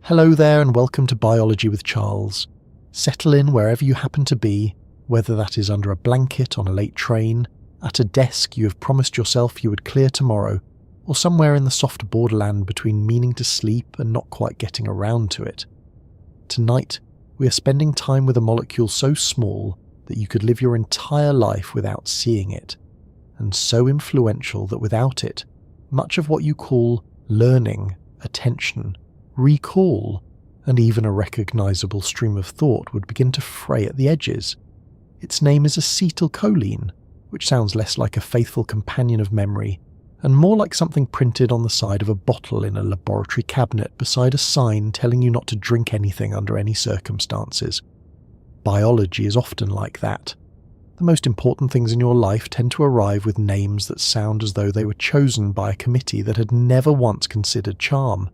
Hello there and welcome to Biology with Charles. Settle in wherever you happen to be, whether that is under a blanket on a late train, at a desk you have promised yourself you would clear tomorrow, or somewhere in the soft borderland between meaning to sleep and not quite getting around to it. Tonight, we are spending time with a molecule so small that you could live your entire life without seeing it, and so influential that without it, much of what you call learning, attention, recall, and even a recognizable stream of thought would begin to fray at the edges. Its name is acetylcholine, which sounds less like a faithful companion of memory and more like something printed on the side of a bottle in a laboratory cabinet beside a sign telling you not to drink anything under any circumstances. Biology is often like that. The most important things in your life tend to arrive with names that sound as though they were chosen by a committee that had never once considered charm.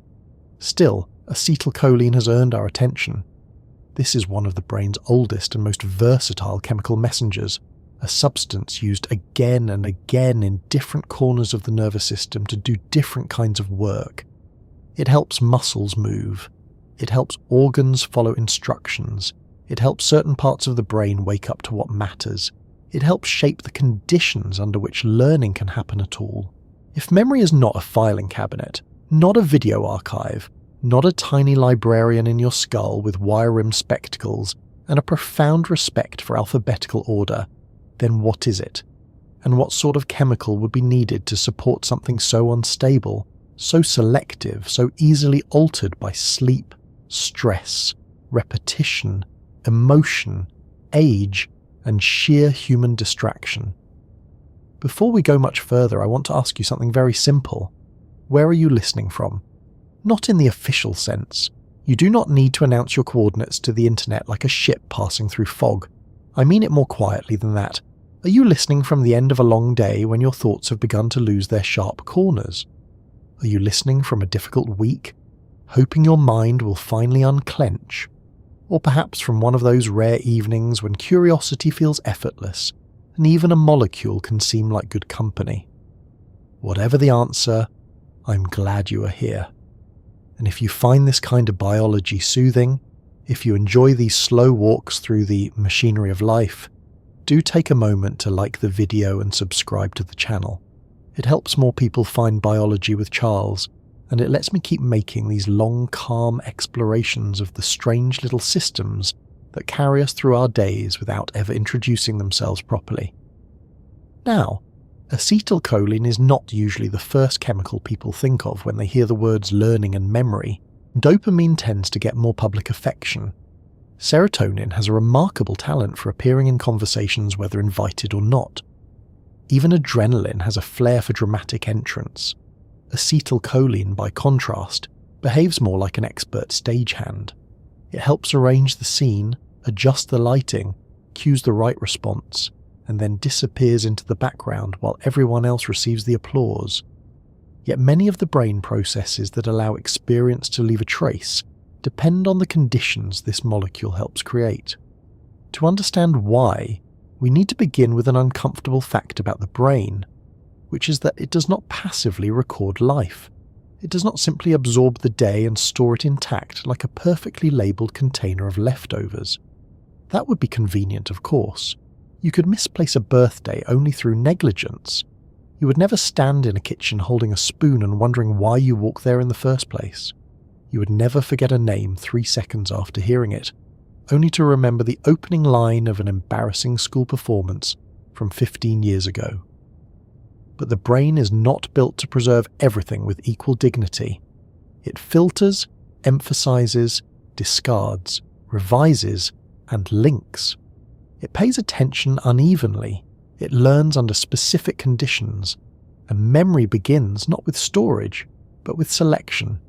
Still, acetylcholine has earned our attention. This is one of the brain's oldest and most versatile chemical messengers, a substance used again and again in different corners of the nervous system to do different kinds of work. It helps muscles move. It helps organs follow instructions. It helps certain parts of the brain wake up to what matters. It helps shape the conditions under which learning can happen at all. If memory is not a filing cabinet, not a video archive, not a tiny librarian in your skull with wire-rimmed spectacles and a profound respect for alphabetical order, then what is it? And what sort of chemical would be needed to support something so unstable, so selective, so easily altered by sleep, stress, repetition, emotion, age, and sheer human distraction? Before we go much further, I want to ask you something very simple. Where are you listening from? Not in the official sense. You do not need to announce your coordinates to the internet like a ship passing through fog. I mean it more quietly than that. Are you listening from the end of a long day when your thoughts have begun to lose their sharp corners? Are you listening from a difficult week, hoping your mind will finally unclench? Or perhaps from one of those rare evenings when curiosity feels effortless, and even a molecule can seem like good company? Whatever the answer, I'm glad you are here. And if you find this kind of biology soothing, if you enjoy these slow walks through the machinery of life, do take a moment to like the video and subscribe to the channel. It helps more people find Biology with Charles, and it lets me keep making these long, calm explorations of the strange little systems that carry us through our days without ever introducing themselves properly. Now, acetylcholine is not usually the first chemical people think of when they hear the words learning and memory. Dopamine tends to get more public affection. Serotonin has a remarkable talent for appearing in conversations whether invited or not. Even adrenaline has a flair for dramatic entrance. Acetylcholine, by contrast, behaves more like an expert stagehand. It helps arrange the scene, adjust the lighting, cues the right response, and then disappears into the background while everyone else receives the applause. Yet many of the brain processes that allow experience to leave a trace depend on the conditions this molecule helps create. To understand why, we need to begin with an uncomfortable fact about the brain, which is that it does not passively record life. It does not simply absorb the day and store it intact like a perfectly labelled container of leftovers. That would be convenient, of course. You could misplace a birthday only through negligence. You would never stand in a kitchen holding a spoon and wondering why you walked there in the first place. You would never forget a name 3 seconds after hearing it, only to remember the opening line of an embarrassing school performance from 15 years ago. But the brain is not built to preserve everything with equal dignity. It filters, emphasizes, discards, revises, and links. It pays attention unevenly. It learns under specific conditions, and memory begins not with storage, but with selection.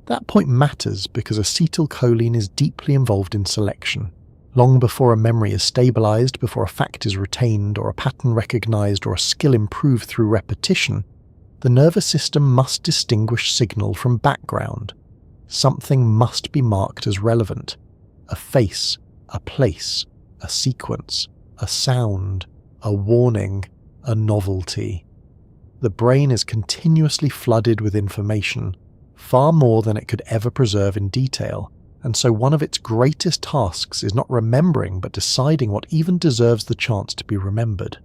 That point matters because acetylcholine is deeply involved in selection. Long before a memory is stabilized, before a fact is retained, or a pattern recognized, or a skill improved through repetition, the nervous system must distinguish signal from background. Something must be marked as relevant. A face, a place, a sequence, a sound, a warning, a novelty. The brain is continuously flooded with information, far more than it could ever preserve in detail, and so one of its greatest tasks is not remembering but deciding what even deserves the chance to be remembered.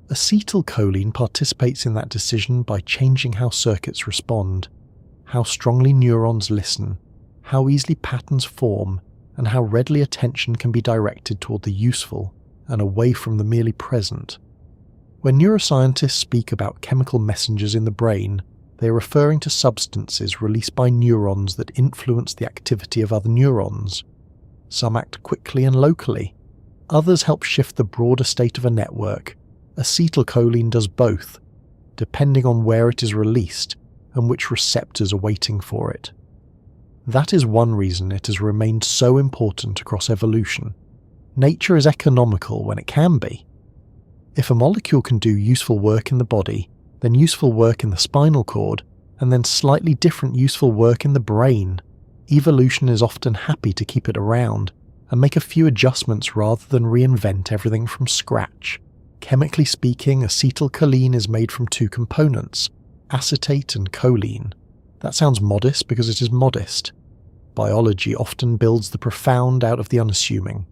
Acetylcholine participates in that decision by changing how circuits respond, how strongly neurons listen, how easily patterns form, and how readily attention can be directed toward the useful and away from the merely present. When neuroscientists speak about chemical messengers in the brain, they are referring to substances released by neurons that influence the activity of other neurons. Some act quickly and locally. Others help shift the broader state of a network. Acetylcholine does both, depending on where it is released and which receptors are waiting for it. That is one reason it has remained so important across evolution. Nature is economical when it can be. If a molecule can do useful work in the body, then useful work in the spinal cord, and then slightly different useful work in the brain, evolution is often happy to keep it around and make a few adjustments rather than reinvent everything from scratch. Chemically speaking, acetylcholine is made from two components, acetate and choline. That sounds modest because it is modest. Biology often builds the profound out of the unassuming.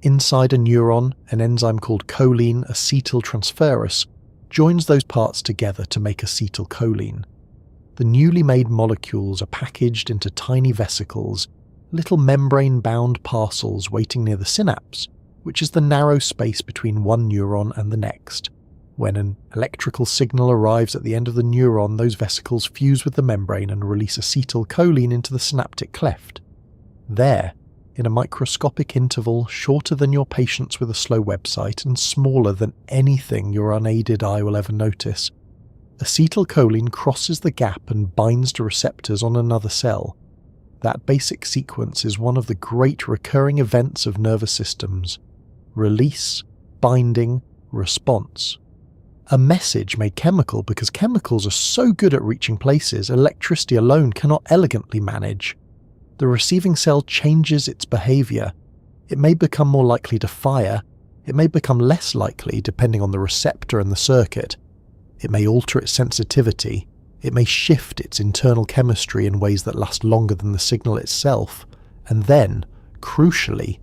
Inside a neuron, an enzyme called choline acetyltransferase joins those parts together to make acetylcholine. The newly made molecules are packaged into tiny vesicles, little membrane-bound parcels waiting near the synapse, which is the narrow space between one neuron and the next. When an electrical signal arrives at the end of the neuron, those vesicles fuse with the membrane and release acetylcholine into the synaptic cleft. There, in a microscopic interval shorter than your patience with a slow website and smaller than anything your unaided eye will ever notice, acetylcholine crosses the gap and binds to receptors on another cell. That basic sequence is one of the great recurring events of nervous systems: release, binding, response. A message made chemical because chemicals are so good at reaching places electricity alone cannot elegantly manage. The receiving cell changes its behavior. It may become more likely to fire. It may become less likely depending on the receptor and the circuit. It may alter its sensitivity. It may shift its internal chemistry in ways that last longer than the signal itself. And then, crucially,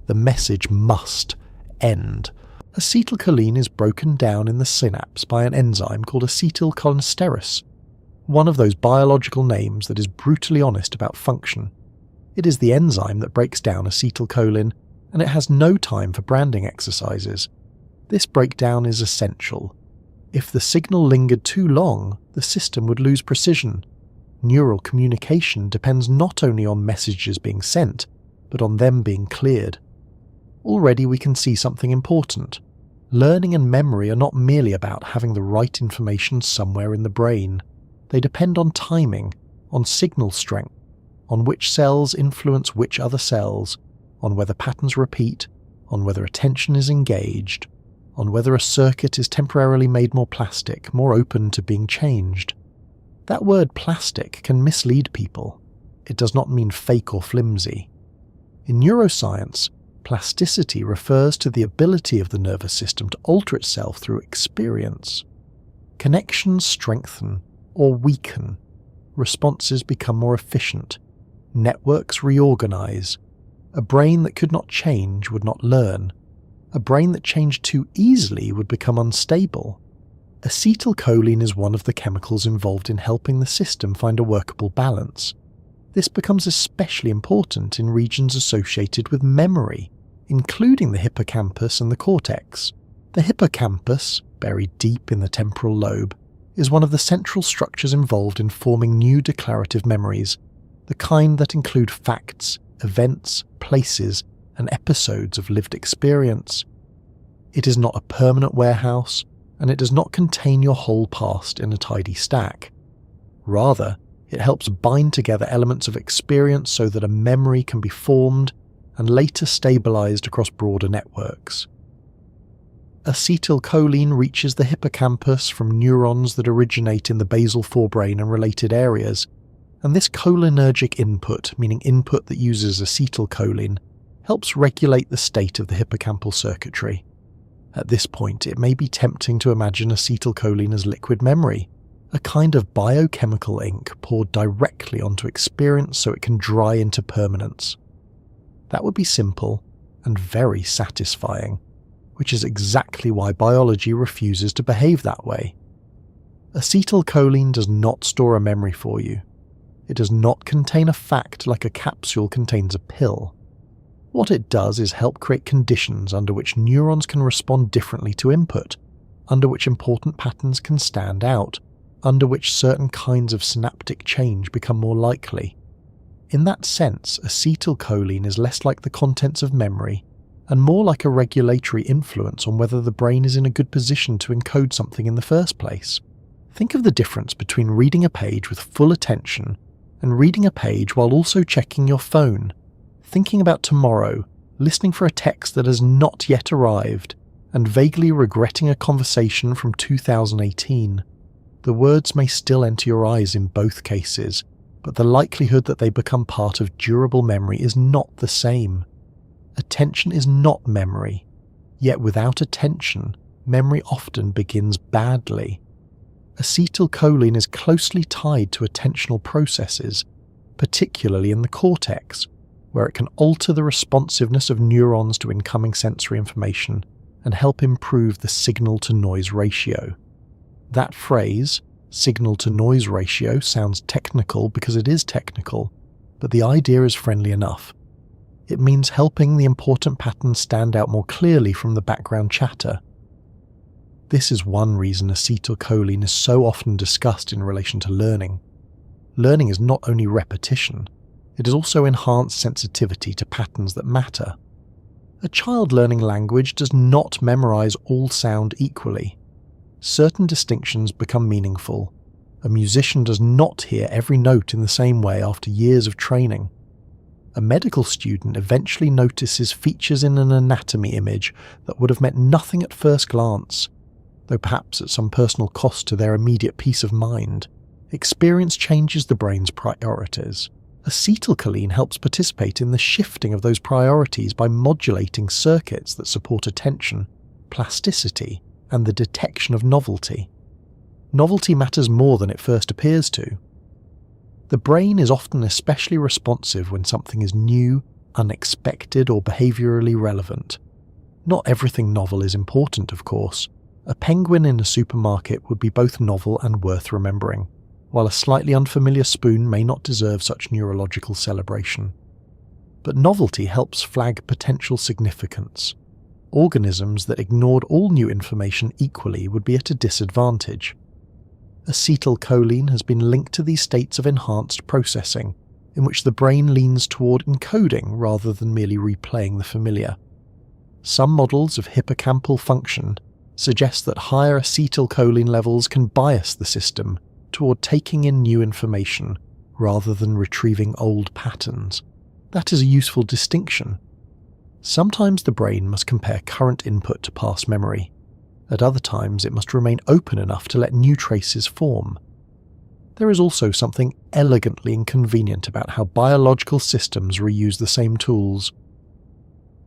the message must end. Acetylcholine is broken down in the synapse by an enzyme called acetylcholinesterase, one of those biological names that is brutally honest about function. It is the enzyme that breaks down acetylcholine, and it has no time for branding exercises. This breakdown is essential. If the signal lingered too long, the system would lose precision. Neural communication depends not only on messages being sent, but on them being cleared. Already we can see something important. Learning and memory are not merely about having the right information somewhere in the brain. They depend on timing, on signal strength, on which cells influence which other cells, on whether patterns repeat, on whether attention is engaged, on whether a circuit is temporarily made more plastic, more open to being changed. That word plastic can mislead people. It does not mean fake or flimsy. In neuroscience, plasticity refers to the ability of the nervous system to alter itself through experience. Connections strengthen or weaken. Responses become more efficient. Networks reorganize. A brain that could not change would not learn. A brain that changed too easily would become unstable. Acetylcholine is one of the chemicals involved in helping the system find a workable balance. This becomes especially important in regions associated with memory, including the hippocampus and the cortex. The hippocampus, buried deep in the temporal lobe, is one of the central structures involved in forming new declarative memories, the kind that include facts, events, places, and episodes of lived experience. It is not a permanent warehouse, and it does not contain your whole past in a tidy stack. Rather, it helps bind together elements of experience so that a memory can be formed and later stabilized across broader networks. Acetylcholine reaches the hippocampus from neurons that originate in the basal forebrain and related areas, and this cholinergic input, meaning input that uses acetylcholine, helps regulate the state of the hippocampal circuitry. At this point, it may be tempting to imagine acetylcholine as liquid memory, a kind of biochemical ink poured directly onto experience so it can dry into permanence. That would be simple and very satisfying, which is exactly why biology refuses to behave that way. Acetylcholine does not store a memory for you. It does not contain a fact like a capsule contains a pill. What it does is help create conditions under which neurons can respond differently to input, under which important patterns can stand out, under which certain kinds of synaptic change become more likely. In that sense, acetylcholine is less like the contents of memory and more like a regulatory influence on whether the brain is in a good position to encode something in the first place. Think of the difference between reading a page with full attention and reading a page while also checking your phone, thinking about tomorrow, listening for a text that has not yet arrived, and vaguely regretting a conversation from 2018. The words may still enter your eyes in both cases, but the likelihood that they become part of durable memory is not the same. Attention is not memory, yet without attention, memory often begins badly. Acetylcholine is closely tied to attentional processes, particularly in the cortex, where it can alter the responsiveness of neurons to incoming sensory information and help improve the signal-to-noise ratio. That phrase, signal-to-noise ratio, sounds technical because it is technical, but the idea is friendly enough. It means helping the important patterns stand out more clearly from the background chatter. This is one reason acetylcholine is so often discussed in relation to learning. Learning is not only repetition, it is also enhanced sensitivity to patterns that matter. A child learning language does not memorize all sound equally. Certain distinctions become meaningful. A musician does not hear every note in the same way after years of training. A medical student eventually notices features in an anatomy image that would have meant nothing at first glance, though perhaps at some personal cost to their immediate peace of mind. Experience changes the brain's priorities. Acetylcholine helps participate in the shifting of those priorities by modulating circuits that support attention, plasticity, and the detection of novelty. Novelty matters more than it first appears to. The brain is often especially responsive when something is new, unexpected, or behaviourally relevant. Not everything novel is important, of course. A penguin in a supermarket would be both novel and worth remembering, while a slightly unfamiliar spoon may not deserve such neurological celebration. But novelty helps flag potential significance. Organisms that ignored all new information equally would be at a disadvantage. Acetylcholine has been linked to these states of enhanced processing, in which the brain leans toward encoding rather than merely replaying the familiar. Some models of hippocampal function suggest that higher acetylcholine levels can bias the system toward taking in new information rather than retrieving old patterns. That is a useful distinction. Sometimes the brain must compare current input to past memory. At other times it must remain open enough to let new traces form. There is also something elegantly inconvenient about how biological systems reuse the same tools.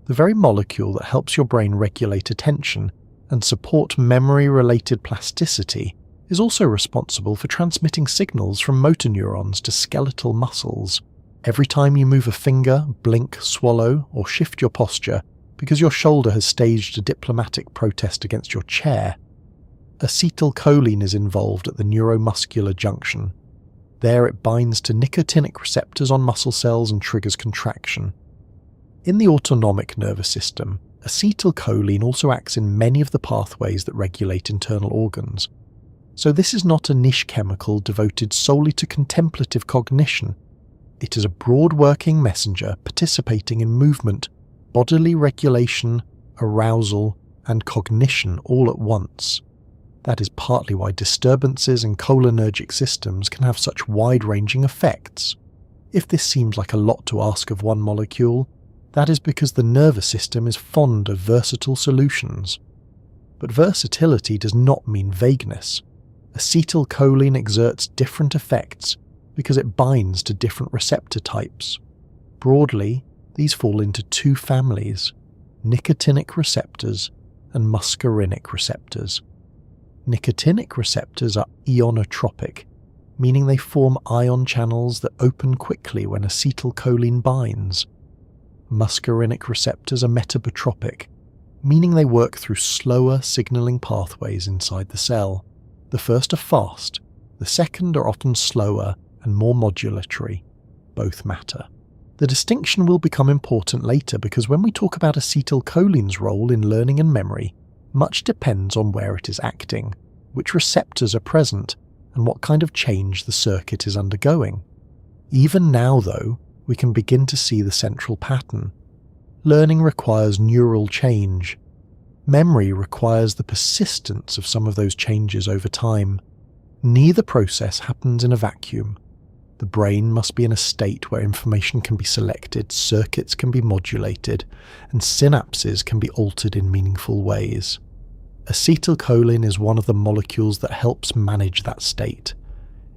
The very molecule that helps your brain regulate attention and support memory-related plasticity is also responsible for transmitting signals from motor neurons to skeletal muscles. Every time you move a finger, blink, swallow, or shift your posture because your shoulder has staged a diplomatic protest against your chair, acetylcholine is involved at the neuromuscular junction. There it binds to nicotinic receptors on muscle cells and triggers contraction. In the autonomic nervous system, acetylcholine also acts in many of the pathways that regulate internal organs. So this is not a niche chemical devoted solely to contemplative cognition. It is a broad-working messenger participating in movement, bodily regulation, arousal, and cognition all at once. That is partly why disturbances in cholinergic systems can have such wide-ranging effects. If this seems like a lot to ask of one molecule, that is because the nervous system is fond of versatile solutions. But versatility does not mean vagueness. Acetylcholine exerts different effects because it binds to different receptor types. Broadly, these fall into two families: nicotinic receptors and muscarinic receptors. Nicotinic receptors are ionotropic, meaning they form ion channels that open quickly when acetylcholine binds. Muscarinic receptors are metabotropic, meaning they work through slower signaling pathways inside the cell. The first are fast, the second are often slower and more modulatory. Both matter. The distinction will become important later because when we talk about acetylcholine's role in learning and memory, much depends on where it is acting, which receptors are present, and what kind of change the circuit is undergoing. Even now, though, we can begin to see the central pattern. Learning requires neural change. Memory requires the persistence of some of those changes over time. Neither process happens in a vacuum. The brain must be in a state where information can be selected, circuits can be modulated, and synapses can be altered in meaningful ways. Acetylcholine is one of the molecules that helps manage that state.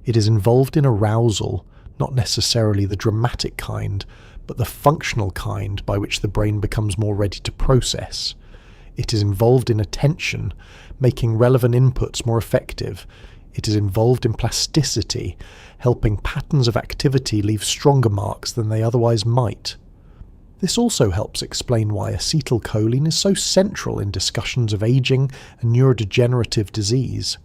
It is involved in arousal, not necessarily the dramatic kind, but the functional kind by which the brain becomes more ready to process. It is involved in attention, making relevant inputs more effective. It is involved in plasticity, helping patterns of activity leave stronger marks than they otherwise might. This also helps explain why acetylcholine is so central in discussions of aging and neurodegenerative disease.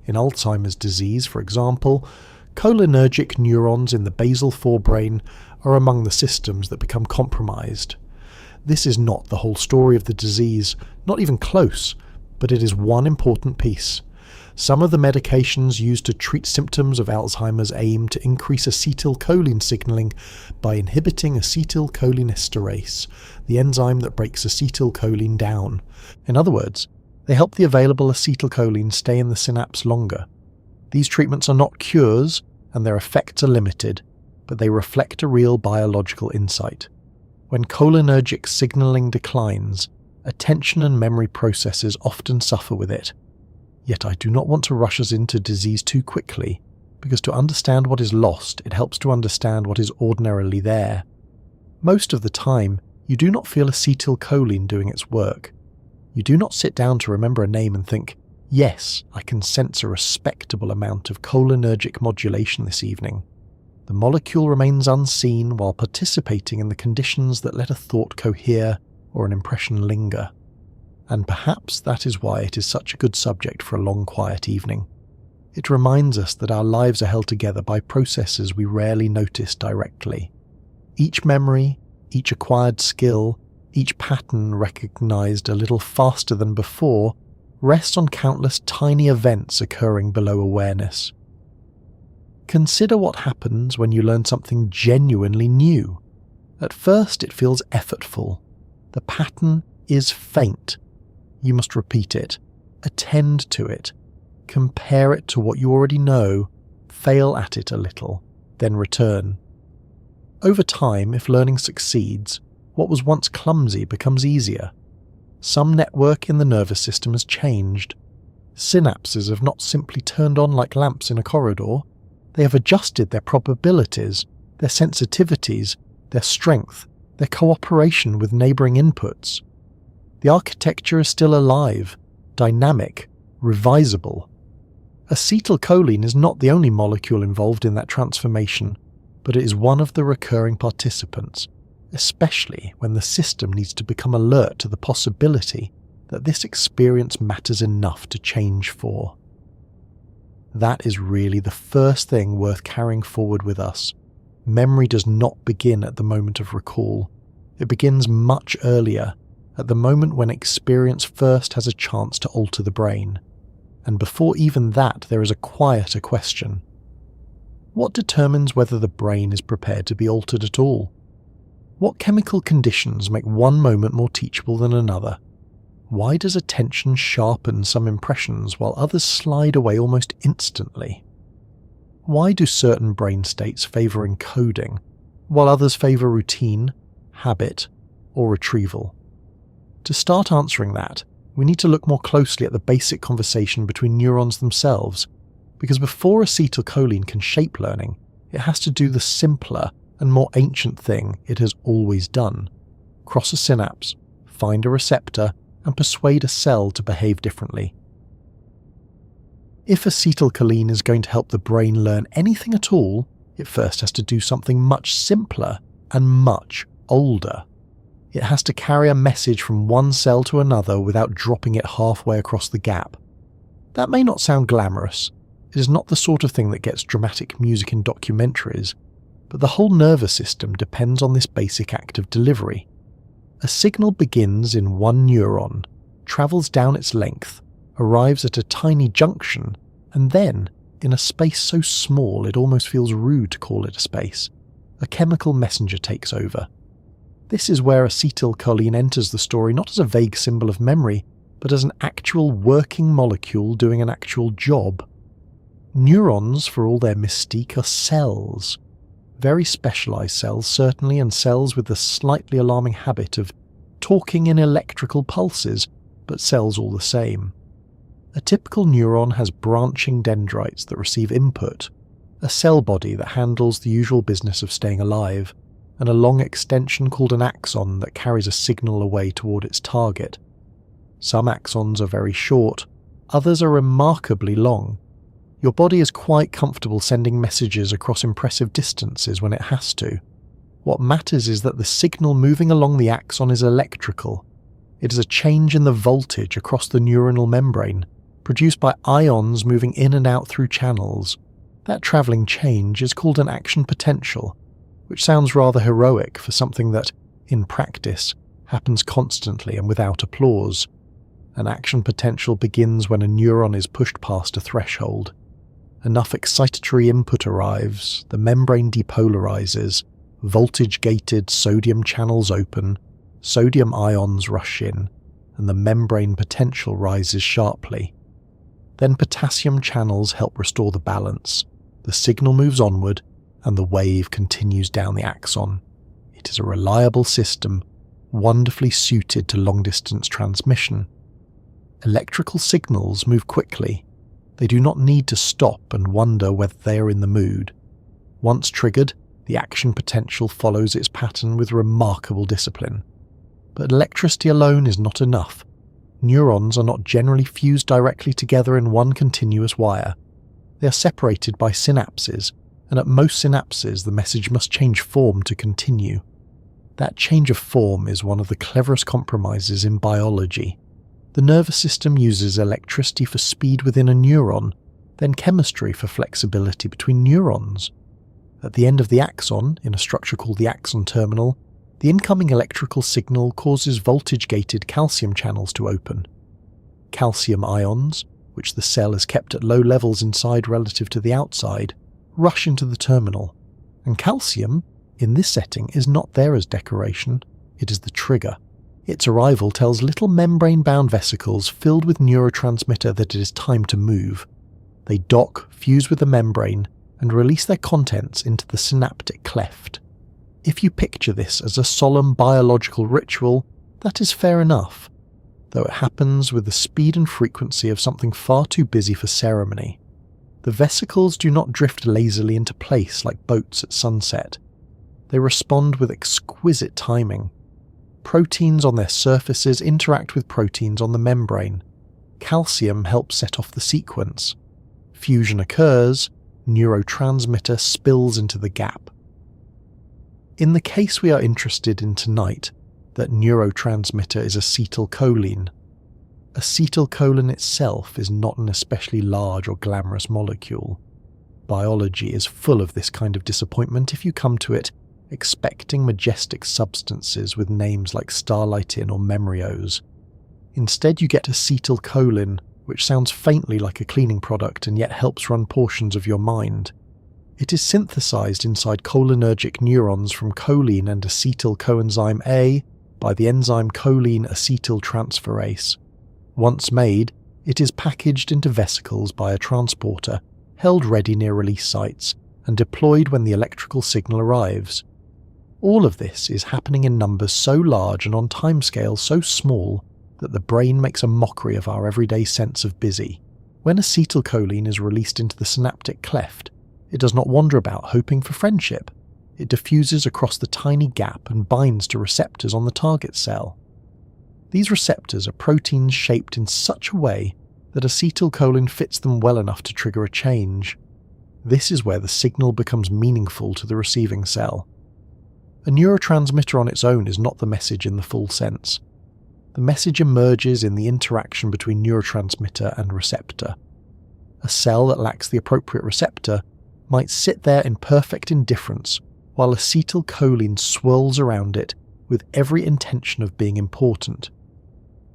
In Alzheimer's disease, for example, cholinergic neurons in the basal forebrain are among the systems that become compromised. This is not the whole story of the disease, not even close, but it is one important piece. Some of the medications used to treat symptoms of Alzheimer's aim to increase acetylcholine signaling by inhibiting acetylcholinesterase, the enzyme that breaks acetylcholine down. In other words, they help the available acetylcholine stay in the synapse longer. These treatments are not cures, and their effects are limited, but they reflect a real biological insight. When cholinergic signaling declines, attention and memory processes often suffer with it. Yet I do not want to rush us into disease too quickly, because to understand what is lost, it helps to understand what is ordinarily there. Most of the time, you do not feel acetylcholine doing its work. You do not sit down to remember a name and think, yes, I can sense a respectable amount of cholinergic modulation this evening. The molecule remains unseen while participating in the conditions that let a thought cohere or an impression linger. And perhaps that is why it is such a good subject for a long, quiet evening. It reminds us that our lives are held together by processes we rarely notice directly. Each memory, each acquired skill, each pattern recognized a little faster than before, rests on countless tiny events occurring below awareness. Consider what happens when you learn something genuinely new. At first it feels effortful. The pattern is faint. You must repeat it, attend to it, compare it to what you already know, fail at it a little, then return. Over time, if learning succeeds, what was once clumsy becomes easier. Some network in the nervous system has changed. Synapses have not simply turned on like lamps in a corridor. They have adjusted their probabilities, their sensitivities, their strength, their cooperation with neighbouring inputs. The architecture is still alive, dynamic, revisable. Acetylcholine is not the only molecule involved in that transformation, but it is one of the recurring participants, especially when the system needs to become alert to the possibility that this experience matters enough to change for. That is really the first thing worth carrying forward with us. Memory does not begin at the moment of recall. It begins much earlier, at the moment when experience first has a chance to alter the brain. And before even that, there is a quieter question. What determines whether the brain is prepared to be altered at all? What chemical conditions make one moment more teachable than another? Why does attention sharpen some impressions while others slide away almost instantly? Why do certain brain states favour encoding, while others favour routine, habit, or retrieval? To start answering that, we need to look more closely at the basic conversation between neurons themselves, because before acetylcholine can shape learning, it has to do the simpler and more ancient thing it has always done: cross a synapse, find a receptor, and persuade a cell to behave differently. If acetylcholine is going to help the brain learn anything at all, it first has to do something much simpler and much older. It has to carry a message from one cell to another without dropping it halfway across the gap. That may not sound glamorous. It is not the sort of thing that gets dramatic music in documentaries, but the whole nervous system depends on this basic act of delivery. A signal begins in one neuron, travels down its length, arrives at a tiny junction, and then, in a space so small it almost feels rude to call it a space, a chemical messenger takes over. This is where acetylcholine enters the story not as a vague symbol of memory, but as an actual working molecule doing an actual job. Neurons, for all their mystique, are cells. Very specialised cells, certainly, and cells with the slightly alarming habit of talking in electrical pulses, but cells all the same. A typical neuron has branching dendrites that receive input, a cell body that handles the usual business of staying alive, and a long extension called an axon that carries a signal away toward its target. Some axons are very short, others are remarkably long. Your body is quite comfortable sending messages across impressive distances when it has to. What matters is that the signal moving along the axon is electrical. It is a change in the voltage across the neuronal membrane, produced by ions moving in and out through channels. That travelling change is called an action potential, which sounds rather heroic for something that, in practice, happens constantly and without applause. An action potential begins when a neuron is pushed past a threshold. Enough excitatory input arrives, the membrane depolarizes, voltage-gated sodium channels open, sodium ions rush in, and the membrane potential rises sharply. Then potassium channels help restore the balance, the signal moves onward, and the wave continues down the axon. It is a reliable system, wonderfully suited to long-distance transmission. Electrical signals move quickly. They do not need to stop and wonder whether they are in the mood. Once triggered, the action potential follows its pattern with remarkable discipline. But electricity alone is not enough. Neurons are not generally fused directly together in one continuous wire. They are separated by synapses, and at most synapses the message must change form to continue. That change of form is one of the cleverest compromises in biology. The nervous system uses electricity for speed within a neuron, then chemistry for flexibility between neurons. At the end of the axon, in a structure called the axon terminal, the incoming electrical signal causes voltage-gated calcium channels to open. Calcium ions, which the cell has kept at low levels inside relative to the outside, rush into the terminal, and calcium, in this setting, is not there as decoration, it is the trigger. Its arrival tells little membrane-bound vesicles filled with neurotransmitter that it is time to move. They dock, fuse with the membrane, and release their contents into the synaptic cleft. If you picture this as a solemn biological ritual, that is fair enough, though it happens with the speed and frequency of something far too busy for ceremony. The vesicles do not drift lazily into place like boats at sunset. They respond with exquisite timing. Proteins on their surfaces interact with proteins on the membrane. Calcium helps set off the sequence. Fusion occurs, neurotransmitter spills into the gap. In the case we are interested in tonight, that neurotransmitter is acetylcholine. Acetylcholine itself is not an especially large or glamorous molecule. Biology is full of this kind of disappointment if you come to it expecting majestic substances with names like starlightin or memriose. Instead you get acetylcholine, which sounds faintly like a cleaning product and yet helps run portions of your mind. It is synthesized inside cholinergic neurons from choline and acetyl coenzyme A by the enzyme choline acetyltransferase. Once made, it is packaged into vesicles by a transporter, held ready near release sites, and deployed when the electrical signal arrives. All of this is happening in numbers so large and on timescales so small that the brain makes a mockery of our everyday sense of busy. When acetylcholine is released into the synaptic cleft, it does not wander about hoping for friendship. It diffuses across the tiny gap and binds to receptors on the target cell. These receptors are proteins shaped in such a way that acetylcholine fits them well enough to trigger a change. This is where the signal becomes meaningful to the receiving cell. A neurotransmitter on its own is not the message in the full sense. The message emerges in the interaction between neurotransmitter and receptor. A cell that lacks the appropriate receptor might sit there in perfect indifference while acetylcholine swirls around it with every intention of being important.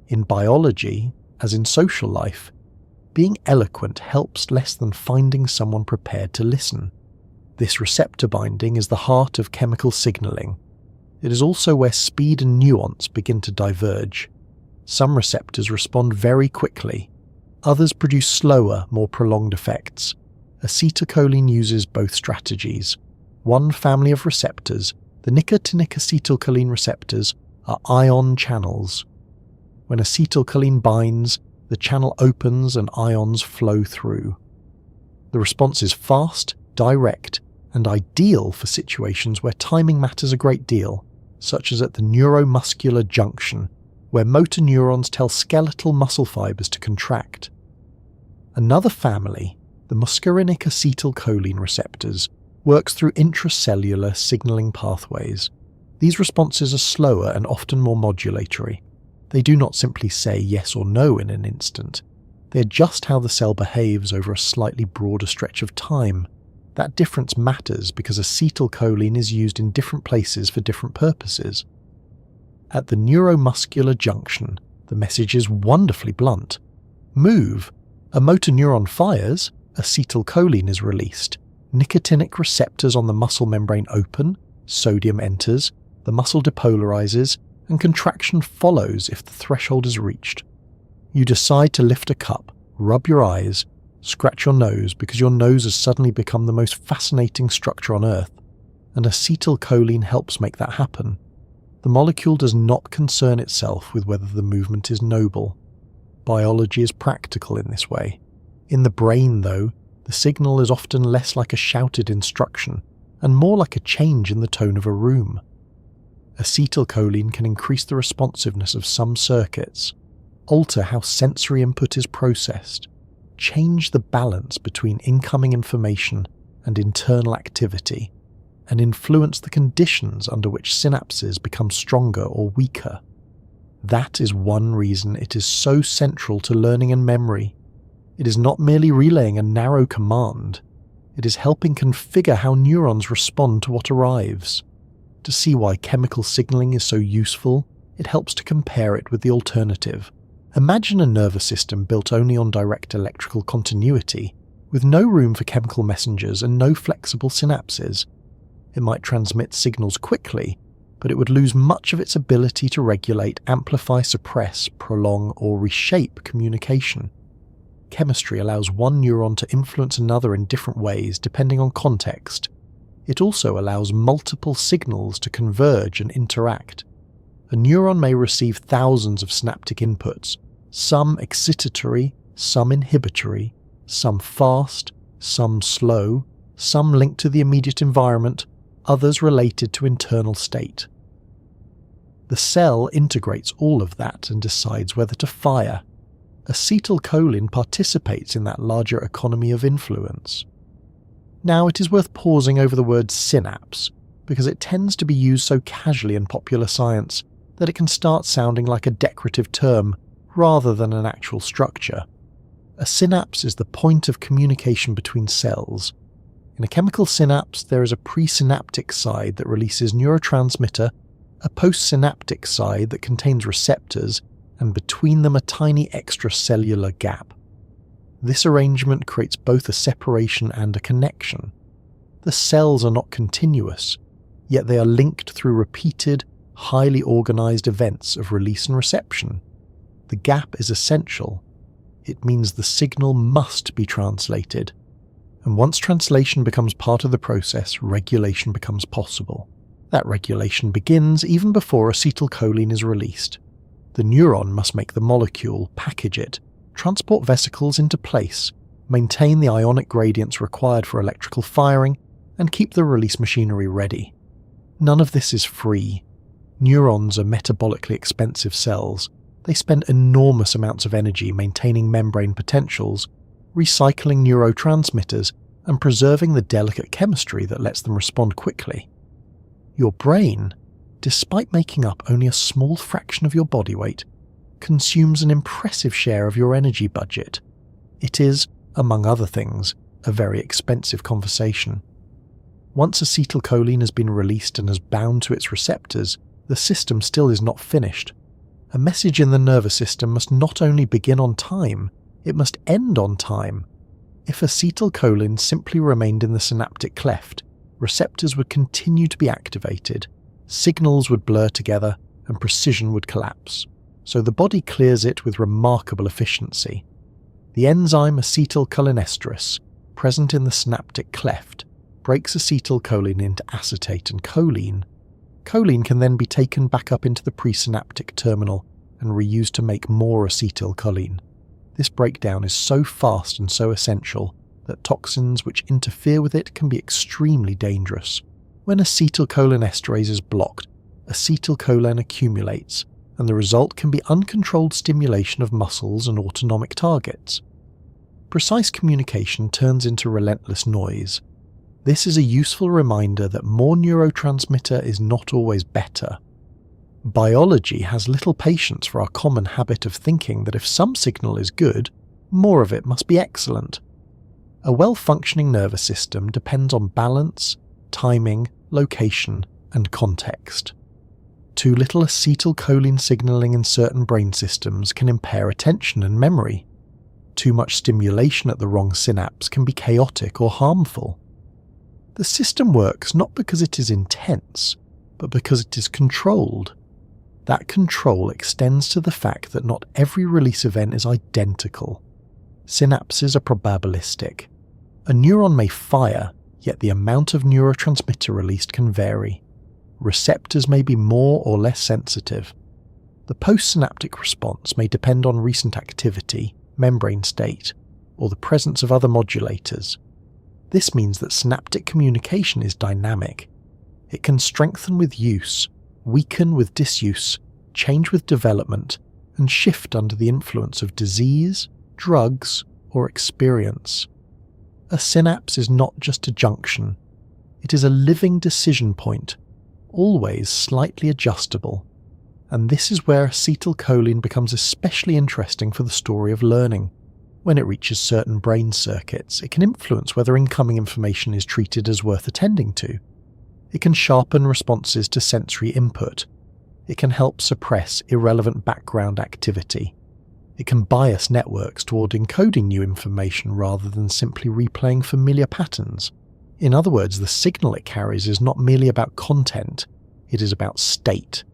In biology, as in social life, being eloquent helps less than finding someone prepared to listen. This receptor binding is the heart of chemical signaling. It is also where speed and nuance begin to diverge. Some receptors respond very quickly. Others produce slower, more prolonged effects. Acetylcholine uses both strategies. One family of receptors, the nicotinic acetylcholine receptors, are ion channels. When acetylcholine binds, the channel opens and ions flow through. The response is fast, direct, and ideal for situations where timing matters a great deal, such as at the neuromuscular junction, where motor neurons tell skeletal muscle fibers to contract. Another family, the muscarinic acetylcholine receptors, works through intracellular signaling pathways. These responses are slower and often more modulatory. They do not simply say yes or no in an instant. They adjust how the cell behaves over a slightly broader stretch of time. That difference matters because acetylcholine is used in different places for different purposes. At the neuromuscular junction, the message is wonderfully blunt. Move. A motor neuron fires, acetylcholine is released. Nicotinic receptors on the muscle membrane open, sodium enters, the muscle depolarizes, and contraction follows if the threshold is reached. You decide to lift a cup, rub your eyes, scratch your nose because your nose has suddenly become the most fascinating structure on Earth, and acetylcholine helps make that happen. The molecule does not concern itself with whether the movement is noble. Biology is practical in this way. In the brain, though, the signal is often less like a shouted instruction and more like a change in the tone of a room. Acetylcholine can increase the responsiveness of some circuits, alter how sensory input is processed, change the balance between incoming information and internal activity, and influence the conditions under which synapses become stronger or weaker. That is one reason it is so central to learning and memory. It is not merely relaying a narrow command, it is helping configure how neurons respond to what arrives. To see why chemical signaling is so useful, it helps to compare it with the alternative. Imagine a nervous system built only on direct electrical continuity, with no room for chemical messengers and no flexible synapses. It might transmit signals quickly, but it would lose much of its ability to regulate, amplify, suppress, prolong, or reshape communication. Chemistry allows one neuron to influence another in different ways depending on context. It also allows multiple signals to converge and interact. A neuron may receive thousands of synaptic inputs, some excitatory, some inhibitory, some fast, some slow, some linked to the immediate environment, others related to internal state. The cell integrates all of that and decides whether to fire. Acetylcholine participates in that larger economy of influence. Now, it is worth pausing over the word synapse, because it tends to be used so casually in popular science that it can start sounding like a decorative term rather than an actual structure. A synapse is the point of communication between cells. In a chemical synapse, there is a presynaptic side that releases neurotransmitter, a postsynaptic side that contains receptors, and between them a tiny extracellular gap. This arrangement creates both a separation and a connection. The cells are not continuous, yet they are linked through repeated, highly organized events of release and reception. The gap is essential. It means the signal must be translated. And once translation becomes part of the process, regulation becomes possible. That regulation begins even before acetylcholine is released. The neuron must make the molecule, package it, transport vesicles into place, maintain the ionic gradients required for electrical firing, and keep the release machinery ready. None of this is free. Neurons are metabolically expensive cells, They spend enormous amounts of energy maintaining membrane potentials, recycling neurotransmitters, and preserving the delicate chemistry that lets them respond quickly. Your brain, despite making up only a small fraction of your body weight, consumes an impressive share of your energy budget. It is, among other things, a very expensive conversation. Once acetylcholine has been released and has bound to its receptors, the system still is not finished. A message in the nervous system must not only begin on time, it must end on time. If acetylcholine simply remained in the synaptic cleft, receptors would continue to be activated, signals would blur together, and precision would collapse. So the body clears it with remarkable efficiency. The enzyme acetylcholinesterase, present in the synaptic cleft, breaks acetylcholine into acetate and choline. Choline can then be taken back up into the presynaptic terminal and reused to make more acetylcholine. This breakdown is so fast and so essential that toxins which interfere with it can be extremely dangerous. When acetylcholinesterase is blocked, acetylcholine accumulates, and the result can be uncontrolled stimulation of muscles and autonomic targets. Precise communication turns into relentless noise. This is a useful reminder that more neurotransmitter is not always better. Biology has little patience for our common habit of thinking that if some signal is good, more of it must be excellent. A well-functioning nervous system depends on balance, timing, location, and context. Too little acetylcholine signaling in certain brain systems can impair attention and memory. Too much stimulation at the wrong synapse can be chaotic or harmful. The system works not because it is intense, but because it is controlled. That control extends to the fact that not every release event is identical. Synapses are probabilistic. A neuron may fire, yet the amount of neurotransmitter released can vary. Receptors may be more or less sensitive. The postsynaptic response may depend on recent activity, membrane state, or the presence of other modulators. This means that synaptic communication is dynamic. It can strengthen with use, weaken with disuse, change with development, and shift under the influence of disease, drugs, or experience. A synapse is not just a junction. It is a living decision point, always slightly adjustable. And this is where acetylcholine becomes especially interesting for the story of learning. When it reaches certain brain circuits, it can influence whether incoming information is treated as worth attending to. It can sharpen responses to sensory input. It can help suppress irrelevant background activity. It can bias networks toward encoding new information rather than simply replaying familiar patterns. In other words, the signal it carries is not merely about content, it is about state.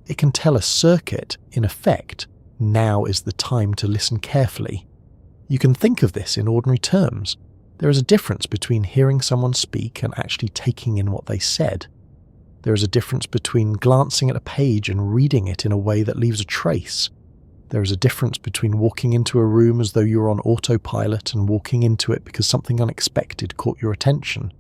It can tell a circuit, in effect, now is the time to listen carefully. You can think of this in ordinary terms. There is a difference between hearing someone speak and actually taking in what they said. There is a difference between glancing at a page and reading it in a way that leaves a trace. There is a difference between walking into a room as though you were on autopilot and walking into it because something unexpected caught your attention.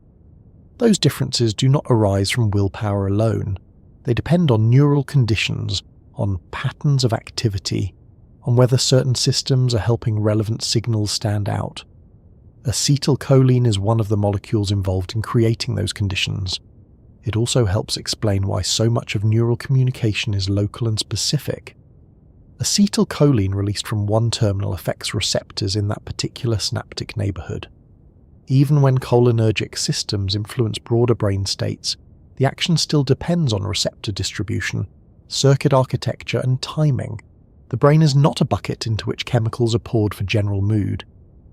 Those differences do not arise from willpower alone. They depend on neural conditions, on patterns of activity, on whether certain systems are helping relevant signals stand out. Acetylcholine is one of the molecules involved in creating those conditions. It also helps explain why so much of neural communication is local and specific. Acetylcholine released from one terminal affects receptors in that particular synaptic neighborhood. Even when cholinergic systems influence broader brain states, the action still depends on receptor distribution, circuit architecture, and timing. The brain is not a bucket into which chemicals are poured for general mood.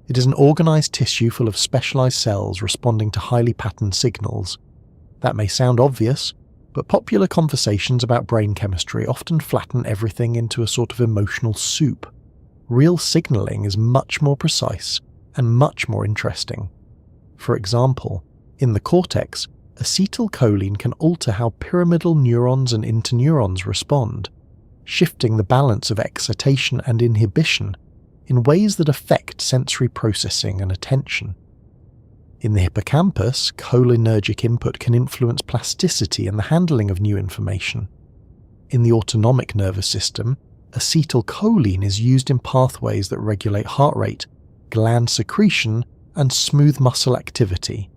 It is an organized tissue full of specialized cells responding to highly patterned signals. That may sound obvious, but popular conversations about brain chemistry often flatten everything into a sort of emotional soup. Real signaling is much more precise and much more interesting. For example, in the cortex, acetylcholine can alter how pyramidal neurons and interneurons respond, shifting the balance of excitation and inhibition in ways that affect sensory processing and attention. In the hippocampus, cholinergic input can influence plasticity and the handling of new information. In the autonomic nervous system, Acetylcholine is used in pathways that regulate heart rate, gland secretion, and smooth muscle activity.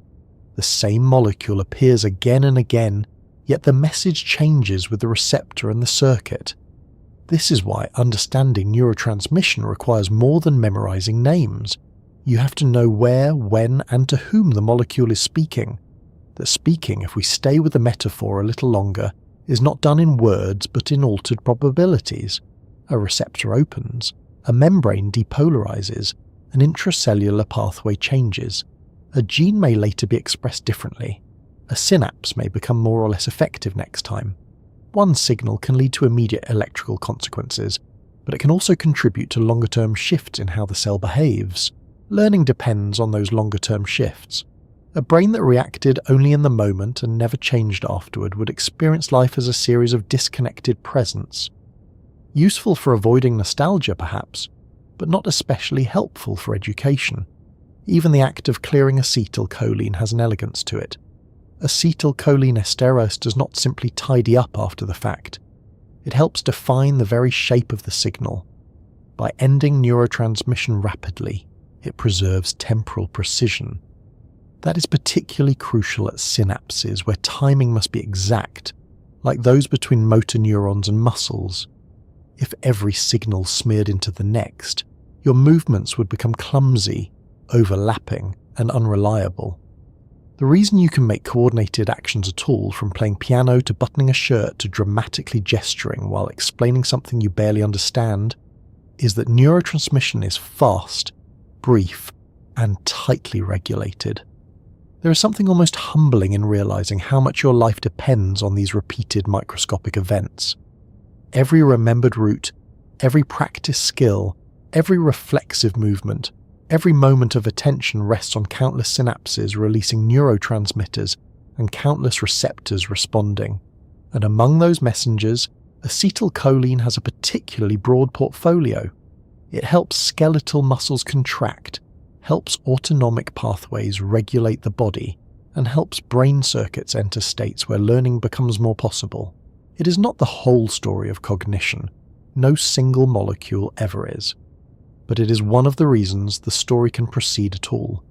The same molecule appears again and again, yet the message changes with the receptor and the circuit. This is why understanding neurotransmission requires more than memorizing names. You have to know where, when, and to whom the molecule is speaking. That speaking, if we stay with the metaphor a little longer, is not done in words but in altered probabilities. A receptor opens, a membrane depolarizes, an intracellular pathway changes. A gene may later be expressed differently. A synapse may become more or less effective next time. One signal can lead to immediate electrical consequences, but it can also contribute to longer-term shifts in how the cell behaves. Learning depends on those longer-term shifts. A brain that reacted only in the moment and never changed afterward would experience life as a series of disconnected presents. Useful for avoiding nostalgia, perhaps, but not especially helpful for education. Even the act of clearing acetylcholine has an elegance to it. Acetylcholine esterase does not simply tidy up after the fact. It helps define the very shape of the signal. By ending neurotransmission rapidly, it preserves temporal precision. That is particularly crucial at synapses where timing must be exact, like those between motor neurons and muscles. If every signal smeared into the next, your movements would become clumsy, overlapping, and unreliable. The reason you can make coordinated actions at all, from playing piano to buttoning a shirt to dramatically gesturing while explaining something you barely understand, is that neurotransmission is fast, brief, and tightly regulated. There is something almost humbling in realizing how much your life depends on these repeated microscopic events. Every remembered route, every practiced skill, every reflexive movement, every moment of attention rests on countless synapses releasing neurotransmitters and countless receptors responding. And among those messengers, acetylcholine has a particularly broad portfolio. It helps skeletal muscles contract, helps autonomic pathways regulate the body, and helps brain circuits enter states where learning becomes more possible. It is not the whole story of cognition. No single molecule ever is. But it is one of the reasons the story can proceed at all.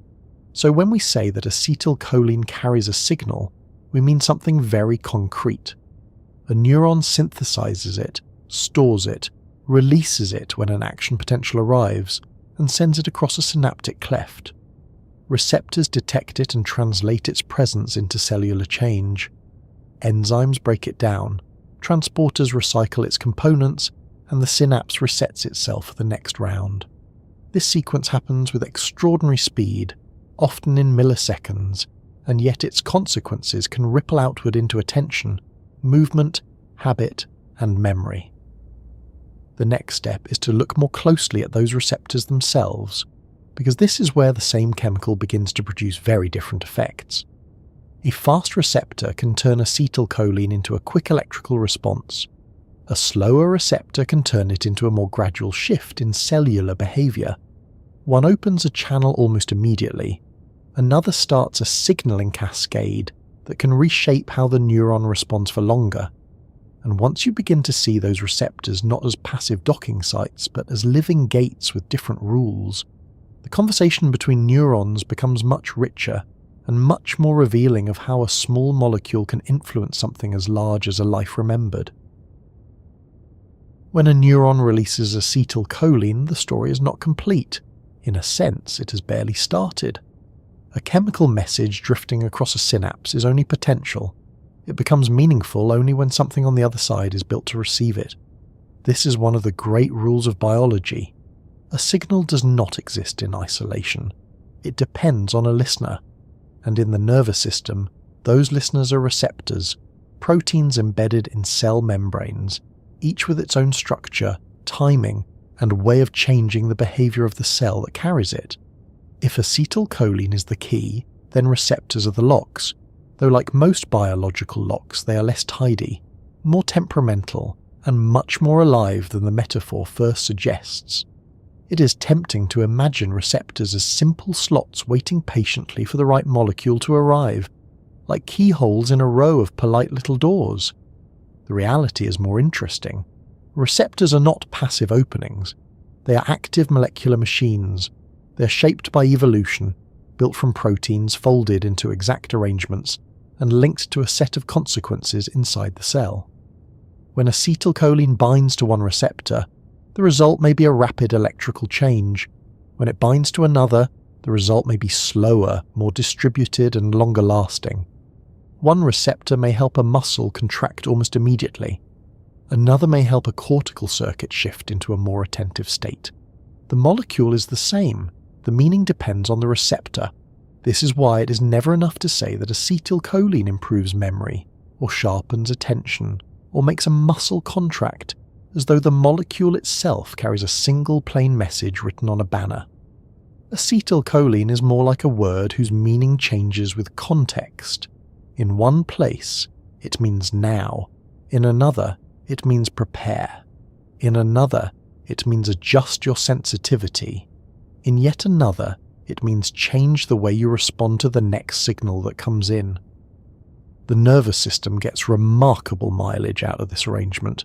So when we say that acetylcholine carries a signal, we mean something very concrete. A neuron synthesizes it, stores it, releases it when an action potential arrives, and sends it across a synaptic cleft. Receptors detect it and translate its presence into cellular change. Enzymes break it down, transporters recycle its components, and the synapse resets itself for the next round. This sequence happens with extraordinary speed, often in milliseconds, and yet its consequences can ripple outward into attention, movement, habit, and memory. The next step is to look more closely at those receptors themselves, because this is where the same chemical begins to produce very different effects. A fast receptor can turn acetylcholine into a quick electrical response. A slower receptor can turn it into a more gradual shift in cellular behavior. One opens a channel almost immediately. Another starts a signaling cascade that can reshape how the neuron responds for longer. And once you begin to see those receptors not as passive docking sites, but as living gates with different rules, the conversation between neurons becomes much richer and much more revealing of how a small molecule can influence something as large as a life remembered. When a neuron releases acetylcholine, the story is not complete. In a sense, it has barely started. A chemical message drifting across a synapse is only potential. It becomes meaningful only when something on the other side is built to receive it. This is one of the great rules of biology. A signal does not exist in isolation. It depends on a listener. And in the nervous system, those listeners are receptors, proteins embedded in cell membranes, each with its own structure, timing, and way of changing the behavior of the cell that carries it. If acetylcholine is the key, then receptors are the locks, though like most biological locks they are less tidy, more temperamental, and much more alive than the metaphor first suggests. It is tempting to imagine receptors as simple slots waiting patiently for the right molecule to arrive, like keyholes in a row of polite little doors. The reality is more interesting. Receptors are not passive openings. They are active molecular machines. They are shaped by evolution, built from proteins folded into exact arrangements and linked to a set of consequences inside the cell. When acetylcholine binds to one receptor, the result may be a rapid electrical change. When it binds to another, the result may be slower, more distributed and longer lasting. One receptor may help a muscle contract almost immediately. Another may help a cortical circuit shift into a more attentive state. The molecule is the same. The meaning depends on the receptor. This is why it is never enough to say that acetylcholine improves memory, or sharpens attention, or makes a muscle contract, as though the molecule itself carries a single plain message written on a banner. Acetylcholine is more like a word whose meaning changes with context. In one place, it means now. In another, it means prepare. In another, it means adjust your sensitivity. In yet another, it means change the way you respond to the next signal that comes in. The nervous system gets remarkable mileage out of this arrangement,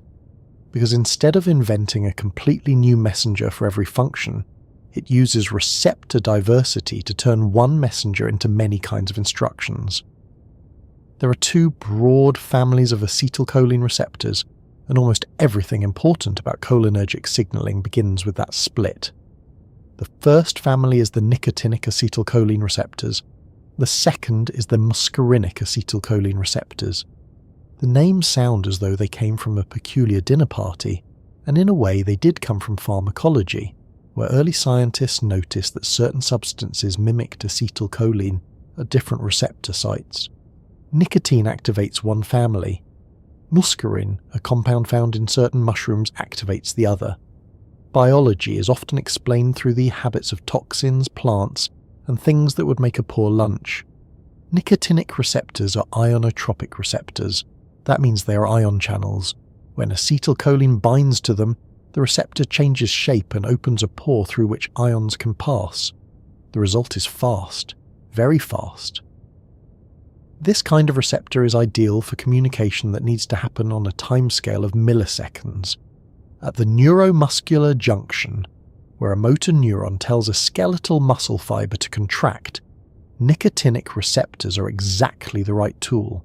because instead of inventing a completely new messenger for every function, it uses receptor diversity to turn one messenger into many kinds of instructions. There are two broad families of acetylcholine receptors, and almost everything important about cholinergic signaling begins with that split. The first family is the nicotinic acetylcholine receptors. The second is the muscarinic acetylcholine receptors. The names sound as though they came from a peculiar dinner party, and in a way they did come from pharmacology, where early scientists noticed that certain substances mimicked acetylcholine at different receptor sites. Nicotine activates one family. Muscarine, a compound found in certain mushrooms, activates the other. Biology is often explained through the habits of toxins, plants, and things that would make a poor lunch. Nicotinic receptors are ionotropic receptors. That means they are ion channels. When acetylcholine binds to them, the receptor changes shape and opens a pore through which ions can pass. The result is fast, very fast. This kind of receptor is ideal for communication that needs to happen on a timescale of milliseconds. At the neuromuscular junction, where a motor neuron tells a skeletal muscle fiber to contract, nicotinic receptors are exactly the right tool.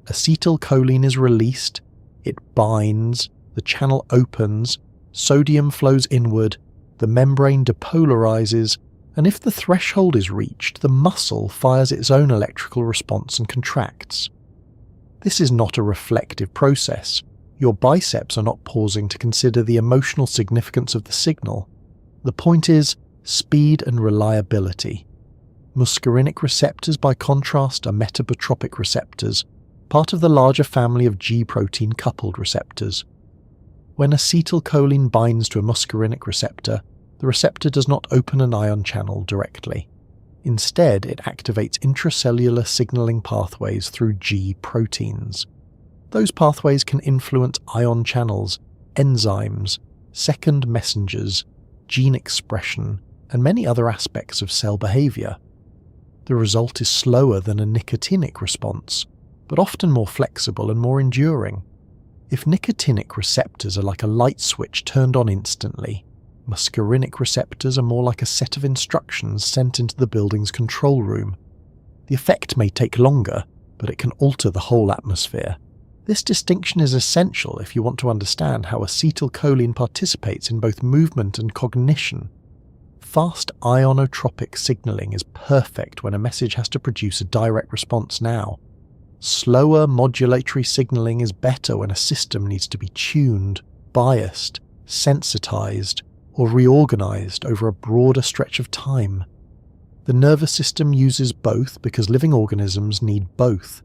Acetylcholine is released, it binds, the channel opens, sodium flows inward, the membrane depolarizes, and if the threshold is reached, the muscle fires its own electrical response and contracts. This is not a reflective process. Your biceps are not pausing to consider the emotional significance of the signal. The point is speed and reliability. Muscarinic receptors, by contrast, are metabotropic receptors, part of the larger family of G-protein coupled receptors. When acetylcholine binds to a muscarinic receptor, the receptor does not open an ion channel directly. Instead, it activates intracellular signaling pathways through G-proteins. Those pathways can influence ion channels, enzymes, second messengers, gene expression, and many other aspects of cell behavior. The result is slower than a nicotinic response, but often more flexible and more enduring. If nicotinic receptors are like a light switch turned on instantly, muscarinic receptors are more like a set of instructions sent into the building's control room. The effect may take longer, but it can alter the whole atmosphere. This distinction is essential if you want to understand how acetylcholine participates in both movement and cognition. Fast ionotropic signaling is perfect when a message has to produce a direct response now. Slower modulatory signaling is better when a system needs to be tuned, biased, sensitized, or reorganized over a broader stretch of time. The nervous system uses both because living organisms need both.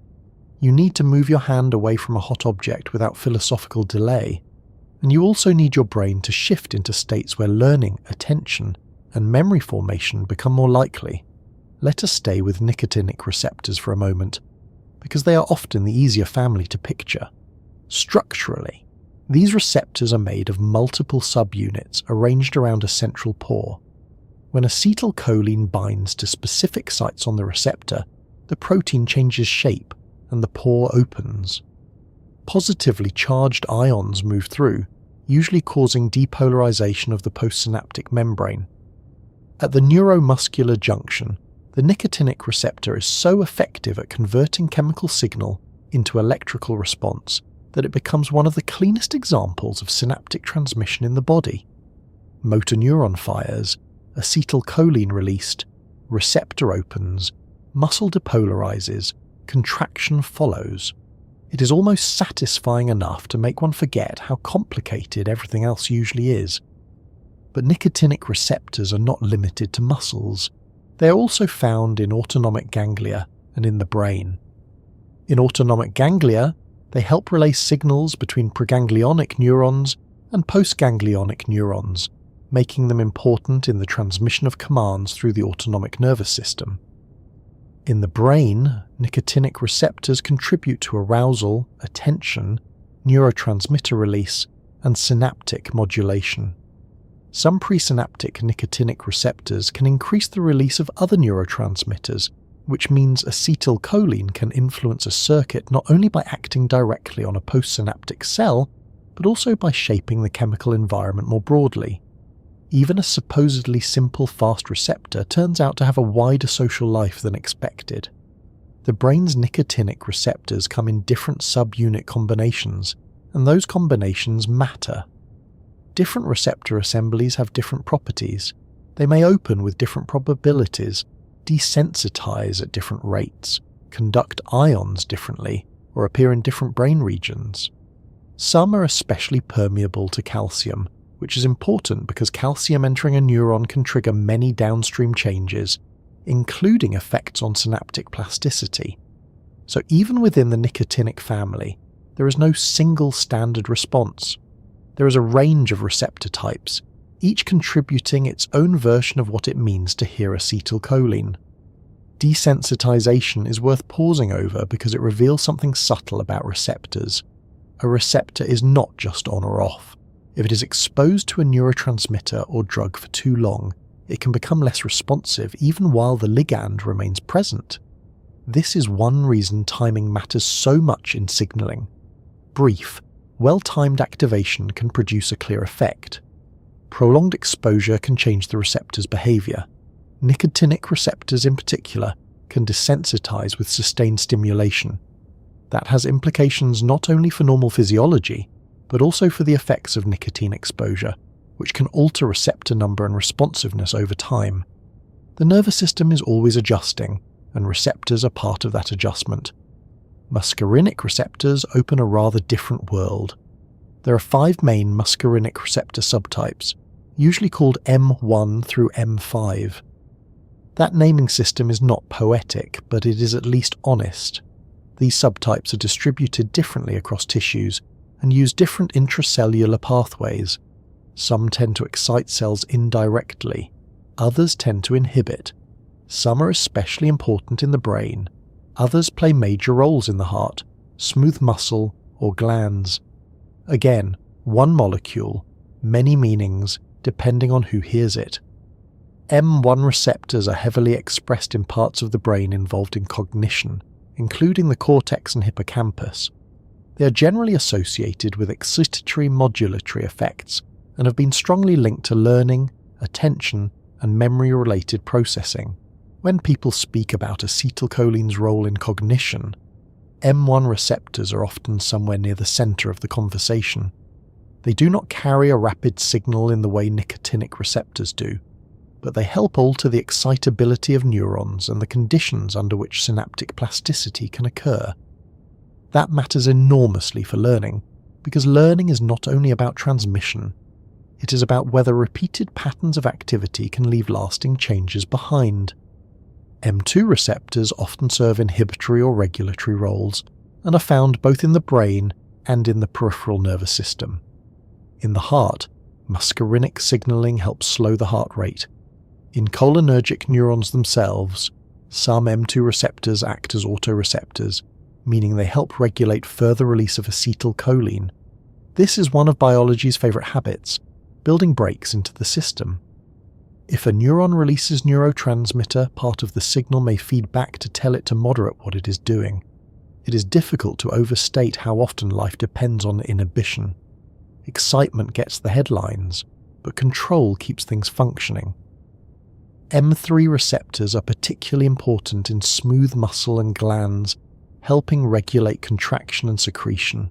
You need to move your hand away from a hot object without philosophical delay, and you also need your brain to shift into states where learning, attention, and memory formation become more likely. Let us stay with nicotinic receptors for a moment, because they are often the easier family to picture. Structurally, these receptors are made of multiple subunits arranged around a central pore. When acetylcholine binds to specific sites on the receptor, the protein changes shape and the pore opens. Positively charged ions move through, usually causing depolarization of the postsynaptic membrane. At the neuromuscular junction, the nicotinic receptor is so effective at converting chemical signal into electrical response that it becomes one of the cleanest examples of synaptic transmission in the body. Motor neuron fires, acetylcholine released, receptor opens, muscle depolarizes, contraction follows. It is almost satisfying enough to make one forget how complicated everything else usually is. But nicotinic receptors are not limited to muscles. They are also found in autonomic ganglia and in the brain. In autonomic ganglia, they help relay signals between preganglionic neurons and postganglionic neurons, making them important in the transmission of commands through the autonomic nervous system. In the brain, nicotinic receptors contribute to arousal, attention, neurotransmitter release, and synaptic modulation. Some presynaptic nicotinic receptors can increase the release of other neurotransmitters, which means acetylcholine can influence a circuit not only by acting directly on a postsynaptic cell, but also by shaping the chemical environment more broadly. Even a supposedly simple fast receptor turns out to have a wider social life than expected. The brain's nicotinic receptors come in different subunit combinations, and those combinations matter. Different receptor assemblies have different properties. They may open with different probabilities, desensitize at different rates, conduct ions differently, or appear in different brain regions. Some are especially permeable to calcium, which is important because calcium entering a neuron can trigger many downstream changes, including effects on synaptic plasticity. So even within the nicotinic family, there is no single standard response. There is a range of receptor types, each contributing its own version of what it means to hear acetylcholine. Desensitization is worth pausing over because it reveals something subtle about receptors. A receptor is not just on or off. If it is exposed to a neurotransmitter or drug for too long, it can become less responsive even while the ligand remains present. This is one reason timing matters so much in signaling. Brief, well-timed activation can produce a clear effect. Prolonged exposure can change the receptor's behavior. Nicotinic receptors in particular can desensitize with sustained stimulation. That has implications not only for normal physiology, but also for the effects of nicotine exposure, which can alter receptor number and responsiveness over time. The nervous system is always adjusting, and receptors are part of that adjustment. Muscarinic receptors open a rather different world. There are 5 main muscarinic receptor subtypes, usually called M1 through M5. That naming system is not poetic, but it is at least honest. These subtypes are distributed differently across tissues, and use different intracellular pathways. Some tend to excite cells indirectly, others tend to inhibit. Some are especially important in the brain, others play major roles in the heart, smooth muscle, or glands. Again, one molecule, many meanings, depending on who hears it. M1 receptors are heavily expressed in parts of the brain involved in cognition, including the cortex and hippocampus. They are generally associated with excitatory modulatory effects and have been strongly linked to learning, attention, and memory-related processing. When people speak about acetylcholine's role in cognition, M1 receptors are often somewhere near the center of the conversation. They do not carry a rapid signal in the way nicotinic receptors do, but they help alter the excitability of neurons and the conditions under which synaptic plasticity can occur. That matters enormously for learning, because learning is not only about transmission, it is about whether repeated patterns of activity can leave lasting changes behind. M2 receptors often serve inhibitory or regulatory roles, and are found both in the brain and in the peripheral nervous system. In the heart, muscarinic signaling helps slow the heart rate. In cholinergic neurons themselves, some M2 receptors act as autoreceptors, meaning they help regulate further release of acetylcholine. This is one of biology's favourite habits, building breaks into the system. If a neuron releases neurotransmitter, part of the signal may feed back to tell it to moderate what it is doing. It is difficult to overstate how often life depends on inhibition. Excitement gets the headlines, but control keeps things functioning. M3 receptors are particularly important in smooth muscle and glands, helping regulate contraction and secretion.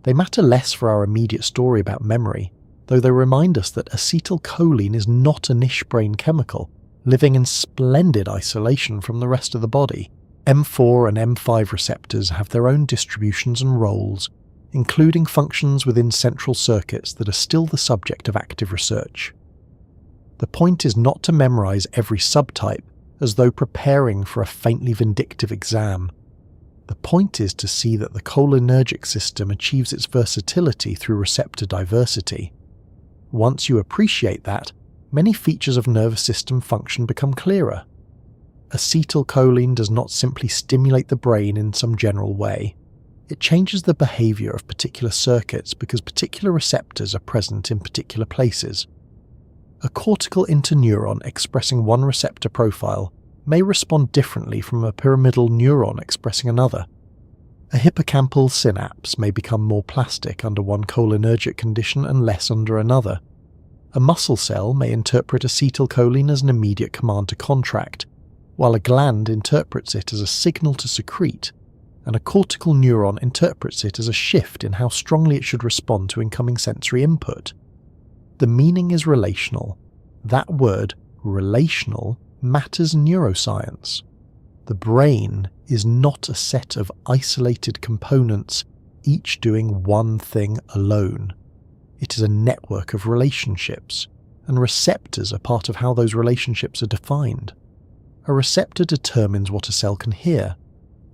They matter less for our immediate story about memory, though they remind us that acetylcholine is not a niche brain chemical, living in splendid isolation from the rest of the body. M4 and M5 receptors have their own distributions and roles, including functions within central circuits that are still the subject of active research. The point is not to memorize every subtype as though preparing for a faintly vindictive exam. The point is to see that the cholinergic system achieves its versatility through receptor diversity. Once you appreciate that, many features of nervous system function become clearer. Acetylcholine does not simply stimulate the brain in some general way. It changes the behavior of particular circuits because particular receptors are present in particular places. A cortical interneuron expressing one receptor profile may respond differently from a pyramidal neuron expressing another. A hippocampal synapse may become more plastic under one cholinergic condition and less under another. A muscle cell may interpret acetylcholine as an immediate command to contract, while a gland interprets it as a signal to secrete, and a cortical neuron interprets it as a shift in how strongly it should respond to incoming sensory input. The meaning is relational. That word, relational, matters in neuroscience. The brain is not a set of isolated components, each doing one thing alone. It is a network of relationships, and receptors are part of how those relationships are defined. A receptor determines what a cell can hear.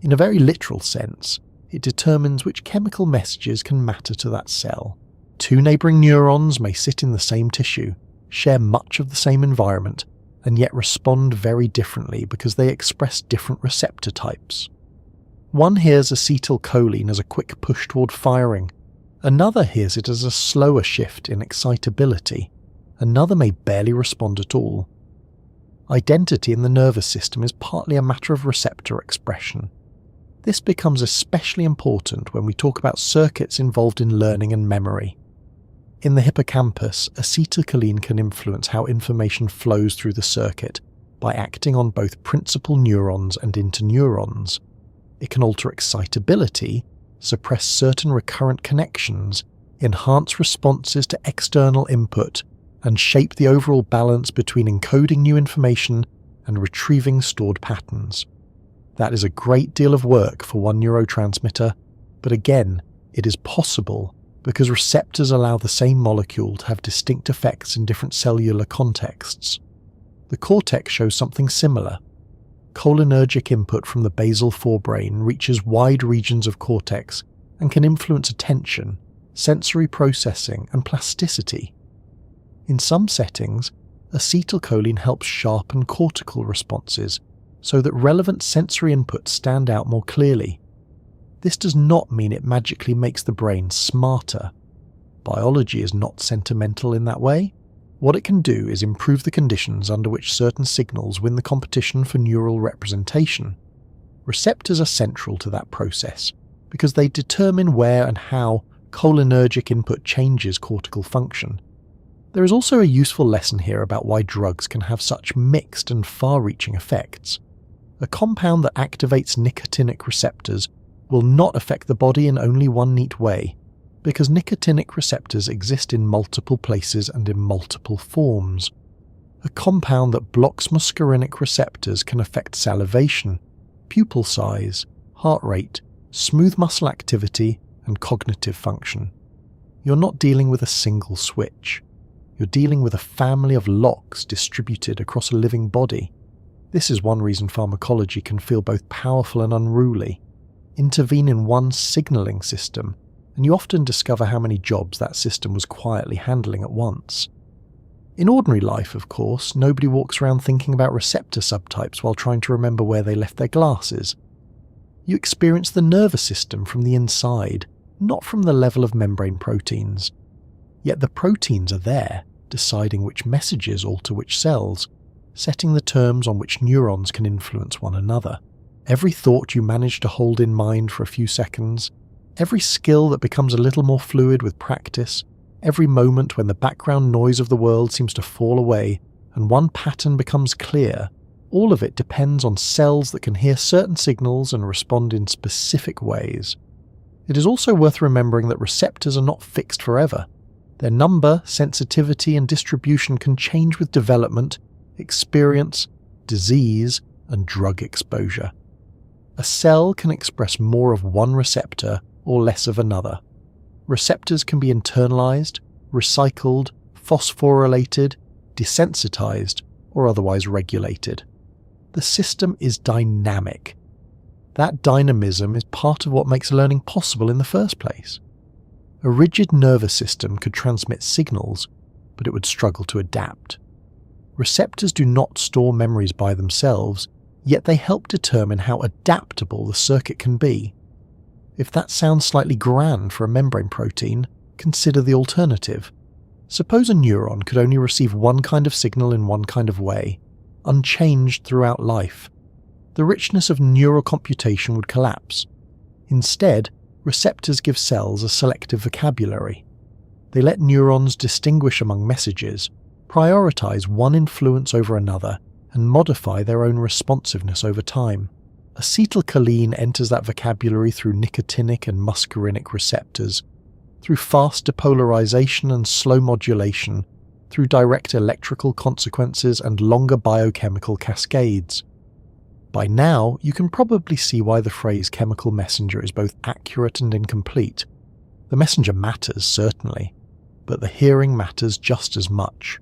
In a very literal sense, it determines which chemical messages can matter to that cell. Two neighbouring neurons may sit in the same tissue, share much of the same environment, and yet respond very differently because they express different receptor types. One hears acetylcholine as a quick push toward firing. Another hears it as a slower shift in excitability. Another may barely respond at all. Identity in the nervous system is partly a matter of receptor expression. This becomes especially important when we talk about circuits involved in learning and memory. In the hippocampus, acetylcholine can influence how information flows through the circuit by acting on both principal neurons and interneurons. It can alter excitability, suppress certain recurrent connections, enhance responses to external input, and shape the overall balance between encoding new information and retrieving stored patterns. That is a great deal of work for one neurotransmitter, but again, it is possible because receptors allow the same molecule to have distinct effects in different cellular contexts. The cortex shows something similar. Cholinergic input from the basal forebrain reaches wide regions of cortex and can influence attention, sensory processing, and plasticity. In some settings, acetylcholine helps sharpen cortical responses so that relevant sensory inputs stand out more clearly. This does not mean it magically makes the brain smarter. Biology is not sentimental in that way. What it can do is improve the conditions under which certain signals win the competition for neural representation. Receptors are central to that process because they determine where and how cholinergic input changes cortical function. There is also a useful lesson here about why drugs can have such mixed and far-reaching effects. A compound that activates nicotinic receptors will not affect the body in only one neat way, because nicotinic receptors exist in multiple places and in multiple forms. A compound that blocks muscarinic receptors can affect salivation, pupil size, heart rate, smooth muscle activity, and cognitive function. You're not dealing with a single switch. You're dealing with a family of locks distributed across a living body. This is one reason pharmacology can feel both powerful and unruly. Intervene in one signalling system, and you often discover how many jobs that system was quietly handling at once. In ordinary life, of course, nobody walks around thinking about receptor subtypes while trying to remember where they left their glasses. You experience the nervous system from the inside, not from the level of membrane proteins. Yet the proteins are there, deciding which messages alter which cells, setting the terms on which neurons can influence one another. Every thought you manage to hold in mind for a few seconds, every skill that becomes a little more fluid with practice, Every moment when the background noise of the world seems to fall away and one pattern becomes clear, all of it depends on cells that can hear certain signals and respond in specific ways. It is also worth remembering that receptors are not fixed forever. Their number, sensitivity, and distribution can change with development, experience, disease, and drug exposure. A cell can express more of one receptor or less of another. Receptors can be internalized, recycled, phosphorylated, desensitized, or otherwise regulated. The system is dynamic. That dynamism is part of what makes learning possible in the first place. A rigid nervous system could transmit signals, but it would struggle to adapt. Receptors do not store memories by themselves, yet they help determine how adaptable the circuit can be. If that sounds slightly grand for a membrane protein, consider the alternative. Suppose a neuron could only receive one kind of signal in one kind of way, unchanged throughout life. The richness of neural computation would collapse. Instead, receptors give cells a selective vocabulary. They let neurons distinguish among messages, prioritize one influence over another, and modify their own responsiveness over time. Acetylcholine enters that vocabulary through nicotinic and muscarinic receptors, through fast depolarization and slow modulation, through direct electrical consequences and longer biochemical cascades. By now, you can probably see why the phrase chemical messenger is both accurate and incomplete. The messenger matters, certainly, but the hearing matters just as much.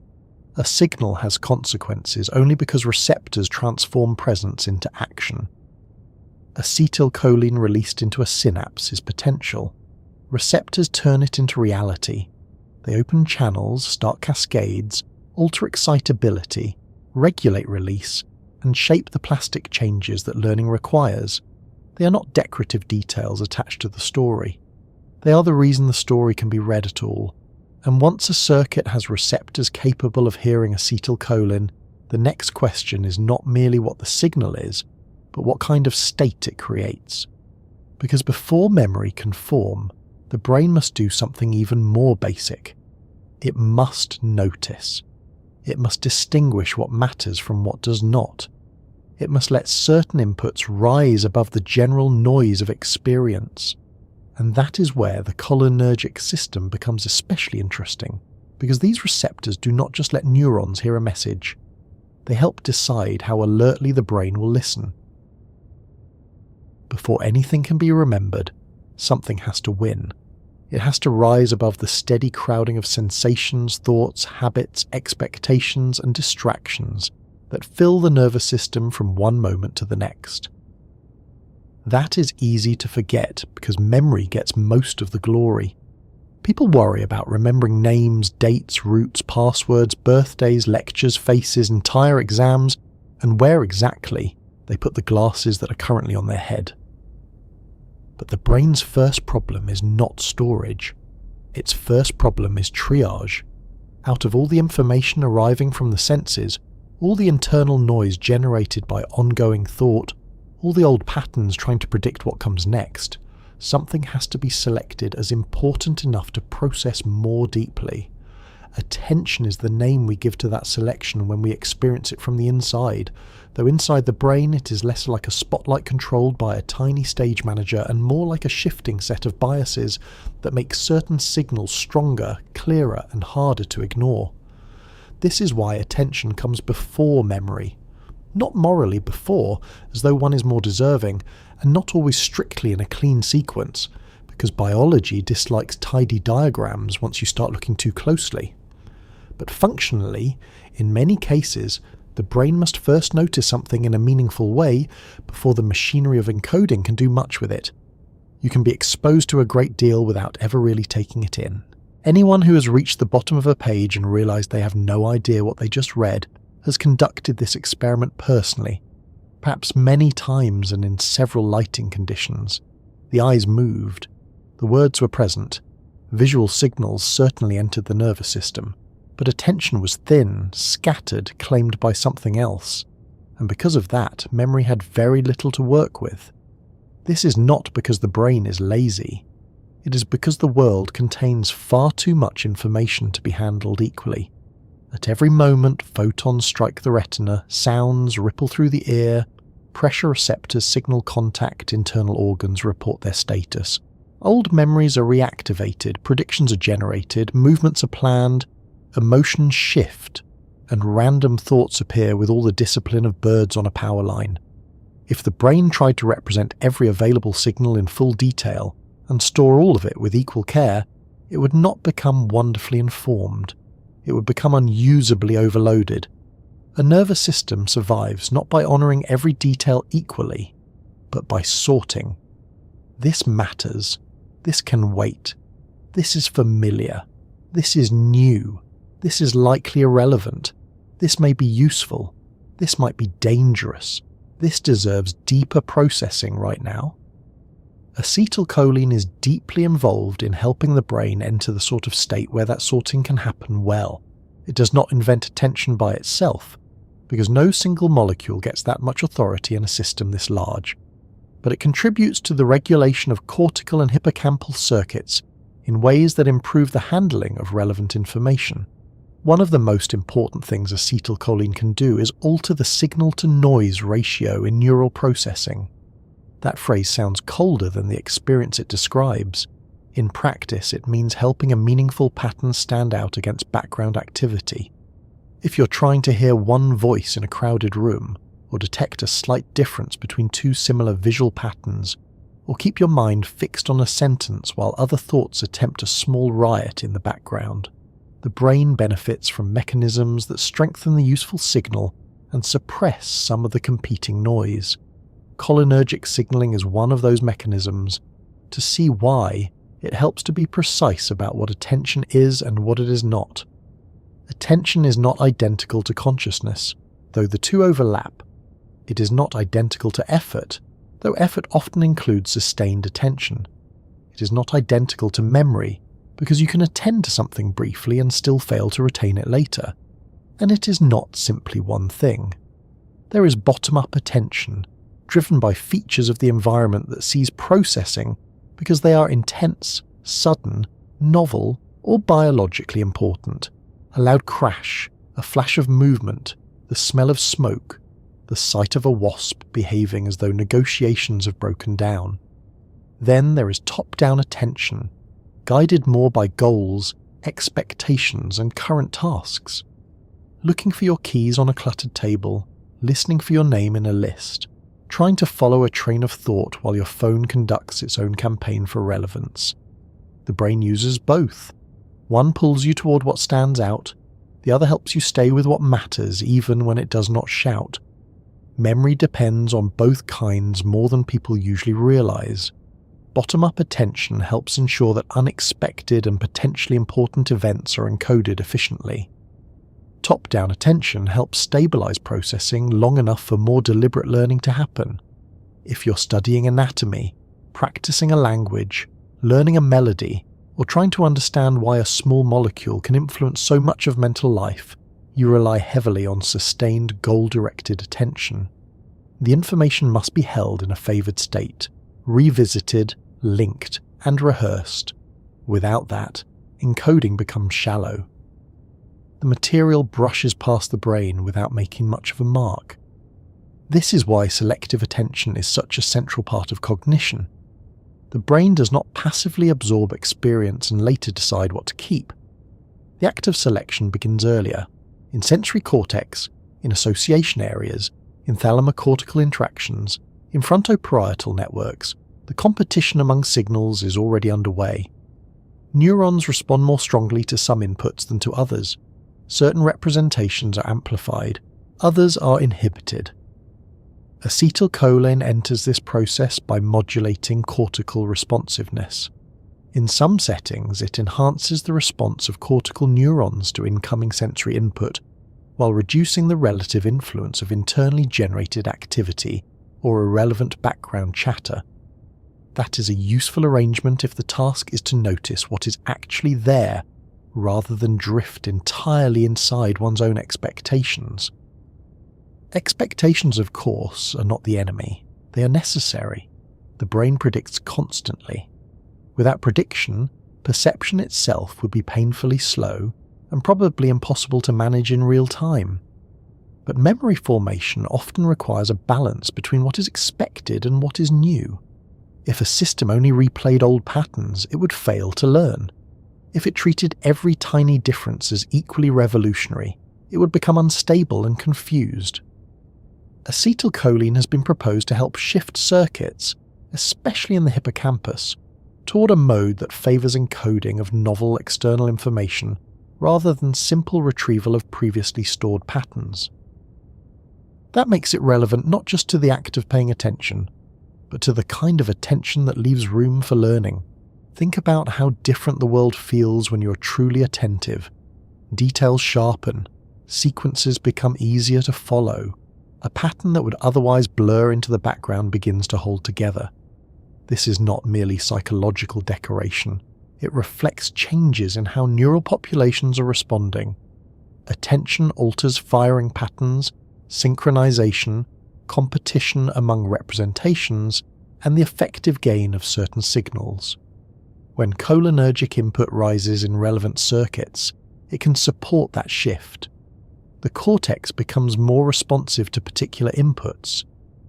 A signal has consequences only because receptors transform presence into action. Acetylcholine released into a synapse is potential. Receptors turn it into reality. They open channels, start cascades, alter excitability, regulate release, and shape the plastic changes that learning requires. They are not decorative details attached to the story. They are the reason the story can be read at all. And once a circuit has receptors capable of hearing acetylcholine, the next question is not merely what the signal is, but what kind of state it creates. Because before memory can form, the brain must do something even more basic. It must notice. It must distinguish what matters from what does not. It must let certain inputs rise above the general noise of experience. And that is where the cholinergic system becomes especially interesting, because these receptors do not just let neurons hear a message. They help decide how alertly the brain will listen. Before anything can be remembered, something has to win. It has to rise above the steady crowding of sensations, thoughts, habits, expectations, and distractions that fill the nervous system from one moment to the next. That is easy to forget because memory gets most of the glory. People worry about remembering names, dates, routes, passwords, birthdays, lectures, faces, entire exams, and where exactly they put the glasses that are currently on their head. But the brain's first problem is not storage. Its first problem is triage. Out of all the information arriving from the senses, all the internal noise generated by ongoing thought, all the old patterns trying to predict what comes next, something has to be selected as important enough to process more deeply. Attention is the name we give to that selection when we experience it from the inside, though inside the brain it is less like a spotlight controlled by a tiny stage manager and more like a shifting set of biases that make certain signals stronger, clearer, and harder to ignore. This is why attention comes before memory. Not morally before, as though one is more deserving, and not always strictly in a clean sequence, because biology dislikes tidy diagrams once you start looking too closely. But functionally, in many cases, the brain must first notice something in a meaningful way before the machinery of encoding can do much with it. You can be exposed to a great deal without ever really taking it in. Anyone who has reached the bottom of a page and realized they have no idea what they just read has conducted this experiment personally, perhaps many times and in several lighting conditions. The eyes moved. The words were present. Visual signals certainly entered the nervous system. But attention was thin, scattered, claimed by something else. And because of that, memory had very little to work with. This is not because the brain is lazy. It is because the world contains far too much information to be handled equally. At every moment, photons strike the retina, sounds ripple through the ear, pressure receptors signal contact, internal organs report their status. Old memories are reactivated, predictions are generated, movements are planned, emotions shift, and random thoughts appear with all the discipline of birds on a power line. If the brain tried to represent every available signal in full detail and store all of it with equal care, it would not become wonderfully informed. It would become unusably overloaded. A nervous system survives not by honouring every detail equally, but by sorting. This matters. This can wait. This is familiar. This is new. This is likely irrelevant. This may be useful. This might be dangerous. This deserves deeper processing right now. Acetylcholine is deeply involved in helping the brain enter the sort of state where that sorting can happen well. It does not invent attention by itself, because no single molecule gets that much authority in a system this large. But it contributes to the regulation of cortical and hippocampal circuits in ways that improve the handling of relevant information. One of the most important things acetylcholine can do is alter the signal-to-noise ratio in neural processing. That phrase sounds colder than the experience it describes. In practice, it means helping a meaningful pattern stand out against background activity. If you're trying to hear one voice in a crowded room, or detect a slight difference between two similar visual patterns, or keep your mind fixed on a sentence while other thoughts attempt a small riot in the background, the brain benefits from mechanisms that strengthen the useful signal and suppress some of the competing noise. Cholinergic signaling is one of those mechanisms. To see why, it helps to be precise about what attention is and what it is not. Attention is not identical to consciousness, though the two overlap. It is not identical to effort, though effort often includes sustained attention. It is not identical to memory, because you can attend to something briefly and still fail to retain it later. And it is not simply one thing. There is bottom-up attention, driven by features of the environment that sees processing because they are intense, sudden, novel, or biologically important. A loud crash, a flash of movement, the smell of smoke, the sight of a wasp behaving as though negotiations have broken down. Then there is top-down attention, guided more by goals, expectations, and current tasks. Looking for your keys on a cluttered table, listening for your name in a list, trying to follow a train of thought while your phone conducts its own campaign for relevance. The brain uses both. One pulls you toward what stands out, the other helps you stay with what matters even when it does not shout. Memory depends on both kinds more than people usually realize. Bottom-up attention helps ensure that unexpected and potentially important events are encoded efficiently. Top-down attention helps stabilize processing long enough for more deliberate learning to happen. If you're studying anatomy, practicing a language, learning a melody, or trying to understand why a small molecule can influence so much of mental life, you rely heavily on sustained goal-directed attention. The information must be held in a favored state, revisited, linked, and rehearsed. Without that, encoding becomes shallow. The material brushes past the brain without making much of a mark. This is why selective attention is such a central part of cognition. The brain does not passively absorb experience and later decide what to keep. The act of selection begins earlier, in sensory cortex, in association areas, in thalamocortical interactions, in frontoparietal networks. The competition among signals is already underway. Neurons respond more strongly to some inputs than to others. Certain representations are amplified, others are inhibited. Acetylcholine enters this process by modulating cortical responsiveness. In some settings, it enhances the response of cortical neurons to incoming sensory input, while reducing the relative influence of internally generated activity or irrelevant background chatter. That is a useful arrangement if the task is to notice what is actually there, rather than drift entirely inside one's own expectations. Expectations, of course, are not the enemy. They are necessary. The brain predicts constantly. Without prediction, perception itself would be painfully slow and probably impossible to manage in real time. But memory formation often requires a balance between what is expected and what is new. If a system only replayed old patterns, it would fail to learn. If it treated every tiny difference as equally revolutionary, it would become unstable and confused. Acetylcholine has been proposed to help shift circuits, especially in the hippocampus, toward a mode that favours encoding of novel external information rather than simple retrieval of previously stored patterns. That makes it relevant not just to the act of paying attention, but to the kind of attention that leaves room for learning. Think about how different the world feels when you're truly attentive. Details sharpen, sequences become easier to follow, a pattern that would otherwise blur into the background begins to hold together. This is not merely psychological decoration, it reflects changes in how neural populations are responding. Attention alters firing patterns, synchronization, competition among representations, and the effective gain of certain signals. When cholinergic input rises in relevant circuits, it can support that shift. The cortex becomes more responsive to particular inputs.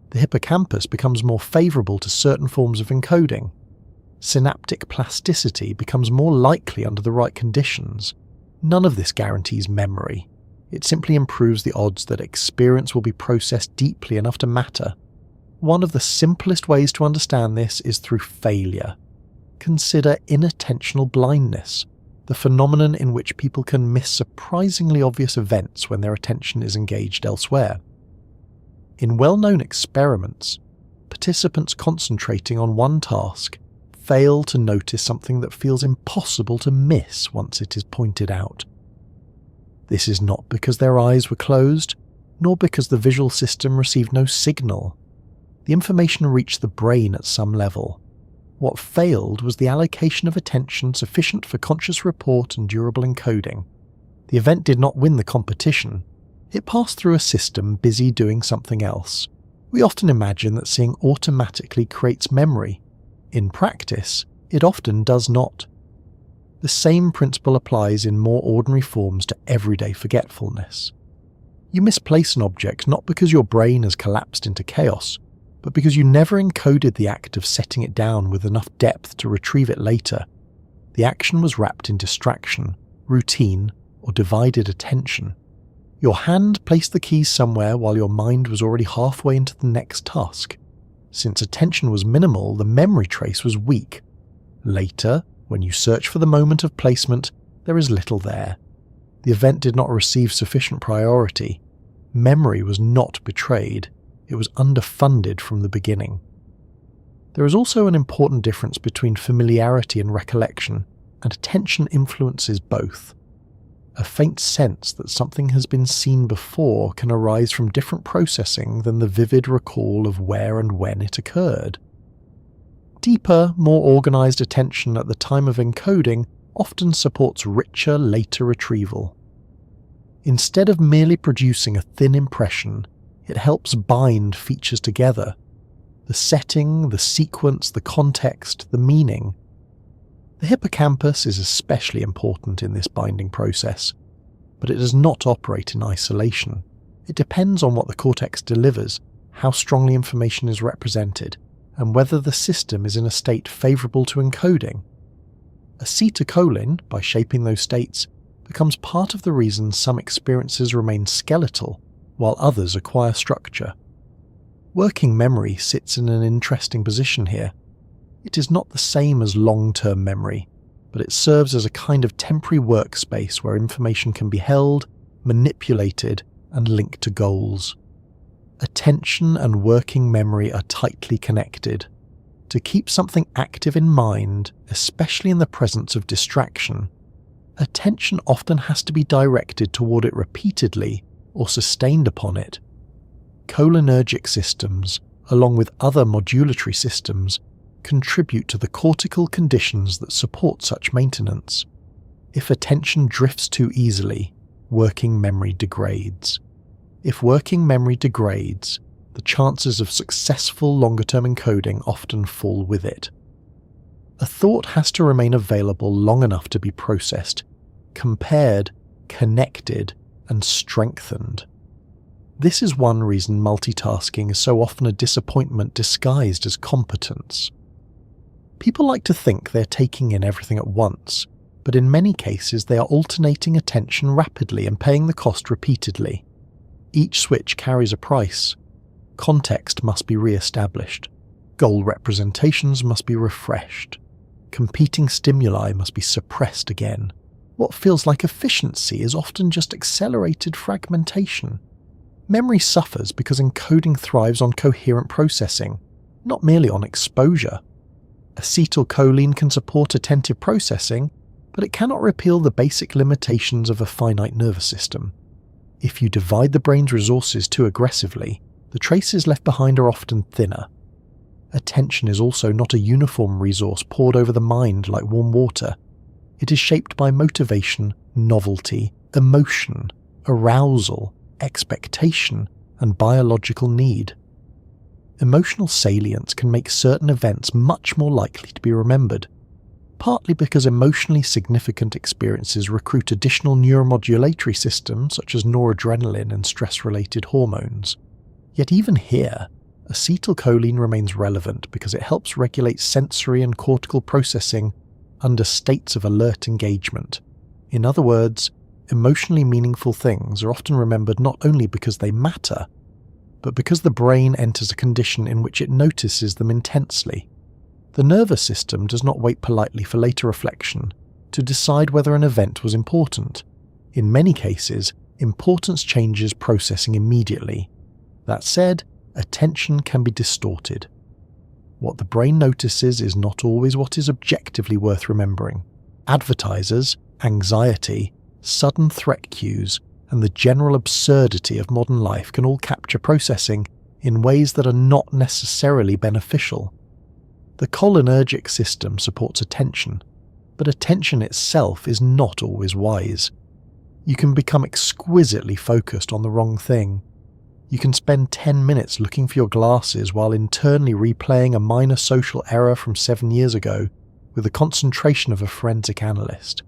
The hippocampus becomes more favourable to certain forms of encoding. Synaptic plasticity becomes more likely under the right conditions. None of this guarantees memory. It simply improves the odds that experience will be processed deeply enough to matter. One of the simplest ways to understand this is through failure. Consider inattentional blindness, the phenomenon in which people can miss surprisingly obvious events when their attention is engaged elsewhere. In well-known experiments, participants concentrating on one task fail to notice something that feels impossible to miss once it is pointed out. This is not because their eyes were closed, nor because the visual system received no signal. The information reached the brain at some level. What failed was the allocation of attention sufficient for conscious report and durable encoding. The event did not win the competition. It passed through a system busy doing something else. We often imagine that seeing automatically creates memory. In practice, it often does not. The same principle applies in more ordinary forms to everyday forgetfulness. You misplace an object not because your brain has collapsed into chaos, but because you never encoded the act of setting it down with enough depth to retrieve it later. The action was wrapped in distraction, routine, or divided attention. Your hand placed the keys somewhere while your mind was already halfway into the next task. Since attention was minimal, the memory trace was weak. Later, when you search for the moment of placement, there is little there. The event did not receive sufficient priority. Memory was not betrayed. It was underfunded from the beginning. There is also an important difference between familiarity and recollection, and attention influences both. A faint sense that something has been seen before can arise from different processing than the vivid recall of where and when it occurred. Deeper, more organized attention at the time of encoding often supports richer, later retrieval. Instead of merely producing a thin impression, it helps bind features together. The setting, the sequence, the context, the meaning. The hippocampus is especially important in this binding process, but it does not operate in isolation. It depends on what the cortex delivers, how strongly information is represented, and whether the system is in a state favourable to encoding. Acetylcholine, by shaping those states, becomes part of the reason some experiences remain skeletal, while others acquire structure. Working memory sits in an interesting position here. It is not the same as long-term memory, but it serves as a kind of temporary workspace where information can be held, manipulated, and linked to goals. Attention and working memory are tightly connected. To keep something active in mind, especially in the presence of distraction, attention often has to be directed toward it repeatedly or sustained upon it. Cholinergic systems, along with other modulatory systems, contribute to the cortical conditions that support such maintenance. If attention drifts too easily, working memory degrades. If working memory degrades, the chances of successful longer-term encoding often fall with it. A thought has to remain available long enough to be processed, compared, connected, and strengthened. This is one reason multitasking is so often a disappointment disguised as competence. People like to think they're taking in everything at once, but in many cases they are alternating attention rapidly and paying the cost repeatedly. Each switch carries a price. Context must be re-established. Goal representations must be refreshed. Competing stimuli must be suppressed again. What feels like efficiency is often just accelerated fragmentation. Memory suffers because encoding thrives on coherent processing, not merely on exposure. Acetylcholine can support attentive processing, but it cannot repeal the basic limitations of a finite nervous system. If you divide the brain's resources too aggressively, the traces left behind are often thinner. Attention is also not a uniform resource poured over the mind like warm water. It is shaped by motivation, novelty, emotion, arousal, expectation, and biological need. Emotional salience can make certain events much more likely to be remembered, partly because emotionally significant experiences recruit additional neuromodulatory systems such as noradrenaline and stress-related hormones. Yet even here, acetylcholine remains relevant because it helps regulate sensory and cortical processing under states of alert engagement. In other words, emotionally meaningful things are often remembered not only because they matter, but because the brain enters a condition in which it notices them intensely. The nervous system does not wait politely for later reflection to decide whether an event was important. In many cases, importance changes processing immediately. That said, attention can be distorted. What the brain notices is not always what is objectively worth remembering. Advertisers, anxiety, sudden threat cues, and the general absurdity of modern life can all capture processing in ways that are not necessarily beneficial. The cholinergic system supports attention, but attention itself is not always wise. You can become exquisitely focused on the wrong thing. You can spend 10 minutes looking for your glasses while internally replaying a minor social error from 7 years ago with the concentration of a forensic analyst.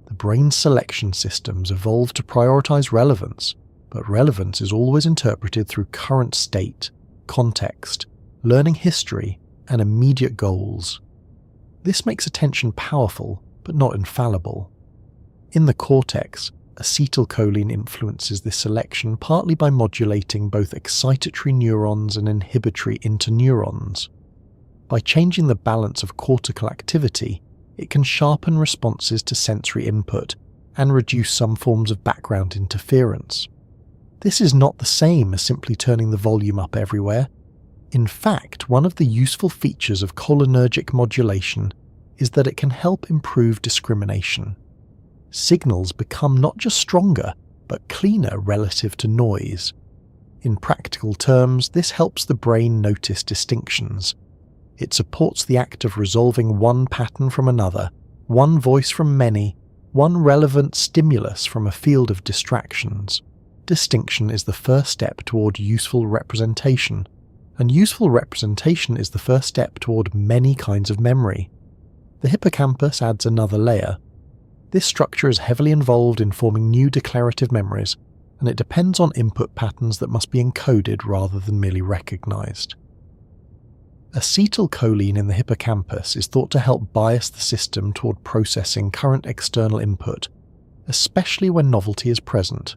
The brain's selection systems evolved to prioritize relevance, but relevance is always interpreted through current state, context, learning history, and immediate goals. This makes attention powerful, but not infallible. In the cortex, acetylcholine influences this selection partly by modulating both excitatory neurons and inhibitory interneurons. By changing the balance of cortical activity, it can sharpen responses to sensory input and reduce some forms of background interference. This is not the same as simply turning the volume up everywhere. In fact, one of the useful features of cholinergic modulation is that it can help improve discrimination. Signals become not just stronger, but cleaner relative to noise. In practical terms, this helps the brain notice distinctions. It supports the act of resolving one pattern from another, one voice from many, one relevant stimulus from a field of distractions. Distinction is the first step toward useful representation, and useful representation is the first step toward many kinds of memory. The hippocampus adds another layer. This structure is heavily involved in forming new declarative memories, and it depends on input patterns that must be encoded rather than merely recognized. Acetylcholine in the hippocampus is thought to help bias the system toward processing current external input, especially when novelty is present.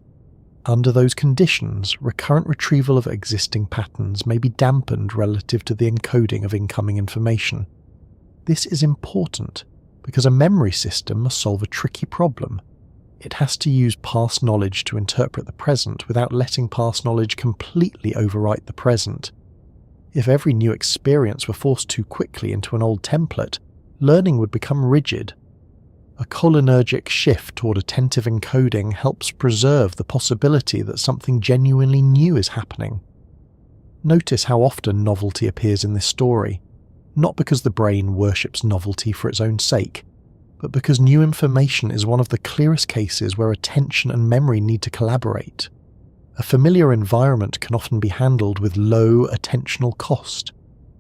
Under those conditions, recurrent retrieval of existing patterns may be dampened relative to the encoding of incoming information. This is important because a memory system must solve a tricky problem. It has to use past knowledge to interpret the present without letting past knowledge completely overwrite the present. If every new experience were forced too quickly into an old template, learning would become rigid. A cholinergic shift toward attentive encoding helps preserve the possibility that something genuinely new is happening. Notice how often novelty appears in this story, not because the brain worships novelty for its own sake, but because new information is one of the clearest cases where attention and memory need to collaborate. A familiar environment can often be handled with low attentional cost.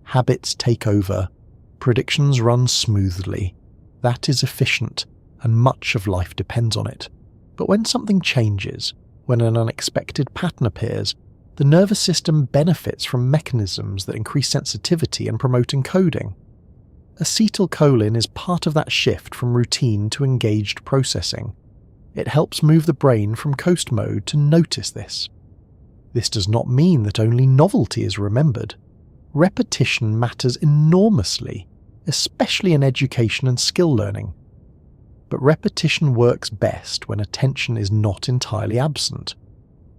Habits take over, predictions run smoothly. That is efficient, and much of life depends on it. But when something changes, when an unexpected pattern appears, the nervous system benefits from mechanisms that increase sensitivity and promote encoding. Acetylcholine is part of that shift from routine to engaged processing. It helps move the brain from coast mode to notice this. This does not mean that only novelty is remembered. Repetition matters enormously, especially in education and skill learning. But repetition works best when attention is not entirely absent.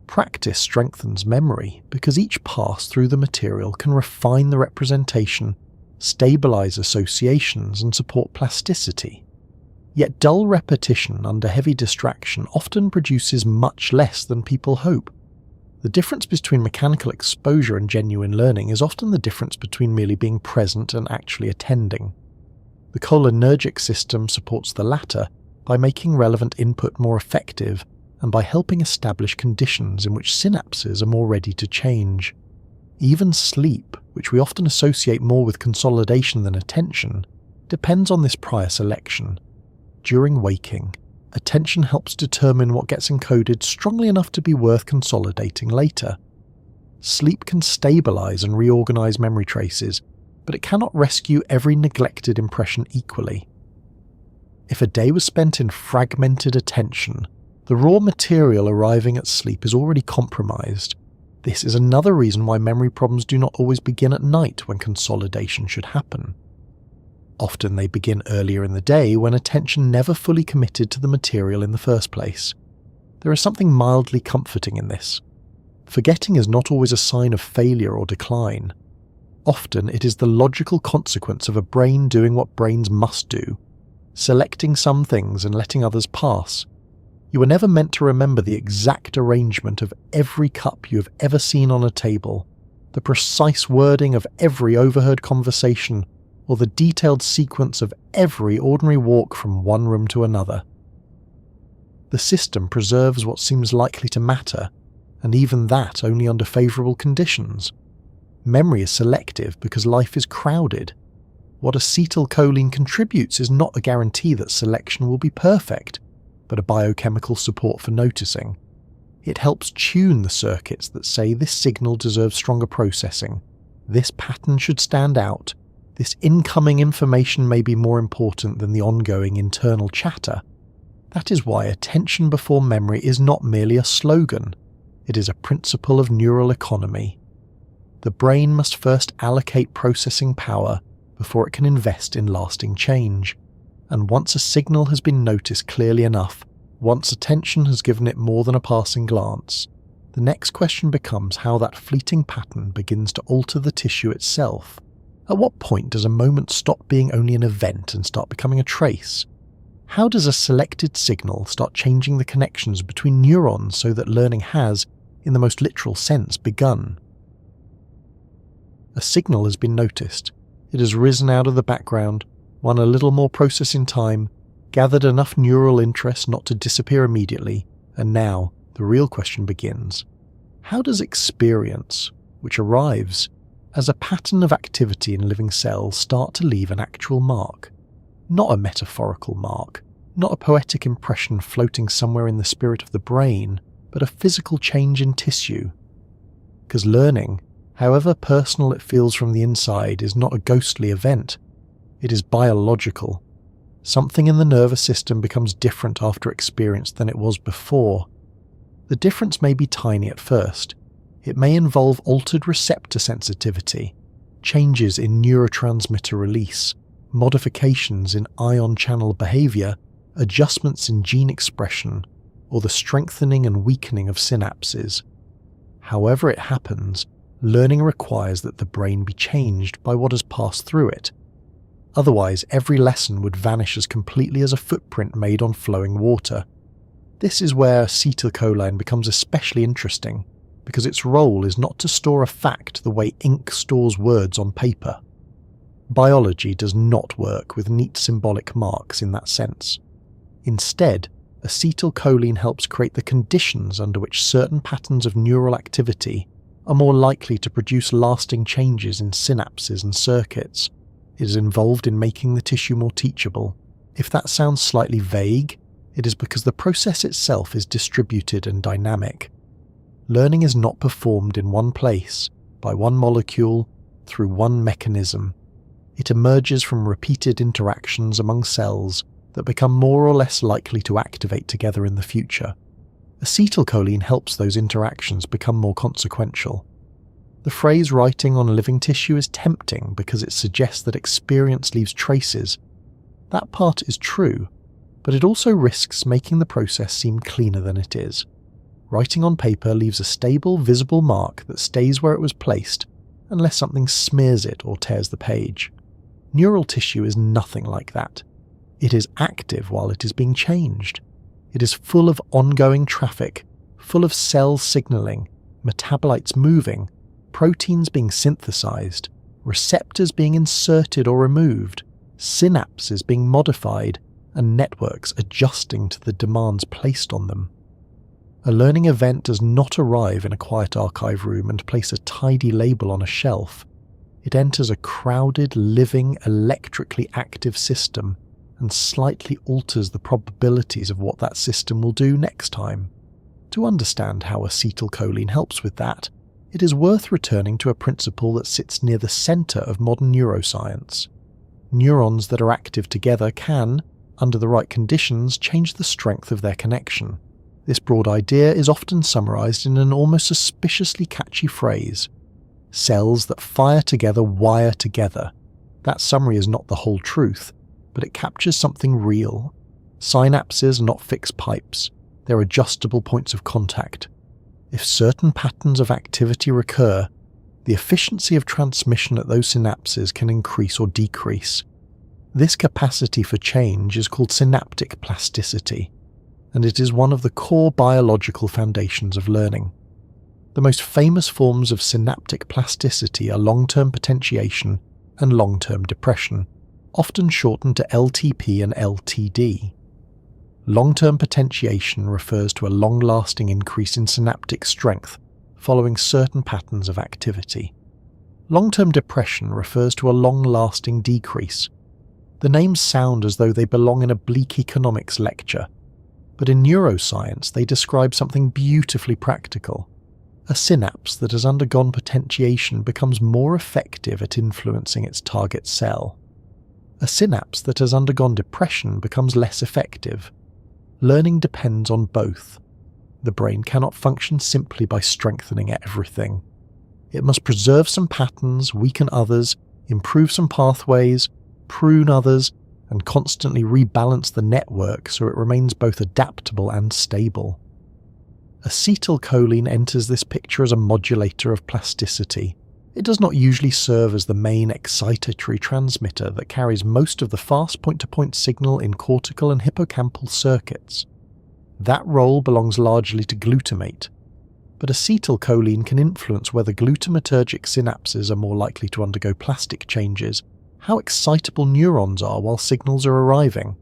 Practice strengthens memory because each pass through the material can refine the representation, stabilize associations, and support plasticity. Yet dull repetition under heavy distraction often produces much less than people hope. The difference between mechanical exposure and genuine learning is often the difference between merely being present and actually attending. The cholinergic system supports the latter by making relevant input more effective and by helping establish conditions in which synapses are more ready to change. Even sleep, which we often associate more with consolidation than attention, depends on this prior selection. During waking, attention helps determine what gets encoded strongly enough to be worth consolidating later. Sleep can stabilize and reorganize memory traces, but it cannot rescue every neglected impression equally. If a day was spent in fragmented attention, the raw material arriving at sleep is already compromised. This is another reason why memory problems do not always begin at night when consolidation should happen. Often they begin earlier in the day when attention never fully committed to the material in the first place. There is something mildly comforting in this. Forgetting is not always a sign of failure or decline. Often it is the logical consequence of a brain doing what brains must do, selecting some things and letting others pass. You were never meant to remember the exact arrangement of every cup you have ever seen on a table, the precise wording of every overheard conversation, or the detailed sequence of every ordinary walk from one room to another. The system preserves what seems likely to matter, and even that only under favourable conditions. Memory is selective because life is crowded. What acetylcholine contributes is not a guarantee that selection will be perfect, but a biochemical support for noticing. It helps tune the circuits that say this signal deserves stronger processing, this pattern should stand out, this incoming information may be more important than the ongoing internal chatter. That is why attention before memory is not merely a slogan, it is a principle of neural economy. The brain must first allocate processing power before it can invest in lasting change. And once a signal has been noticed clearly enough, once attention has given it more than a passing glance, the next question becomes how that fleeting pattern begins to alter the tissue itself. At what point does a moment stop being only an event and start becoming a trace? How does a selected signal start changing the connections between neurons so that learning has, in the most literal sense, begun? A signal has been noticed. It has risen out of the background, won a little more processing time, gathered enough neural interest not to disappear immediately, and now the real question begins. How does experience, which arrives as a pattern of activity in living cells, start to leave an actual mark? Not a metaphorical mark, not a poetic impression floating somewhere in the spirit of the brain, but a physical change in tissue. Because learning, however personal it feels from the inside, is not a ghostly event. It is biological. Something in the nervous system becomes different after experience than it was before. The difference may be tiny at first. It may involve altered receptor sensitivity, changes in neurotransmitter release, modifications in ion channel behavior, adjustments in gene expression, or the strengthening and weakening of synapses. However it happens, learning requires that the brain be changed by what has passed through it. Otherwise, every lesson would vanish as completely as a footprint made on flowing water. This is where acetylcholine becomes especially interesting, because its role is not to store a fact the way ink stores words on paper. Biology does not work with neat symbolic marks in that sense. Instead, acetylcholine helps create the conditions under which certain patterns of neural activity are more likely to produce lasting changes in synapses and circuits. It is involved in making the tissue more teachable. If that sounds slightly vague, it is because the process itself is distributed and dynamic. Learning is not performed in one place, by one molecule, through one mechanism. It emerges from repeated interactions among cells that become more or less likely to activate together in the future. Acetylcholine helps those interactions become more consequential. The phrase writing on living tissue is tempting because it suggests that experience leaves traces. That part is true, but it also risks making the process seem cleaner than it is. Writing on paper leaves a stable, visible mark that stays where it was placed, unless something smears it or tears the page. Neural tissue is nothing like that. It is active while it is being changed. It is full of ongoing traffic, full of cell signaling, metabolites moving, proteins being synthesized, receptors being inserted or removed, synapses being modified, and networks adjusting to the demands placed on them. A learning event does not arrive in a quiet archive room and place a tidy label on a shelf. It enters a crowded, living, electrically active system and slightly alters the probabilities of what that system will do next time. To understand how acetylcholine helps with that, it is worth returning to a principle that sits near the center of modern neuroscience. Neurons that are active together can, under the right conditions, change the strength of their connection. This broad idea is often summarized in an almost suspiciously catchy phrase: cells that fire together wire together. That summary is not the whole truth, but it captures something real. Synapses are not fixed pipes, they're adjustable points of contact. If certain patterns of activity recur, the efficiency of transmission at those synapses can increase or decrease. This capacity for change is called synaptic plasticity, and it is one of the core biological foundations of learning. The most famous forms of synaptic plasticity are long-term potentiation and long-term depression, often shortened to LTP and LTD. Long-term potentiation refers to a long-lasting increase in synaptic strength following certain patterns of activity. Long-term depression refers to a long-lasting decrease. The names sound as though they belong in a bleak economics lecture, but in neuroscience they describe something beautifully practical. A synapse that has undergone potentiation becomes more effective at influencing its target cell. A synapse that has undergone depression becomes less effective. Learning depends on both. The brain cannot function simply by strengthening everything. It must preserve some patterns, weaken others, improve some pathways, prune others, and constantly rebalance the network so it remains both adaptable and stable. Acetylcholine enters this picture as a modulator of plasticity. It does not usually serve as the main excitatory transmitter that carries most of the fast point-to-point signal in cortical and hippocampal circuits. That role belongs largely to glutamate, but acetylcholine can influence whether glutamatergic synapses are more likely to undergo plastic changes, how excitable neurons are while signals are arriving,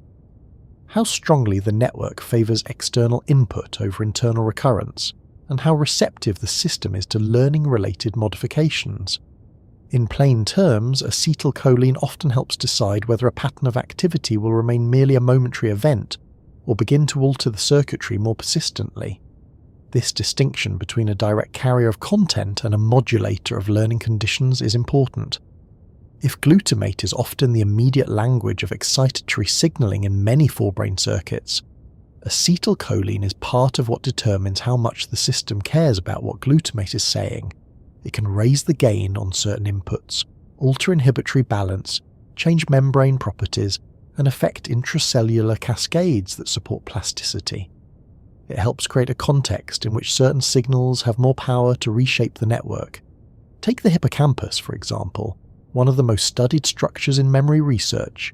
how strongly the network favours external input over internal recurrence, and how receptive the system is to learning-related modifications. In plain terms, acetylcholine often helps decide whether a pattern of activity will remain merely a momentary event or begin to alter the circuitry more persistently. This distinction between a direct carrier of content and a modulator of learning conditions is important. If glutamate is often the immediate language of excitatory signalling in many forebrain circuits, acetylcholine is part of what determines how much the system cares about what glutamate is saying. It can raise the gain on certain inputs, alter inhibitory balance, change membrane properties, and affect intracellular cascades that support plasticity. It helps create a context in which certain signals have more power to reshape the network. Take the hippocampus, for example, one of the most studied structures in memory research.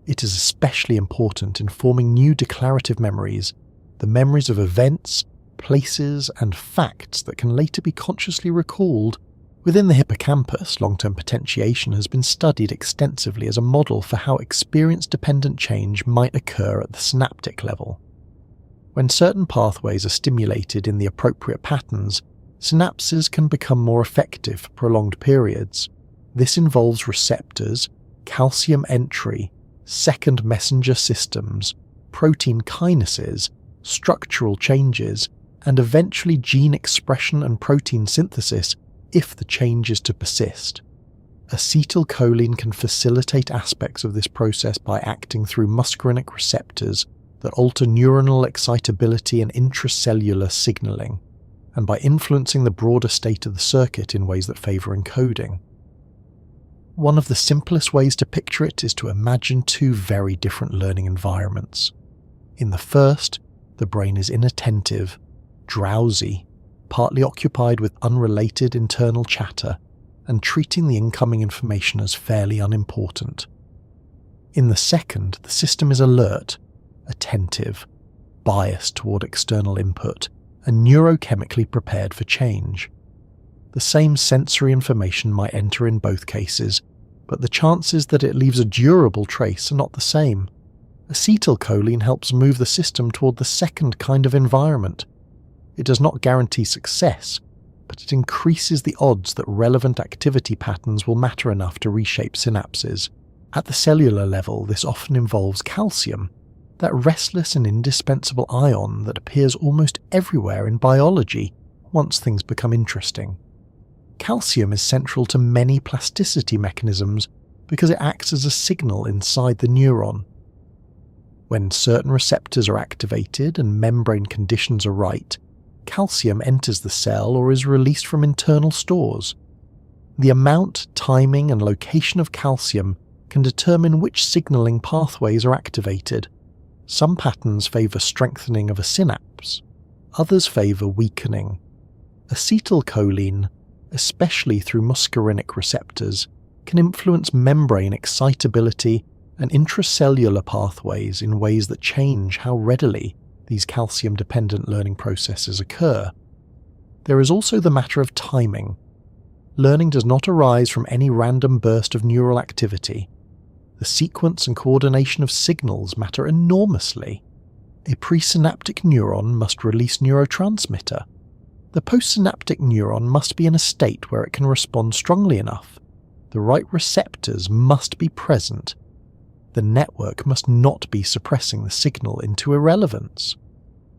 It is especially important in forming new declarative memories, the memories of events, places, and facts that can later be consciously recalled. Within the hippocampus, long-term potentiation has been studied extensively as a model for how experience-dependent change might occur at the synaptic level. When certain pathways are stimulated in the appropriate patterns, synapses can become more effective for prolonged periods. This involves receptors, calcium entry, second messenger systems, protein kinases, structural changes, and eventually gene expression and protein synthesis if the change is to persist. Acetylcholine can facilitate aspects of this process by acting through muscarinic receptors that alter neuronal excitability and intracellular signaling, and by influencing the broader state of the circuit in ways that favour encoding. One of the simplest ways to picture it is to imagine two very different learning environments. In the first, the brain is inattentive, drowsy, partly occupied with unrelated internal chatter, and treating the incoming information as fairly unimportant. In the second, the system is alert, attentive, biased toward external input, and neurochemically prepared for change. The same sensory information might enter in both cases, but the chances that it leaves a durable trace are not the same. Acetylcholine helps move the system toward the second kind of environment. It does not guarantee success, but it increases the odds that relevant activity patterns will matter enough to reshape synapses. At the cellular level, this often involves calcium, that restless and indispensable ion that appears almost everywhere in biology once things become interesting. Calcium is central to many plasticity mechanisms because it acts as a signal inside the neuron. When certain receptors are activated and membrane conditions are right, calcium enters the cell or is released from internal stores. The amount, timing, and location of calcium can determine which signaling pathways are activated. Some patterns favour strengthening of a synapse, others favour weakening. Acetylcholine, especially through muscarinic receptors, can influence membrane excitability and intracellular pathways in ways that change how readily these calcium-dependent learning processes occur. There is also the matter of timing. Learning does not arise from any random burst of neural activity. The sequence and coordination of signals matter enormously. A presynaptic neuron must release neurotransmitter. The postsynaptic neuron must be in a state where it can respond strongly enough. The right receptors must be present. The network must not be suppressing the signal into irrelevance.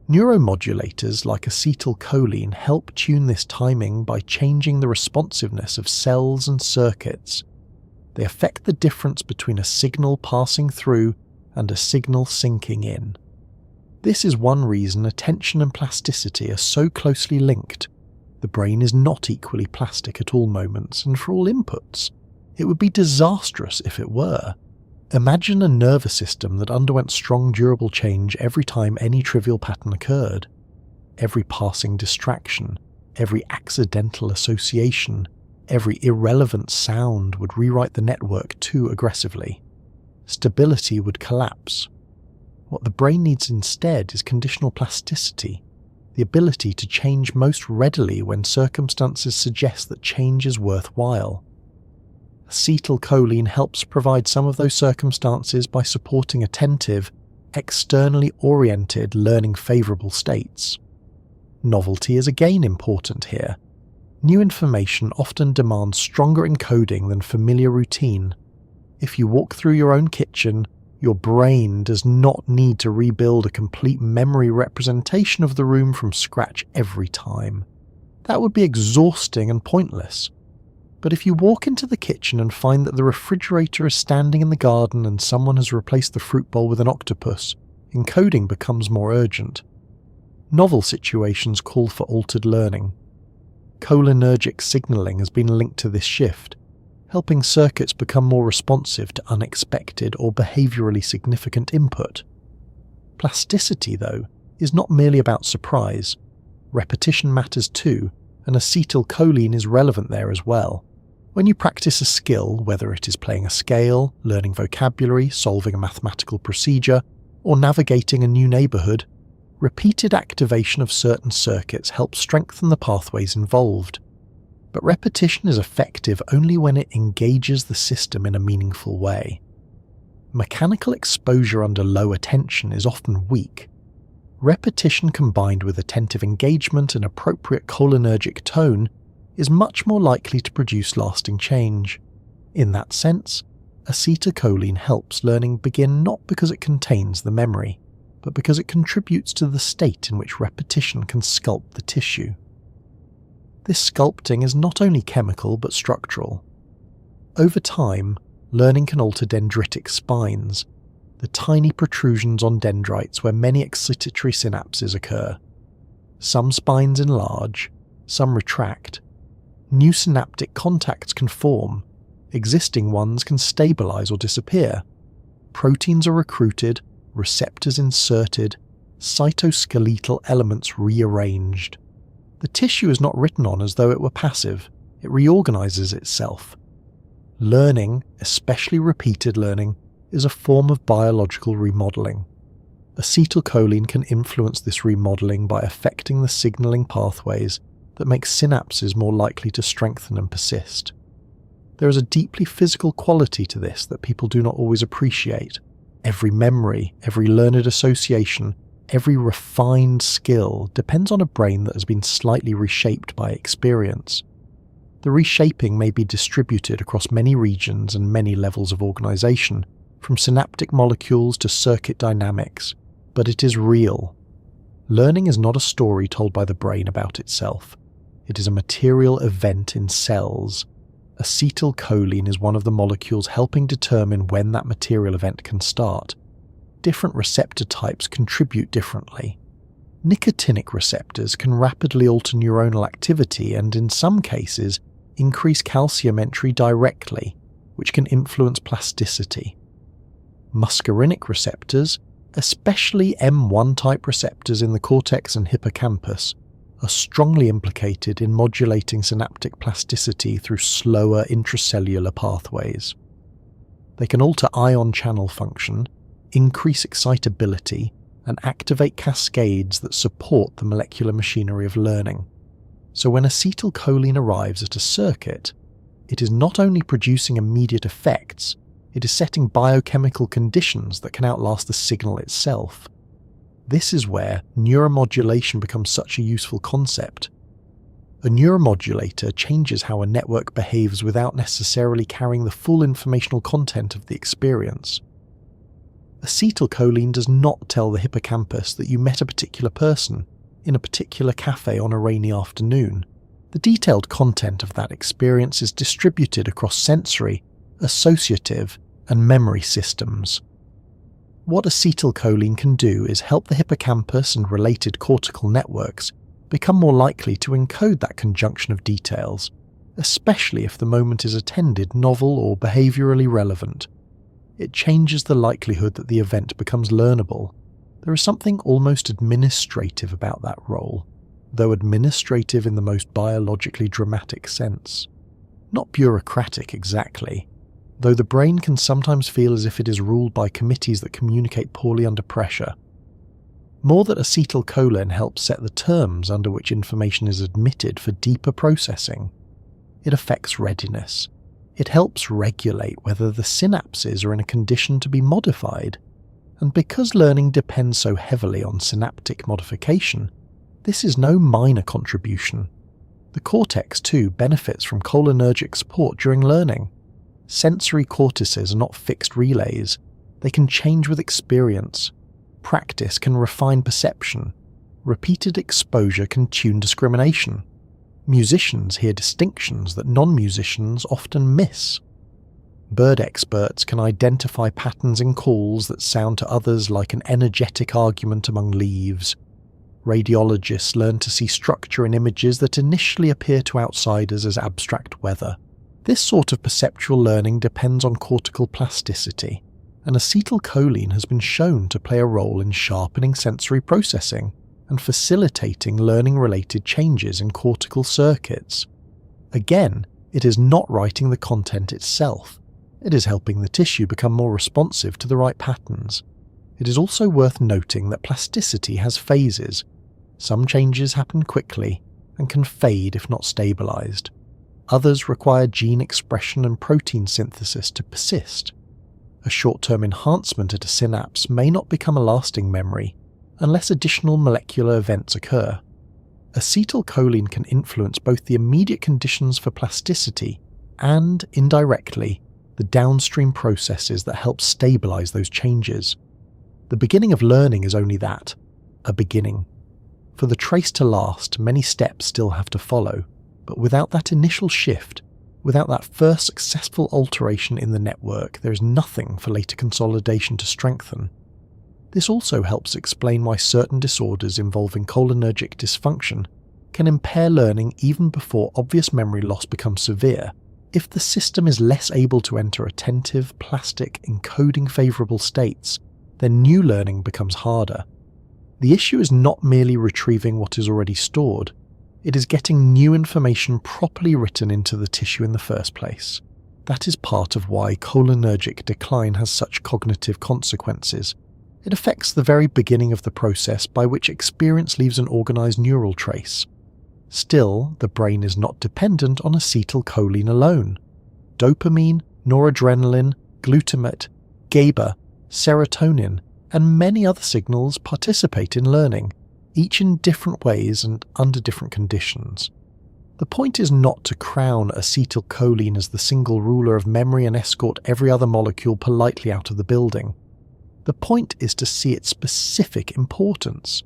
Neuromodulators like acetylcholine help tune this timing by changing the responsiveness of cells and circuits. They affect the difference between a signal passing through and a signal sinking in. This is one reason attention and plasticity are so closely linked. The brain is not equally plastic at all moments and for all inputs. It would be disastrous if it were. Imagine a nervous system that underwent strong durable change every time any trivial pattern occurred. Every passing distraction, every accidental association, every irrelevant sound would rewrite the network too aggressively. Stability would collapse. What the brain needs instead is conditional plasticity, the ability to change most readily when circumstances suggest that change is worthwhile. Acetylcholine helps provide some of those circumstances by supporting attentive, externally oriented learning favourable states. Novelty is again important here. New information often demands stronger encoding than familiar routine. If you walk through your own kitchen, your brain does not need to rebuild a complete memory representation of the room from scratch every time. That would be exhausting and pointless. But if you walk into the kitchen and find that the refrigerator is standing in the garden and someone has replaced the fruit bowl with an octopus, encoding becomes more urgent. Novel situations call for altered learning. Cholinergic signaling has been linked to this shift, helping circuits become more responsive to unexpected or behaviourally significant input. Plasticity, though, is not merely about surprise. Repetition matters too, and acetylcholine is relevant there as well. When you practice a skill, whether it is playing a scale, learning vocabulary, solving a mathematical procedure, or navigating a new neighbourhood, repeated activation of certain circuits helps strengthen the pathways involved. But repetition is effective only when it engages the system in a meaningful way. Mechanical exposure under low attention is often weak. Repetition combined with attentive engagement and appropriate cholinergic tone is much more likely to produce lasting change. In that sense, acetylcholine helps learning begin not because it contains the memory, but because it contributes to the state in which repetition can sculpt the tissue. This sculpting is not only chemical but structural. Over time, learning can alter dendritic spines, the tiny protrusions on dendrites where many excitatory synapses occur. Some spines enlarge, some retract. New synaptic contacts can form, existing ones can stabilize or disappear. Proteins are recruited, receptors inserted, cytoskeletal elements rearranged. The tissue is not written on as though it were passive, it reorganizes itself. Learning, especially repeated learning, is a form of biological remodeling. Acetylcholine can influence this remodeling by affecting the signaling pathways that make synapses more likely to strengthen and persist. There is a deeply physical quality to this that people do not always appreciate. Every memory, every learned association, every refined skill depends on a brain that has been slightly reshaped by experience. The reshaping may be distributed across many regions and many levels of organization, from synaptic molecules to circuit dynamics, but it is real. Learning is not a story told by the brain about itself. It is a material event in cells. Acetylcholine is one of the molecules helping determine when that material event can start. Different receptor types contribute differently. Nicotinic receptors can rapidly alter neuronal activity and, in some cases, increase calcium entry directly, which can influence plasticity. Muscarinic receptors, especially M1-type receptors in the cortex and hippocampus, are strongly implicated in modulating synaptic plasticity through slower intracellular pathways. They can alter ion channel function, increase excitability, and activate cascades that support the molecular machinery of learning. So when acetylcholine arrives at a circuit, it is not only producing immediate effects, it is setting biochemical conditions that can outlast the signal itself. This is where neuromodulation becomes such a useful concept. A neuromodulator changes how a network behaves without necessarily carrying the full informational content of the experience. Acetylcholine does not tell the hippocampus that you met a particular person in a particular cafe on a rainy afternoon. The detailed content of that experience is distributed across sensory, associative, and memory systems. What acetylcholine can do is help the hippocampus and related cortical networks become more likely to encode that conjunction of details, especially if the moment is attended novel or behaviourally relevant. It changes the likelihood that the event becomes learnable. There is something almost administrative about that role, though administrative in the most biologically dramatic sense. Not bureaucratic exactly, though the brain can sometimes feel as if it is ruled by committees that communicate poorly under pressure. More that acetylcholine helps set the terms under which information is admitted for deeper processing. It affects readiness. It helps regulate whether the synapses are in a condition to be modified. And because learning depends so heavily on synaptic modification, this is no minor contribution. The cortex, too, benefits from cholinergic support during learning. Sensory cortices are not fixed relays. They can change with experience. Practice can refine perception. Repeated exposure can tune discrimination. Musicians hear distinctions that non-musicians often miss. Bird experts can identify patterns in calls that sound to others like an energetic argument among leaves. Radiologists learn to see structure in images that initially appear to outsiders as abstract weather. This sort of perceptual learning depends on cortical plasticity, and acetylcholine has been shown to play a role in sharpening sensory processing and facilitating learning-related changes in cortical circuits. Again, it is not writing the content itself. It is helping the tissue become more responsive to the right patterns. It is also worth noting that plasticity has phases. Some changes happen quickly and can fade if not stabilized. Others require gene expression and protein synthesis to persist. A short-term enhancement at a synapse may not become a lasting memory unless additional molecular events occur. Acetylcholine can influence both the immediate conditions for plasticity and, indirectly, the downstream processes that help stabilize those changes. The beginning of learning is only that, a beginning. For the trace to last, many steps still have to follow, but without that initial shift, without that first successful alteration in the network, there is nothing for later consolidation to strengthen. This also helps explain why certain disorders involving cholinergic dysfunction can impair learning even before obvious memory loss becomes severe. If the system is less able to enter attentive, plastic, encoding favourable states, then new learning becomes harder. The issue is not merely retrieving what is already stored, it is getting new information properly written into the tissue in the first place. That is part of why cholinergic decline has such cognitive consequences. It affects the very beginning of the process by which experience leaves an organised neural trace. Still, the brain is not dependent on acetylcholine alone. Dopamine, noradrenaline, glutamate, GABA, serotonin, and many other signals participate in learning, each in different ways and under different conditions. The point is not to crown acetylcholine as the single ruler of memory and escort every other molecule politely out of the building. The point is to see its specific importance.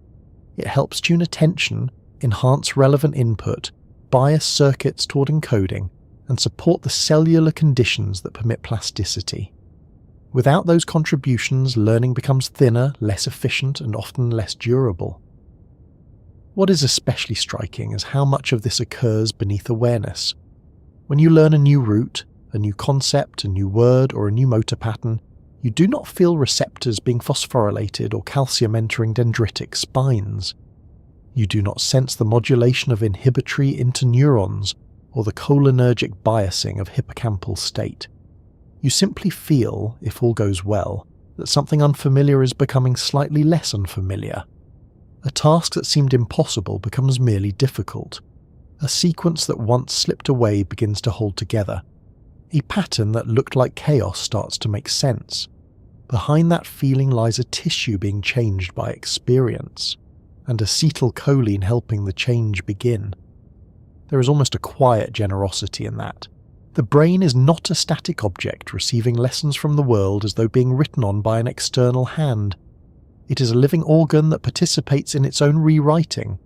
It helps tune attention, enhance relevant input, bias circuits toward encoding, and support the cellular conditions that permit plasticity. Without those contributions, learning becomes thinner, less efficient, and often less durable. What is especially striking is how much of this occurs beneath awareness. When you learn a new route, a new concept, a new word, or a new motor pattern, you do not feel receptors being phosphorylated or calcium entering dendritic spines. You do not sense the modulation of inhibitory interneurons or the cholinergic biasing of hippocampal state. You simply feel, if all goes well, that something unfamiliar is becoming slightly less unfamiliar. A task that seemed impossible becomes merely difficult. A sequence that once slipped away begins to hold together. A pattern that looked like chaos starts to make sense. Behind that feeling lies a tissue being changed by experience, and acetylcholine helping the change begin. There is almost a quiet generosity in that. The brain is not a static object receiving lessons from the world as though being written on by an external hand. It is a living organ that participates in its own rewriting.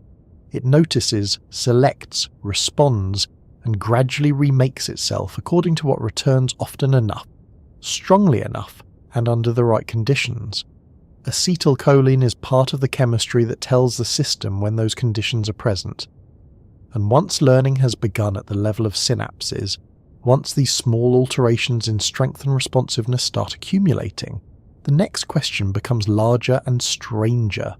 It notices, selects, responds, and gradually remakes itself according to what returns often enough, strongly enough, and under the right conditions. Acetylcholine is part of the chemistry that tells the system when those conditions are present. And once learning has begun at the level of synapses, once these small alterations in strength and responsiveness start accumulating, the next question becomes larger and stranger.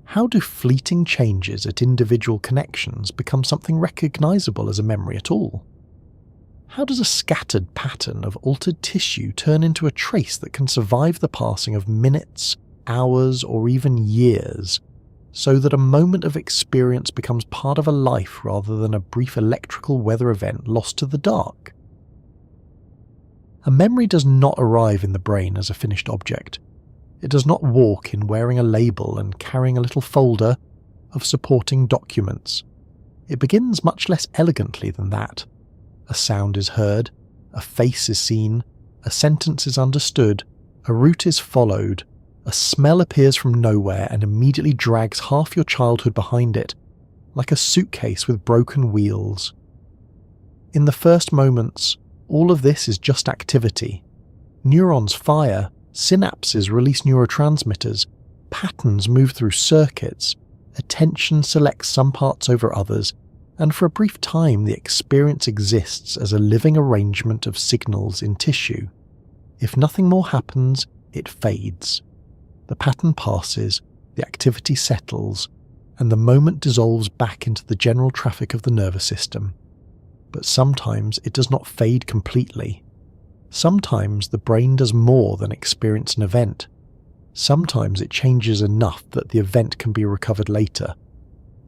How do fleeting changes at individual connections become something recognizable as a memory at all? How does a scattered pattern of altered tissue turn into a trace that can survive the passing of minutes, hours, or even years, so that a moment of experience becomes part of a life rather than a brief electrical weather event lost to the dark? A memory does not arrive in the brain as a finished object. It does not walk in wearing a label and carrying a little folder of supporting documents. It begins much less elegantly than that. A sound is heard, a face is seen, a sentence is understood, a route is followed, a smell appears from nowhere and immediately drags half your childhood behind it, like a suitcase with broken wheels. In the first moments, all of this is just activity. Neurons fire, synapses release neurotransmitters, patterns move through circuits, attention selects some parts over others, and for a brief time the experience exists as a living arrangement of signals in tissue. If nothing more happens, it fades. The pattern passes, the activity settles, and the moment dissolves back into the general traffic of the nervous system. But sometimes it does not fade completely. Sometimes the brain does more than experience an event. Sometimes it changes enough that the event can be recovered later.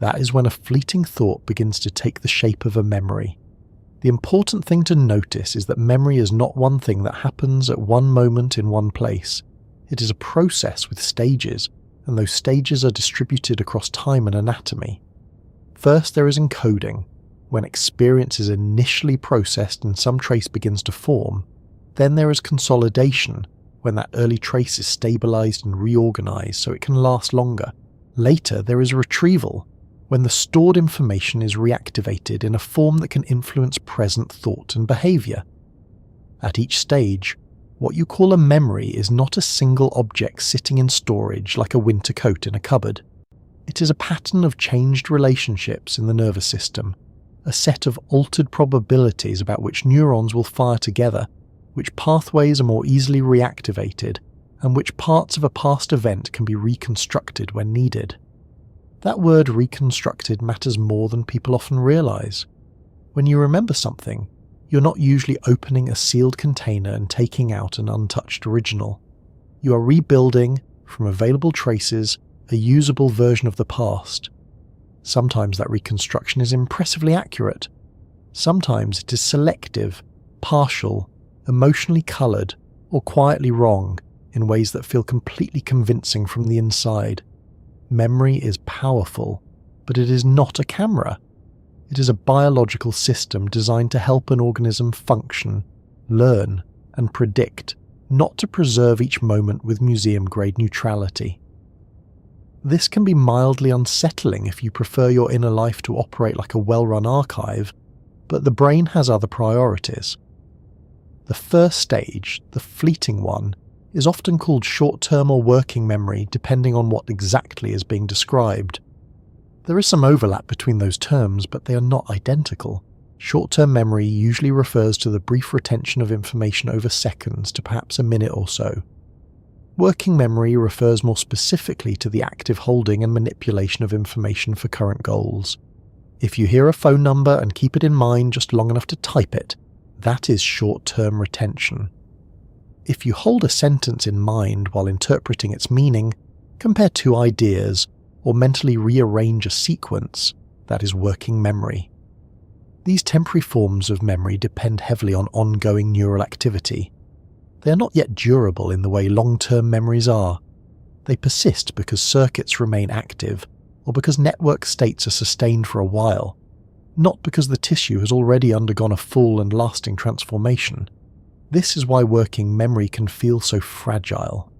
That is when a fleeting thought begins to take the shape of a memory. The important thing to notice is that memory is not one thing that happens at one moment in one place. It is a process with stages, and those stages are distributed across time and anatomy. First there is encoding, when experience is initially processed and some trace begins to form. Then there is consolidation, when that early trace is stabilized and reorganized so it can last longer. Later, there is retrieval, when the stored information is reactivated in a form that can influence present thought and behavior. At each stage, what you call a memory is not a single object sitting in storage like a winter coat in a cupboard. It is a pattern of changed relationships in the nervous system, a set of altered probabilities about which neurons will fire together, which pathways are more easily reactivated, and which parts of a past event can be reconstructed when needed. That word reconstructed matters more than people often realize. When you remember something, you're not usually opening a sealed container and taking out an untouched original. You are rebuilding, from available traces, a usable version of the past. Sometimes that reconstruction is impressively accurate. Sometimes it is selective, partial, emotionally coloured, or quietly wrong in ways that feel completely convincing from the inside. Memory is powerful, but it is not a camera. It is a biological system designed to help an organism function, learn, and predict, not to preserve each moment with museum-grade neutrality. This can be mildly unsettling if you prefer your inner life to operate like a well-run archive, but the brain has other priorities. The first stage, the fleeting one, is often called short-term or working memory depending on what exactly is being described. There is some overlap between those terms, but they are not identical. Short-term memory usually refers to the brief retention of information over seconds to perhaps a minute or so. Working memory refers more specifically to the active holding and manipulation of information for current goals. If you hear a phone number and keep it in mind just long enough to type it, that is short-term retention. If you hold a sentence in mind while interpreting its meaning, compare two ideas, or mentally rearrange a sequence, that is working memory. These temporary forms of memory depend heavily on ongoing neural activity. They are not yet durable in the way long-term memories are. They persist because circuits remain active, or because network states are sustained for a while, not because the tissue has already undergone a full and lasting transformation. This is why working memory can feel so fragile.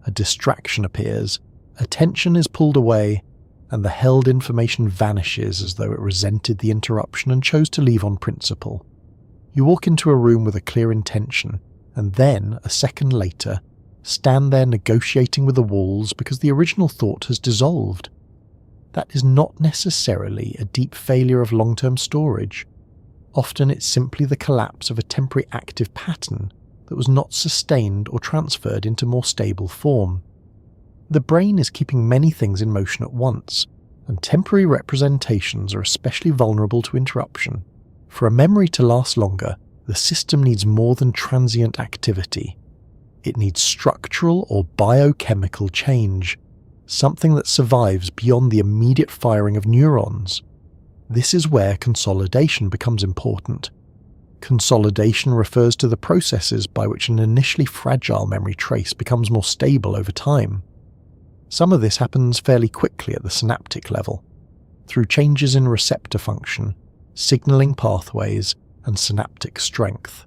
A distraction appears, attention is pulled away, and the held information vanishes as though it resented the interruption and chose to leave on principle. You walk into a room with a clear intention, and then, a second later, stand there negotiating with the walls because the original thought has dissolved. That is not necessarily a deep failure of long-term storage. Often it's simply the collapse of a temporary active pattern that was not sustained or transferred into more stable form. The brain is keeping many things in motion at once, and temporary representations are especially vulnerable to interruption. For a memory to last longer, the system needs more than transient activity. It needs structural or biochemical change, something that survives beyond the immediate firing of neurons. This is where consolidation becomes important. Consolidation refers to the processes by which an initially fragile memory trace becomes more stable over time. Some of this happens fairly quickly at the synaptic level, through changes in receptor function, signaling pathways, and synaptic strength.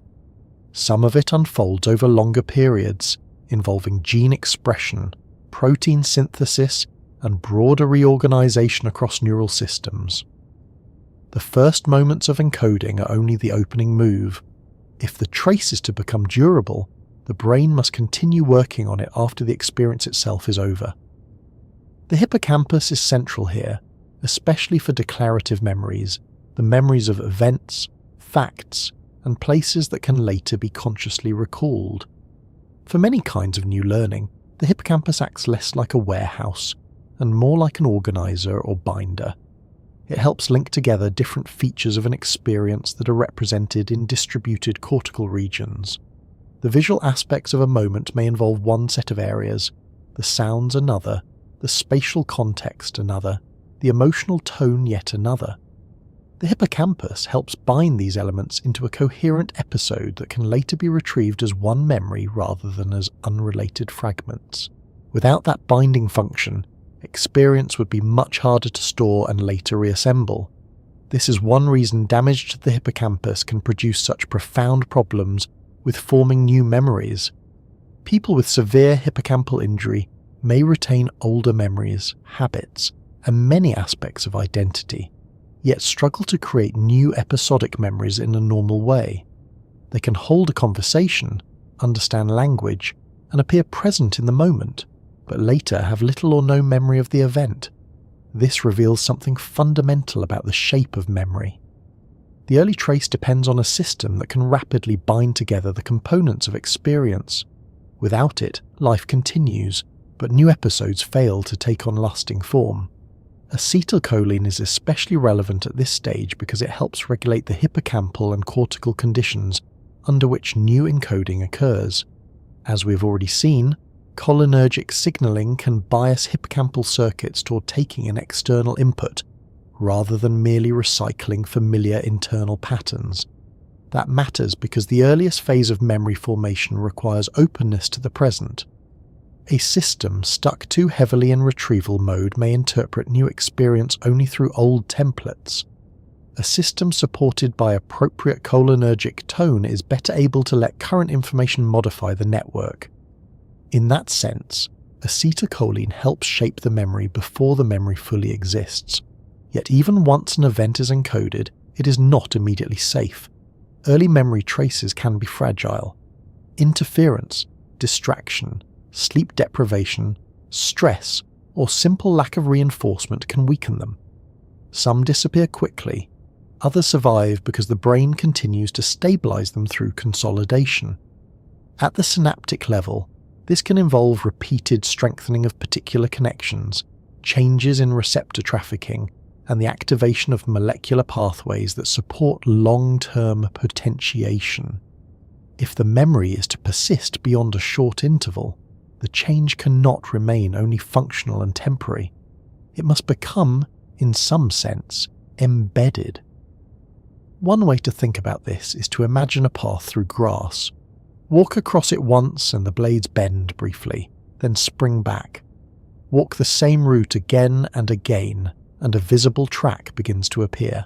Some of it unfolds over longer periods, involving gene expression, protein synthesis, and broader reorganization across neural systems. The first moments of encoding are only the opening move. If the trace is to become durable, the brain must continue working on it after the experience itself is over. The hippocampus is central here, especially for declarative memories, the memories of events, facts, and places that can later be consciously recalled. For many kinds of new learning, the hippocampus acts less like a warehouse and more like an organizer or binder. It helps link together different features of an experience that are represented in distributed cortical regions. The visual aspects of a moment may involve one set of areas, the sounds another, the spatial context another, the emotional tone yet another. The hippocampus helps bind these elements into a coherent episode that can later be retrieved as one memory rather than as unrelated fragments. Without that binding function, experience would be much harder to store and later reassemble. This is one reason damage to the hippocampus can produce such profound problems with forming new memories. People with severe hippocampal injury may retain older memories, habits, and many aspects of identity, yet struggle to create new episodic memories in a normal way. They can hold a conversation, understand language, and appear present in the moment, but later have little or no memory of the event. This reveals something fundamental about the shape of memory. The early trace depends on a system that can rapidly bind together the components of experience. Without it, life continues, but new episodes fail to take on lasting form. Acetylcholine is especially relevant at this stage because it helps regulate the hippocampal and cortical conditions under which new encoding occurs. As we've already seen, cholinergic signaling can bias hippocampal circuits toward taking an external input, rather than merely recycling familiar internal patterns. That matters because the earliest phase of memory formation requires openness to the present. A system stuck too heavily in retrieval mode may interpret new experience only through old templates. A system supported by appropriate cholinergic tone is better able to let current information modify the network. In that sense, acetylcholine helps shape the memory before the memory fully exists. Yet even once an event is encoded, it is not immediately safe. Early memory traces can be fragile. Interference, distraction, sleep deprivation, stress, or simple lack of reinforcement can weaken them. Some disappear quickly, others survive because the brain continues to stabilize them through consolidation. At the synaptic level, this can involve repeated strengthening of particular connections, changes in receptor trafficking, and the activation of molecular pathways that support long-term potentiation. If the memory is to persist beyond a short interval, the change cannot remain only functional and temporary. It must become, in some sense, embedded. One way to think about this is to imagine a path through grass. Walk across it once and the blades bend briefly, then spring back. Walk the same route again and again, and a visible track begins to appear.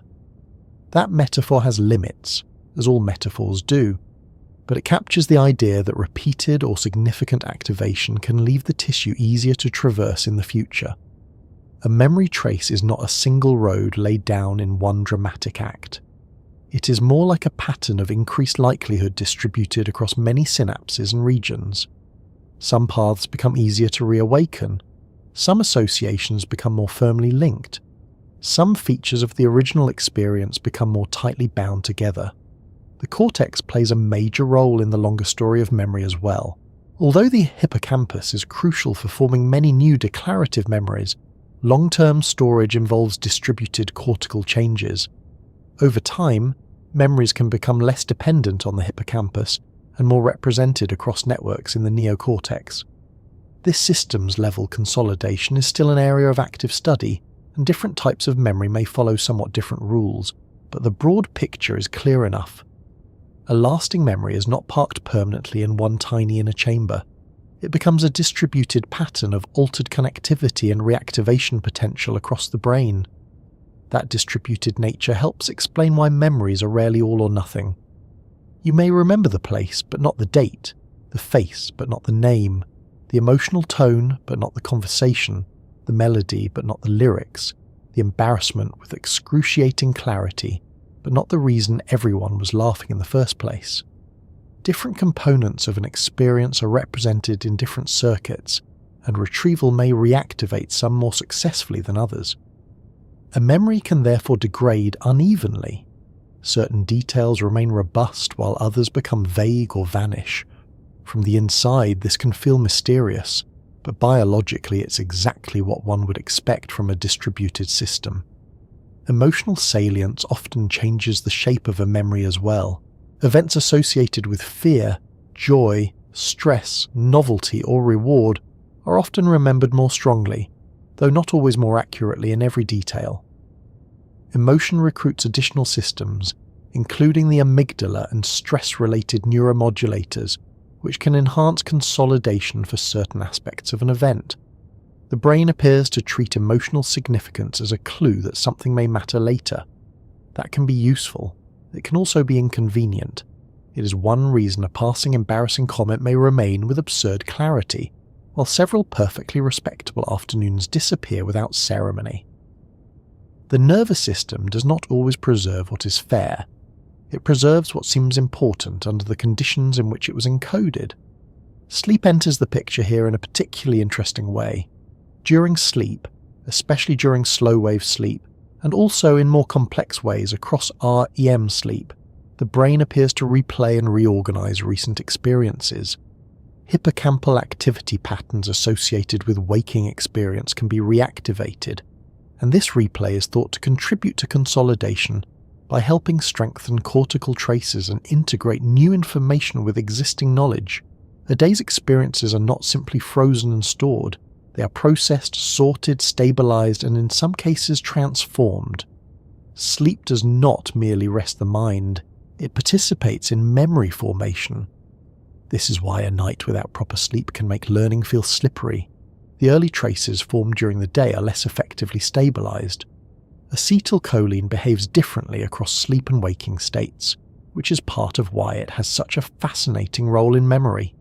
That metaphor has limits, as all metaphors do, but it captures the idea that repeated or significant activation can leave the tissue easier to traverse in the future. A memory trace is not a single road laid down in one dramatic act. It is more like a pattern of increased likelihood distributed across many synapses and regions. Some paths become easier to reawaken, some associations become more firmly linked, some features of the original experience become more tightly bound together. The cortex plays a major role in the longer story of memory as well. Although the hippocampus is crucial for forming many new declarative memories, long-term storage involves distributed cortical changes. Over time, memories can become less dependent on the hippocampus and more represented across networks in the neocortex. This systems-level consolidation is still an area of active study, and different types of memory may follow somewhat different rules, but the broad picture is clear enough. A lasting memory is not parked permanently in one tiny inner chamber. It becomes a distributed pattern of altered connectivity and reactivation potential across the brain. That distributed nature helps explain why memories are rarely all or nothing. You may remember the place, but not the date, the face, but not the name, the emotional tone, but not the conversation, the melody, but not the lyrics, the embarrassment with excruciating clarity, but not the reason everyone was laughing in the first place. Different components of an experience are represented in different circuits, and retrieval may reactivate some more successfully than others. A memory can therefore degrade unevenly. Certain details remain robust while others become vague or vanish. From the inside, this can feel mysterious, but biologically it's exactly what one would expect from a distributed system. Emotional salience often changes the shape of a memory as well. Events associated with fear, joy, stress, novelty, or reward are often remembered more strongly, though not always more accurately in every detail. Emotion recruits additional systems, including the amygdala and stress-related neuromodulators, which can enhance consolidation for certain aspects of an event. The brain appears to treat emotional significance as a clue that something may matter later. That can be useful. It can also be inconvenient. It is one reason a passing embarrassing comment may remain with absurd clarity, while several perfectly respectable afternoons disappear without ceremony. The nervous system does not always preserve what is fair. It preserves what seems important under the conditions in which it was encoded. Sleep enters the picture here in a particularly interesting way. During sleep, especially during slow-wave sleep, and also in more complex ways across REM sleep, the brain appears to replay and reorganize recent experiences. Hippocampal activity patterns associated with waking experience can be reactivated, and this replay is thought to contribute to consolidation by helping strengthen cortical traces and integrate new information with existing knowledge. A day's experiences are not simply frozen and stored, they are processed, sorted, stabilized, and in some cases transformed. Sleep does not merely rest the mind, it participates in memory formation. This is why a night without proper sleep can make learning feel slippery. The early traces formed during the day are less effectively stabilized. Acetylcholine behaves differently across sleep and waking states, which is part of why it has such a fascinating role in memory.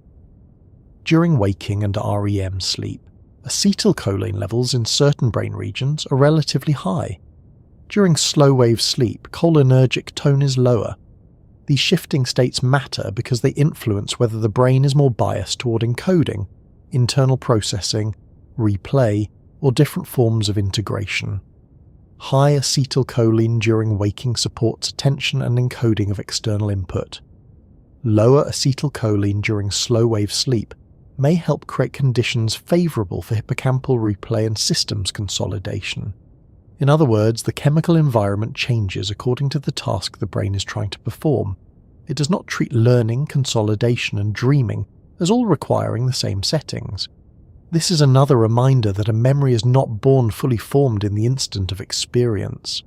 During waking and REM sleep, acetylcholine levels in certain brain regions are relatively high. During slow-wave sleep, cholinergic tone is lower. These shifting states matter because they influence whether the brain is more biased toward encoding, internal processing, replay, or different forms of integration. High acetylcholine during waking supports attention and encoding of external input. Lower acetylcholine during slow-wave sleep may help create conditions favourable for hippocampal replay and systems consolidation. In other words, the chemical environment changes according to the task the brain is trying to perform. It does not treat learning, consolidation, and dreaming as all requiring the same settings. This is another reminder that a memory is not born fully formed in the instant of experience.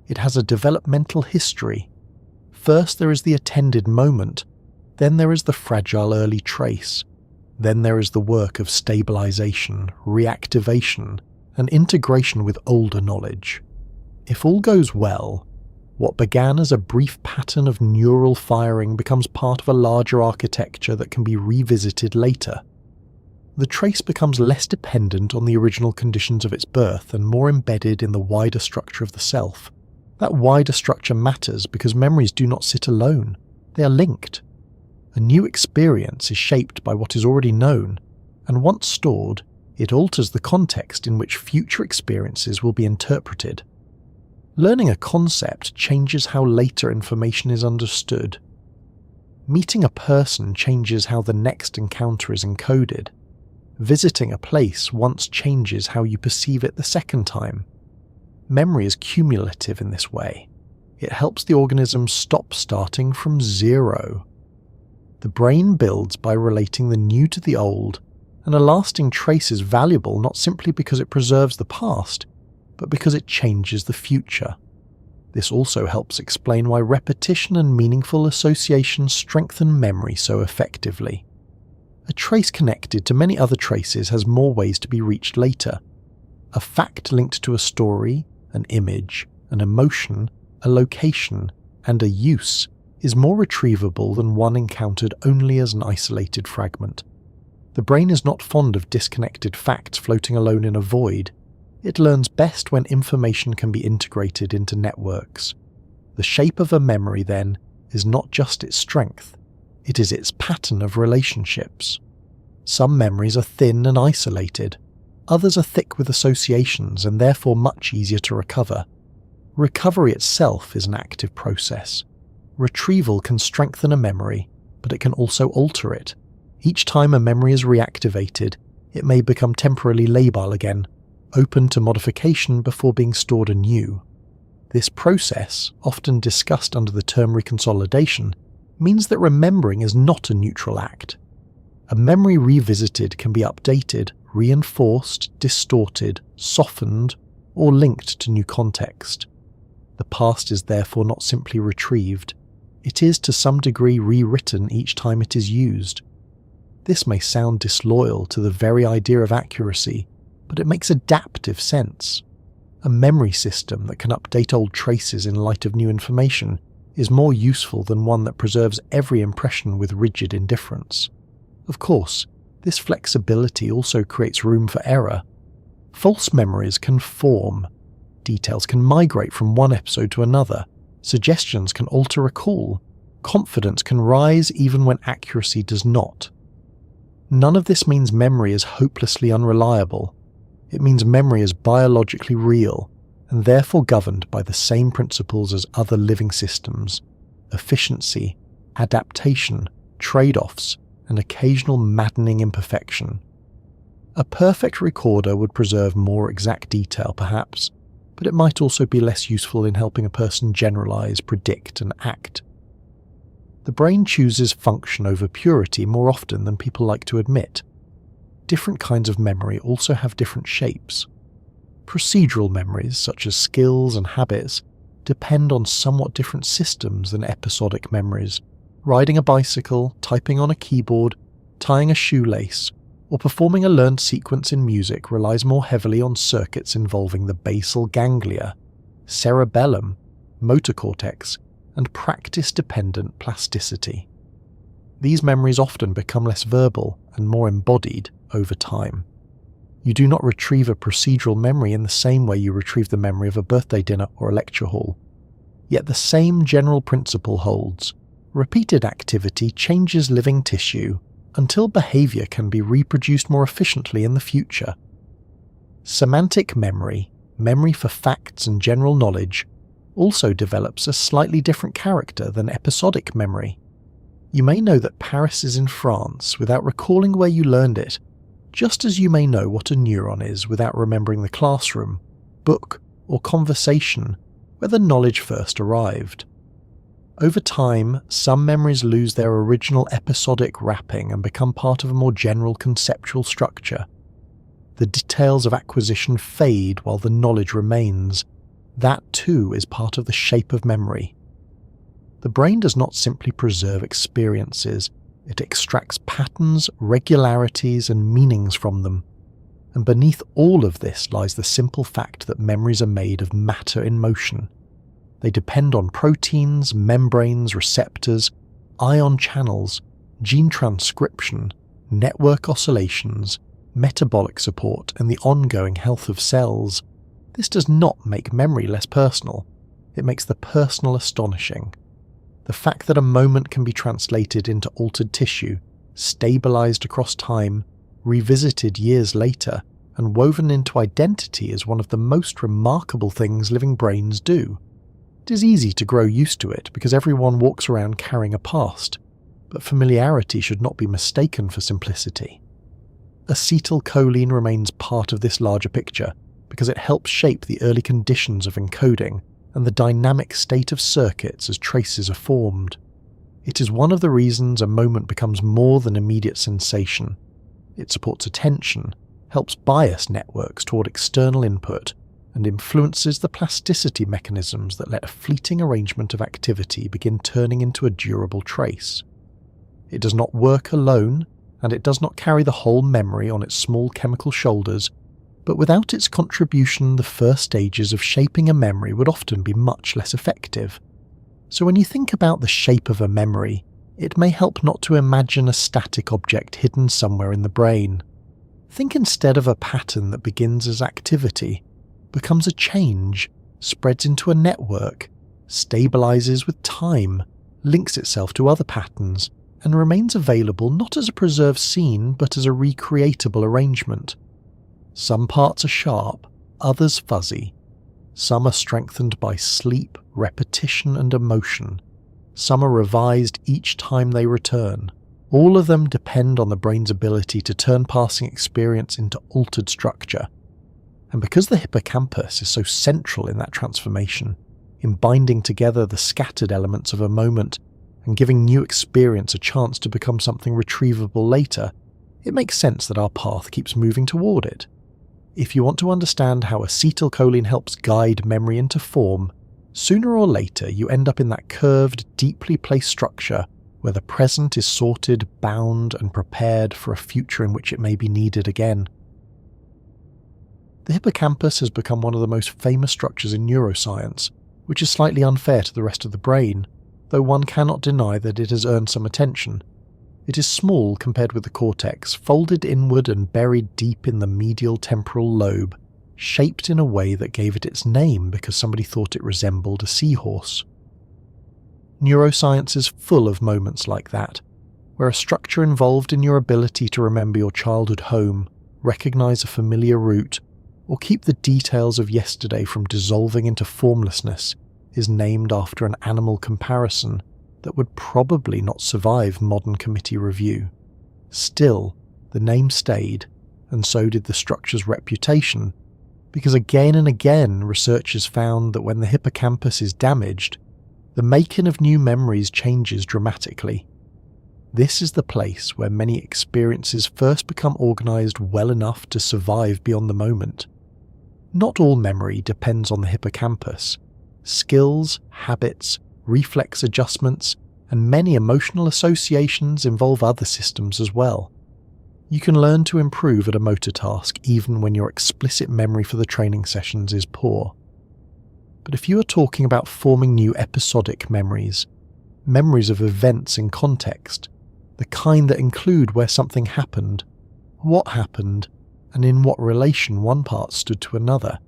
It has a developmental history. First there is the attended moment, then there is the fragile early trace, then there is the work of stabilization, reactivation, and integration with older knowledge. If all goes well, what began as a brief pattern of neural firing becomes part of a larger architecture that can be revisited later. The trace becomes less dependent on the original conditions of its birth and more embedded in the wider structure of the self. That wider structure matters because memories do not sit alone, they are linked. A new experience is shaped by what is already known, and once stored, it alters the context in which future experiences will be interpreted. Learning a concept changes how later information is understood. Meeting a person changes how the next encounter is encoded. Visiting a place once changes how you perceive it the second time. Memory is cumulative in this way. It helps the organism stop starting from zero. The brain builds by relating the new to the old, and a lasting trace is valuable not simply because it preserves the past, but because it changes the future. This also helps explain why repetition and meaningful association strengthen memory so effectively. A trace connected to many other traces has more ways to be reached later. A fact linked to a story, an image, an emotion, a location, and a use is more retrievable than one encountered only as an isolated fragment. The brain is not fond of disconnected facts floating alone in a void. It learns best when information can be integrated into networks. The shape of a memory, then, is not just its strength, it is its pattern of relationships. Some memories are thin and isolated, others are thick with associations and therefore much easier to recover. Recovery itself is an active process. Retrieval can strengthen a memory, but it can also alter it. Each time a memory is reactivated, it may become temporarily labile again, open to modification before being stored anew. This process, often discussed under the term reconsolidation, means that remembering is not a neutral act. A memory revisited can be updated, reinforced, distorted, softened, or linked to new context. The past is therefore not simply retrieved, it is to some degree rewritten each time it is used. This may sound disloyal to the very idea of accuracy, but it makes adaptive sense. A memory system that can update old traces in light of new information is more useful than one that preserves every impression with rigid indifference. Of course, this flexibility also creates room for error. False memories can form, details can migrate from one episode to another, suggestions can alter recall, confidence can rise even when accuracy does not. None of this means memory is hopelessly unreliable. It means memory is biologically real, and therefore governed by the same principles as other living systems: efficiency, adaptation, trade-offs, and occasional maddening imperfection. A perfect recorder would preserve more exact detail, perhaps, but it might also be less useful in helping a person generalize, predict, and act. The brain chooses function over purity more often than people like to admit. Different kinds of memory also have different shapes. Procedural memories, such as skills and habits, depend on somewhat different systems than episodic memories. Riding a bicycle, typing on a keyboard, tying a shoelace, or performing a learned sequence in music relies more heavily on circuits involving the basal ganglia, cerebellum, motor cortex, and practice-dependent plasticity. These memories often become less verbal and more embodied over time. You do not retrieve a procedural memory in the same way you retrieve the memory of a birthday dinner or a lecture hall. Yet the same general principle holds. Repeated activity changes living tissue until behavior can be reproduced more efficiently in the future. Semantic memory, memory for facts and general knowledge, also develops a slightly different character than episodic memory. You may know that Paris is in France without recalling where you learned it, just as you may know what a neuron is without remembering the classroom, book, or conversation where the knowledge first arrived. Over time, some memories lose their original episodic wrapping and become part of a more general conceptual structure. The details of acquisition fade while the knowledge remains. That too is part of the shape of memory. The brain does not simply preserve experiences, it extracts patterns, regularities, and meanings from them. And beneath all of this lies the simple fact that memories are made of matter in motion. They depend on proteins, membranes, receptors, ion channels, gene transcription, network oscillations, metabolic support, and the ongoing health of cells. This does not make memory less personal. It makes the personal astonishing. The fact that a moment can be translated into altered tissue, stabilized across time, revisited years later, and woven into identity is one of the most remarkable things living brains do. It is easy to grow used to it because everyone walks around carrying a past, but familiarity should not be mistaken for simplicity. Acetylcholine remains part of this larger picture because it helps shape the early conditions of encoding and the dynamic state of circuits as traces are formed. It is one of the reasons a moment becomes more than immediate sensation. It supports attention, helps bias networks toward external input, and influences the plasticity mechanisms that let a fleeting arrangement of activity begin turning into a durable trace. It does not work alone, and it does not carry the whole memory on its small chemical shoulders, but without its contribution the first stages of shaping a memory would often be much less effective. So when you think about the shape of a memory, it may help not to imagine a static object hidden somewhere in the brain. Think instead of a pattern that begins as activity, becomes a change, spreads into a network, stabilizes with time, links itself to other patterns, and remains available not as a preserved scene but as a recreatable arrangement. Some parts are sharp, others fuzzy. Some are strengthened by sleep, repetition, and emotion. Some are revised each time they return. All of them depend on the brain's ability to turn passing experience into altered structure. And because the hippocampus is so central in that transformation, in binding together the scattered elements of a moment and giving new experience a chance to become something retrievable later, it makes sense that our path keeps moving toward it. If you want to understand how acetylcholine helps guide memory into form, sooner or later you end up in that curved, deeply placed structure where the present is sorted, bound, and prepared for a future in which it may be needed again. The hippocampus has become one of the most famous structures in neuroscience, which is slightly unfair to the rest of the brain, though one cannot deny that it has earned some attention. It is small compared with the cortex, folded inward and buried deep in the medial temporal lobe, shaped in a way that gave it its name because somebody thought it resembled a seahorse. Neuroscience is full of moments like that, where a structure involved in your ability to remember your childhood home, recognize a familiar route, or keep the details of yesterday from dissolving into formlessness is named after an animal comparison that would probably not survive modern committee review. Still, the name stayed, and so did the structure's reputation, because again and again researchers found that when the hippocampus is damaged, the making of new memories changes dramatically. This is the place where many experiences first become organised well enough to survive beyond the moment. Not all memory depends on the hippocampus. Skills, habits, reflex adjustments, and many emotional associations involve other systems as well. You can learn to improve at a motor task even when your explicit memory for the training sessions is poor. But if you are talking about forming new episodic memories, memories of events in context, the kind that include where something happened, what happened, and in what relation one part stood to another,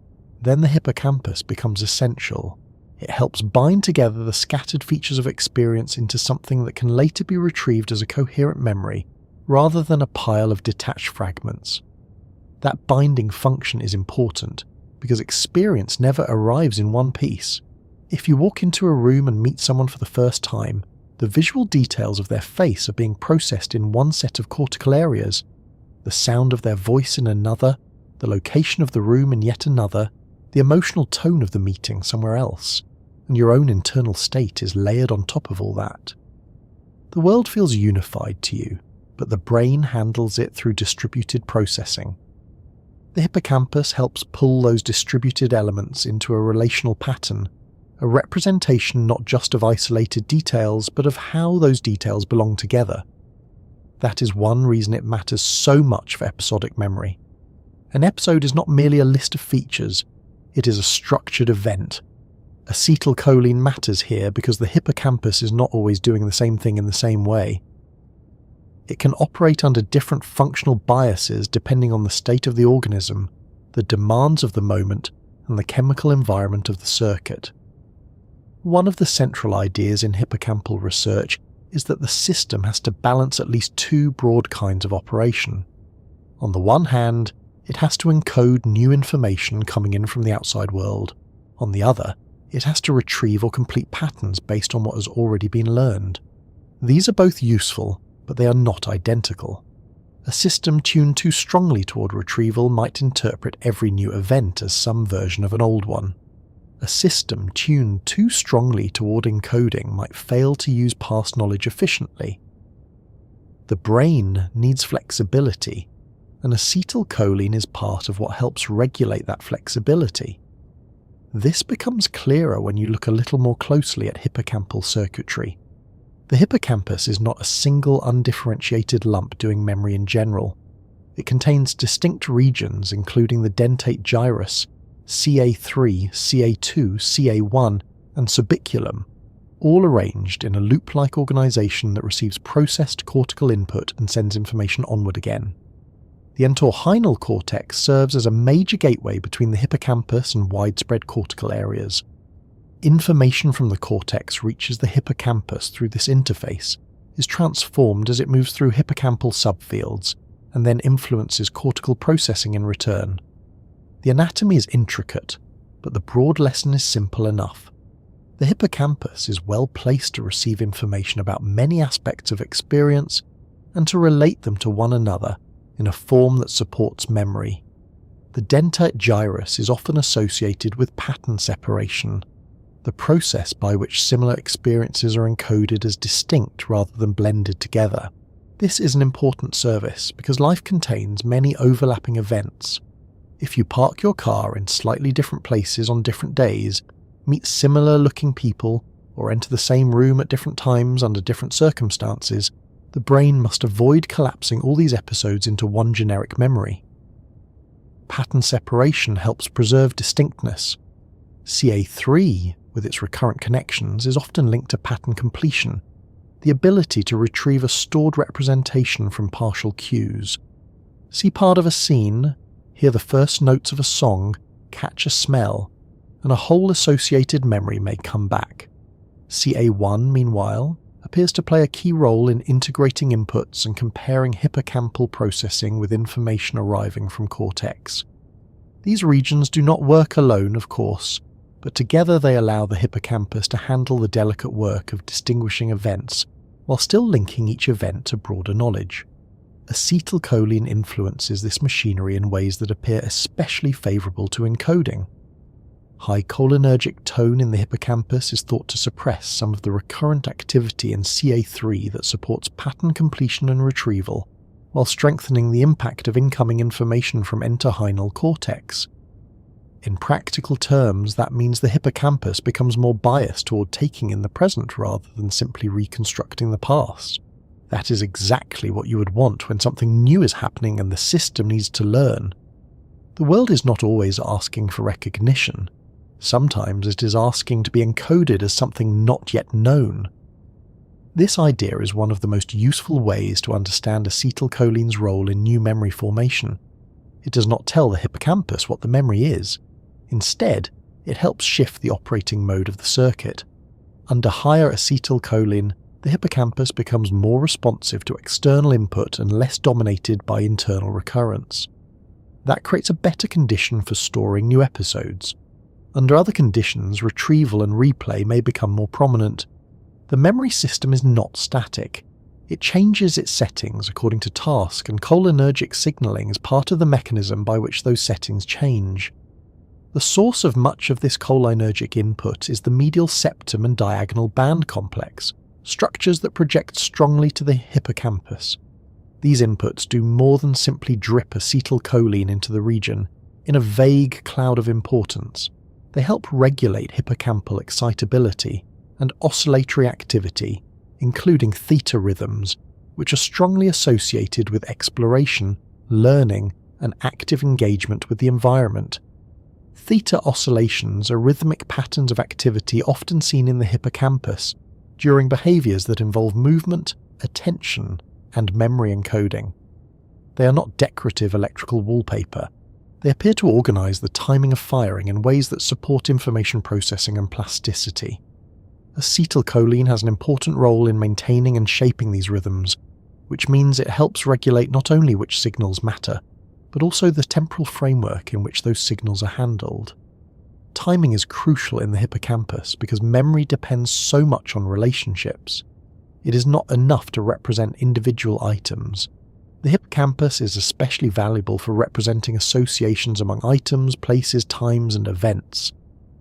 then the hippocampus becomes essential. It helps bind together the scattered features of experience into something that can later be retrieved as a coherent memory, rather than a pile of detached fragments. That binding function is important, because experience arrives arrives in one piece. If you walk into a room and meet someone for the first time, the visual details of their face are being processed in one set of cortical areas, the sound of their voice in another, the location of the room in yet another, the emotional tone of the meeting somewhere else, and your own internal state is layered on top of all that. The world feels unified to you, but the brain handles it through distributed processing. The hippocampus helps pull those distributed elements into a relational pattern, a representation not just of isolated details, but of how those details belong together. That is one reason it matters so much for episodic memory. An episode is not merely a list of features, it is a structured event. Acetylcholine matters here because the hippocampus is not always doing the same thing in the same way. It can operate under different functional biases depending on the state of the organism, the demands of the moment, and the chemical environment of the circuit. One of the central ideas in hippocampal research is that the system has to balance at least two broad kinds of operation. On the one hand, it has to encode new information coming in from the outside world. On the other, it has to retrieve or complete patterns based on what has already been learned. These are both useful, but they are not identical. A system tuned too strongly toward retrieval might interpret every new event as some version of an old one. A system tuned too strongly toward encoding might fail to use past knowledge efficiently. The brain needs flexibility, and acetylcholine is part of what helps regulate that flexibility. This becomes clearer when you look a little more closely at hippocampal circuitry. The hippocampus is not a single undifferentiated lump doing memory in general. It contains distinct regions including the dentate gyrus, CA3, CA2, CA1, and subiculum, all arranged in a loop-like organisation that receives processed cortical input and sends information onward again. The entorhinal cortex serves as a major gateway between the hippocampus and widespread cortical areas. Information from the cortex reaches the hippocampus through this interface, is transformed as it moves through hippocampal subfields, and then influences cortical processing in return. The anatomy is intricate, but the broad lesson is simple enough. The hippocampus is well placed to receive information about many aspects of experience and to relate them to one another in a form that supports memory. The dentate gyrus is often associated with pattern separation, the process by which similar experiences are encoded as distinct rather than blended together. This is an important service because life contains many overlapping events. If you park your car in slightly different places on different days, meet similar-looking people, or enter the same room at different times under different circumstances, the brain must avoid collapsing all these episodes into one generic memory. Pattern separation helps preserve distinctness. CA3, with its recurrent connections, is often linked to pattern completion, the ability to retrieve a stored representation from partial cues. See part of a scene, hear the first notes of a song, catch a smell, and a whole associated memory may come back. CA1, meanwhile, appears to play a key role in integrating inputs and comparing hippocampal processing with information arriving from cortex. These regions do not work alone, of course, but together they allow the hippocampus to handle the delicate work of distinguishing events while still linking each event to broader knowledge. Acetylcholine influences this machinery in ways that appear especially favourable to encoding. High cholinergic tone in the hippocampus is thought to suppress some of the recurrent activity in CA3 that supports pattern completion and retrieval, while strengthening the impact of incoming information from entorhinal cortex. In practical terms, that means the hippocampus becomes more biased toward taking in the present rather than simply reconstructing the past. That is exactly what you would want when something new is happening and the system needs to learn. The world is not always asking for recognition. Sometimes it is asking to be encoded as something not yet known. This idea is one of the most useful ways to understand acetylcholine's role in new memory formation. It does not tell the hippocampus what the memory is. Instead, it helps shift the operating mode of the circuit. Under higher acetylcholine, the hippocampus becomes more responsive to external input and less dominated by internal recurrence. That creates a better condition for storing new episodes. Under other conditions, retrieval and replay may become more prominent. The memory system is not static. It changes its settings according to task, and cholinergic signaling is part of the mechanism by which those settings change. The source of much of this cholinergic input is the medial septum and diagonal band complex, structures that project strongly to the hippocampus. These inputs do more than simply drip acetylcholine into the region in a vague cloud of importance. They help regulate hippocampal excitability and oscillatory activity, including theta rhythms, which are strongly associated with exploration, learning, and active engagement with the environment. Theta oscillations are rhythmic patterns of activity often seen in the hippocampus during behaviours that involve movement, attention, and memory encoding. They are not decorative electrical wallpaper. They appear to organise the timing of firing in ways that support information processing and plasticity. Acetylcholine has an important role in maintaining and shaping these rhythms, which means it helps regulate not only which signals matter, but also the temporal framework in which those signals are handled. Timing is crucial in the hippocampus because memory depends so much on relationships. It is not enough to represent individual items. The hippocampus is especially valuable for representing associations among items, places, times, and events.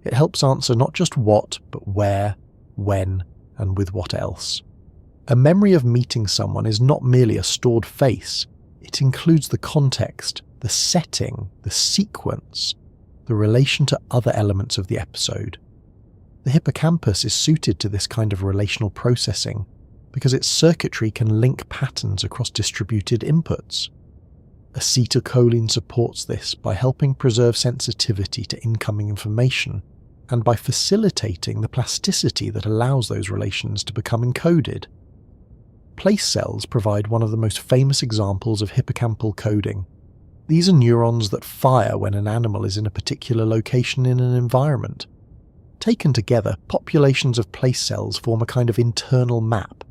It helps answer not just what, but where, when, and with what else. A memory of meeting someone is not merely a stored face. It includes the context, the setting, the sequence, the relation to other elements of the episode. The hippocampus is suited to this kind of relational processing because its circuitry can link patterns across distributed inputs. Acetylcholine supports this by helping preserve sensitivity to incoming information and by facilitating the plasticity that allows those relations to become encoded. Place cells provide one of the most famous examples of hippocampal coding. These are neurons that fire when an animal is in a particular location in an environment. Taken together, populations of place cells form a kind of internal map.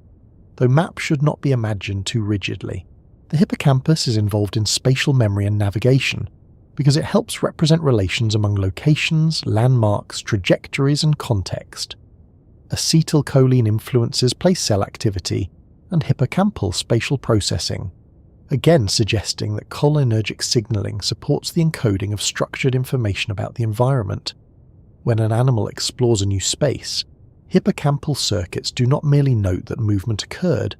Though map should not be imagined too rigidly. The hippocampus is involved in spatial memory and navigation because it helps represent relations among locations, landmarks, trajectories, and context. Acetylcholine influences place cell activity and hippocampal spatial processing, again suggesting that cholinergic signaling supports the encoding of structured information about the environment. When an animal explores a new space, hippocampal circuits do not merely note that movement occurred.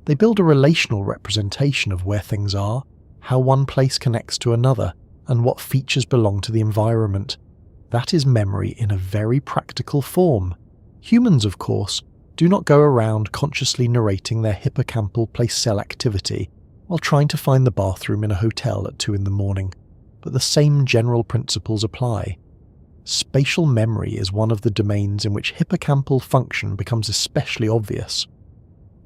They build a relational representation of where things are, how one place connects to another, and what features belong to the environment. That is memory in a very practical form. Humans, of course, do not go around consciously narrating their hippocampal place cell activity while trying to find the bathroom in a hotel at 2 a.m, but the same general principles apply. Spatial memory is one of the domains in which hippocampal function becomes especially obvious.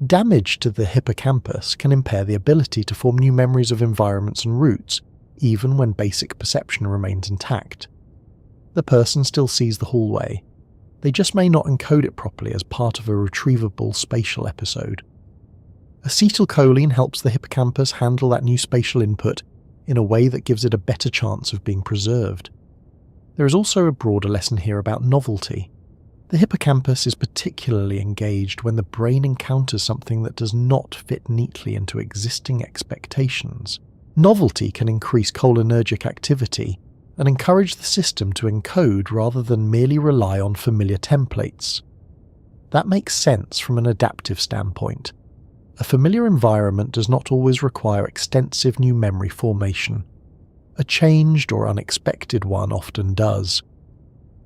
Damage to the hippocampus can impair the ability to form new memories of environments and routes, even when basic perception remains intact. The person still sees the hallway. They just may not encode it properly as part of a retrievable spatial episode. Acetylcholine helps the hippocampus handle that new spatial input in a way that gives it a better chance of being preserved. There is also a broader lesson here about novelty. The hippocampus is particularly engaged when the brain encounters something that does not fit neatly into existing expectations. Novelty can increase cholinergic activity and encourage the system to encode rather than merely rely on familiar templates. That makes sense from an adaptive standpoint. A familiar environment does not always require extensive new memory formation. A changed or unexpected one often does.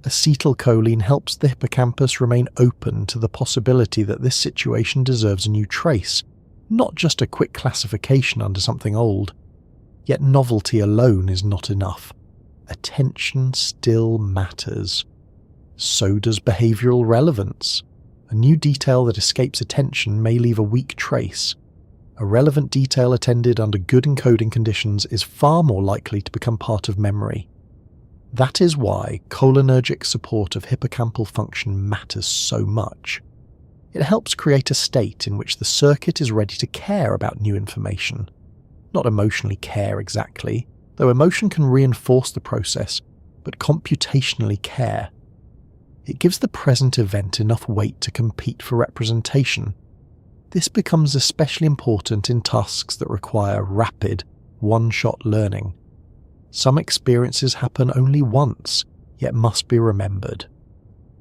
Acetylcholine helps the hippocampus remain open to the possibility that this situation deserves a new trace, not just a quick classification under something old. Yet novelty alone is not enough. Attention still matters. So does behavioral relevance. A new detail that escapes attention may leave a weak trace. A relevant detail attended under good encoding conditions is far more likely to become part of memory. That is why cholinergic support of hippocampal function matters so much. It helps create a state in which the circuit is ready to care about new information. Not emotionally care exactly, though emotion can reinforce the process, but computationally care. It gives the present event enough weight to compete for representation. This becomes especially important in tasks that require rapid, one-shot learning. Some experiences happen only once, yet must be remembered.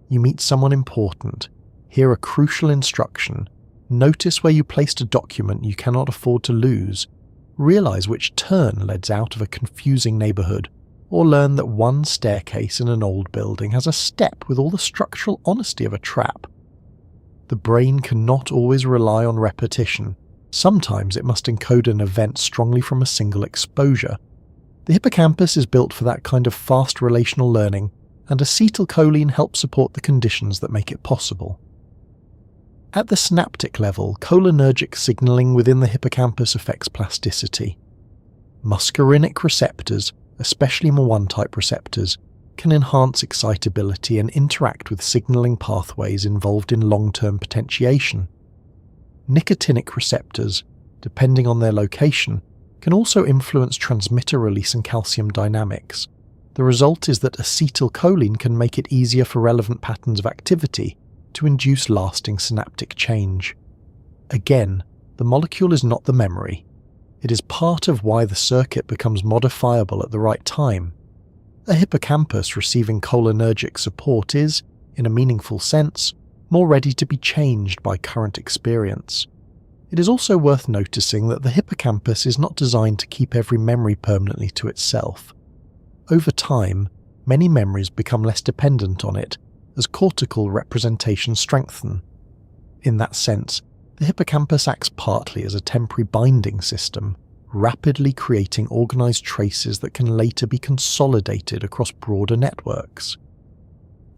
You meet someone important, hear a crucial instruction, notice where you placed a document you cannot afford to lose, realize which turn leads out of a confusing neighborhood, or learn that one staircase in an old building has a step with all the structural honesty of a trap. The brain cannot always rely on repetition. Sometimes it must encode an event strongly from a single exposure. The hippocampus is built for that kind of fast relational learning, and acetylcholine helps support the conditions that make it possible. At the synaptic level, cholinergic signaling within the hippocampus affects plasticity. Muscarinic receptors, especially M1-type receptors, can enhance excitability and interact with signaling pathways involved in long-term potentiation. Nicotinic receptors, depending on their location, can also influence transmitter release and calcium dynamics. The result is that acetylcholine can make it easier for relevant patterns of activity to induce lasting synaptic change. Again, the molecule is not the memory. It is part of why the circuit becomes modifiable at the right time. A hippocampus receiving cholinergic support is, in a meaningful sense, more ready to be changed by current experience. It is also worth noticing that the hippocampus is not designed to keep every memory permanently to itself. Over time, many memories become less dependent on it as cortical representations strengthen. In that sense, the hippocampus acts partly as a temporary binding system, rapidly creating organized traces that can later be consolidated across broader networks.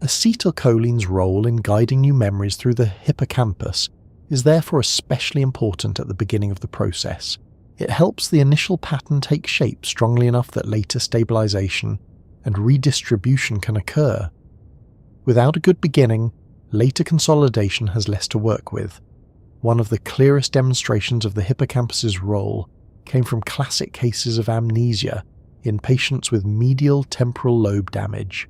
Acetylcholine's role in guiding new memories through the hippocampus is therefore especially important at the beginning of the process. It helps the initial pattern take shape strongly enough that later stabilization and redistribution can occur. Without a good beginning, later consolidation has less to work with. One of the clearest demonstrations of the hippocampus's role came from classic cases of amnesia in patients with medial temporal lobe damage.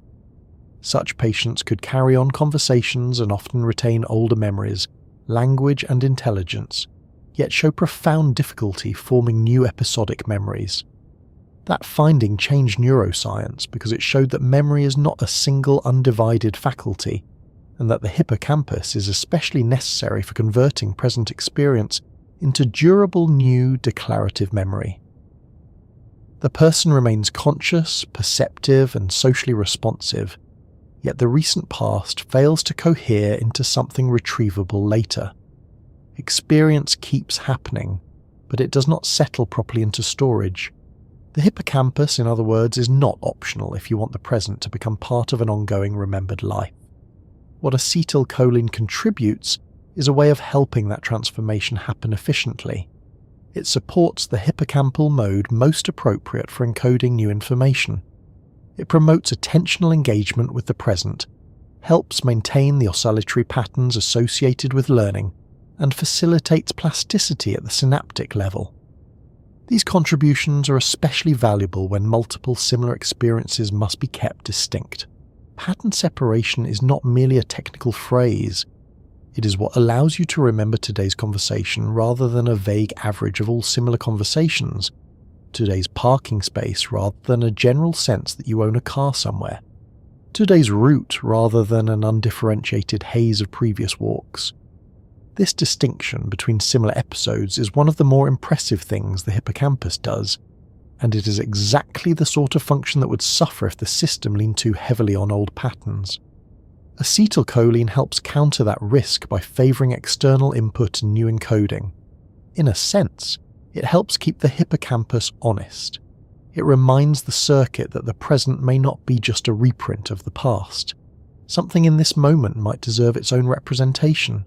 Such patients could carry on conversations and often retain older memories, language and intelligence, yet show profound difficulty forming new episodic memories. That finding changed neuroscience because it showed that memory is not a single undivided faculty, and that the hippocampus is especially necessary for converting present experience into durable new declarative memory. The person remains conscious, perceptive, and socially responsive, yet the recent past fails to cohere into something retrievable later. Experience keeps happening, but it does not settle properly into storage. The hippocampus, in other words, is not optional if you want the present to become part of an ongoing remembered life. What acetylcholine contributes is a way of helping that transformation happen efficiently. It supports the hippocampal mode most appropriate for encoding new information. It promotes attentional engagement with the present, helps maintain the oscillatory patterns associated with learning, and facilitates plasticity at the synaptic level. These contributions are especially valuable when multiple similar experiences must be kept distinct. Pattern separation is not merely a technical phrase. It is what allows you to remember today's conversation rather than a vague average of all similar conversations, today's parking space rather than a general sense that you own a car somewhere, today's route rather than an undifferentiated haze of previous walks. This distinction between similar episodes is one of the more impressive things the hippocampus does, and it is exactly the sort of function that would suffer if the system leaned too heavily on old patterns. Acetylcholine helps counter that risk by favouring external input and new encoding. In a sense, it helps keep the hippocampus honest. It reminds the circuit that the present may not be just a reprint of the past. Something in this moment might deserve its own representation.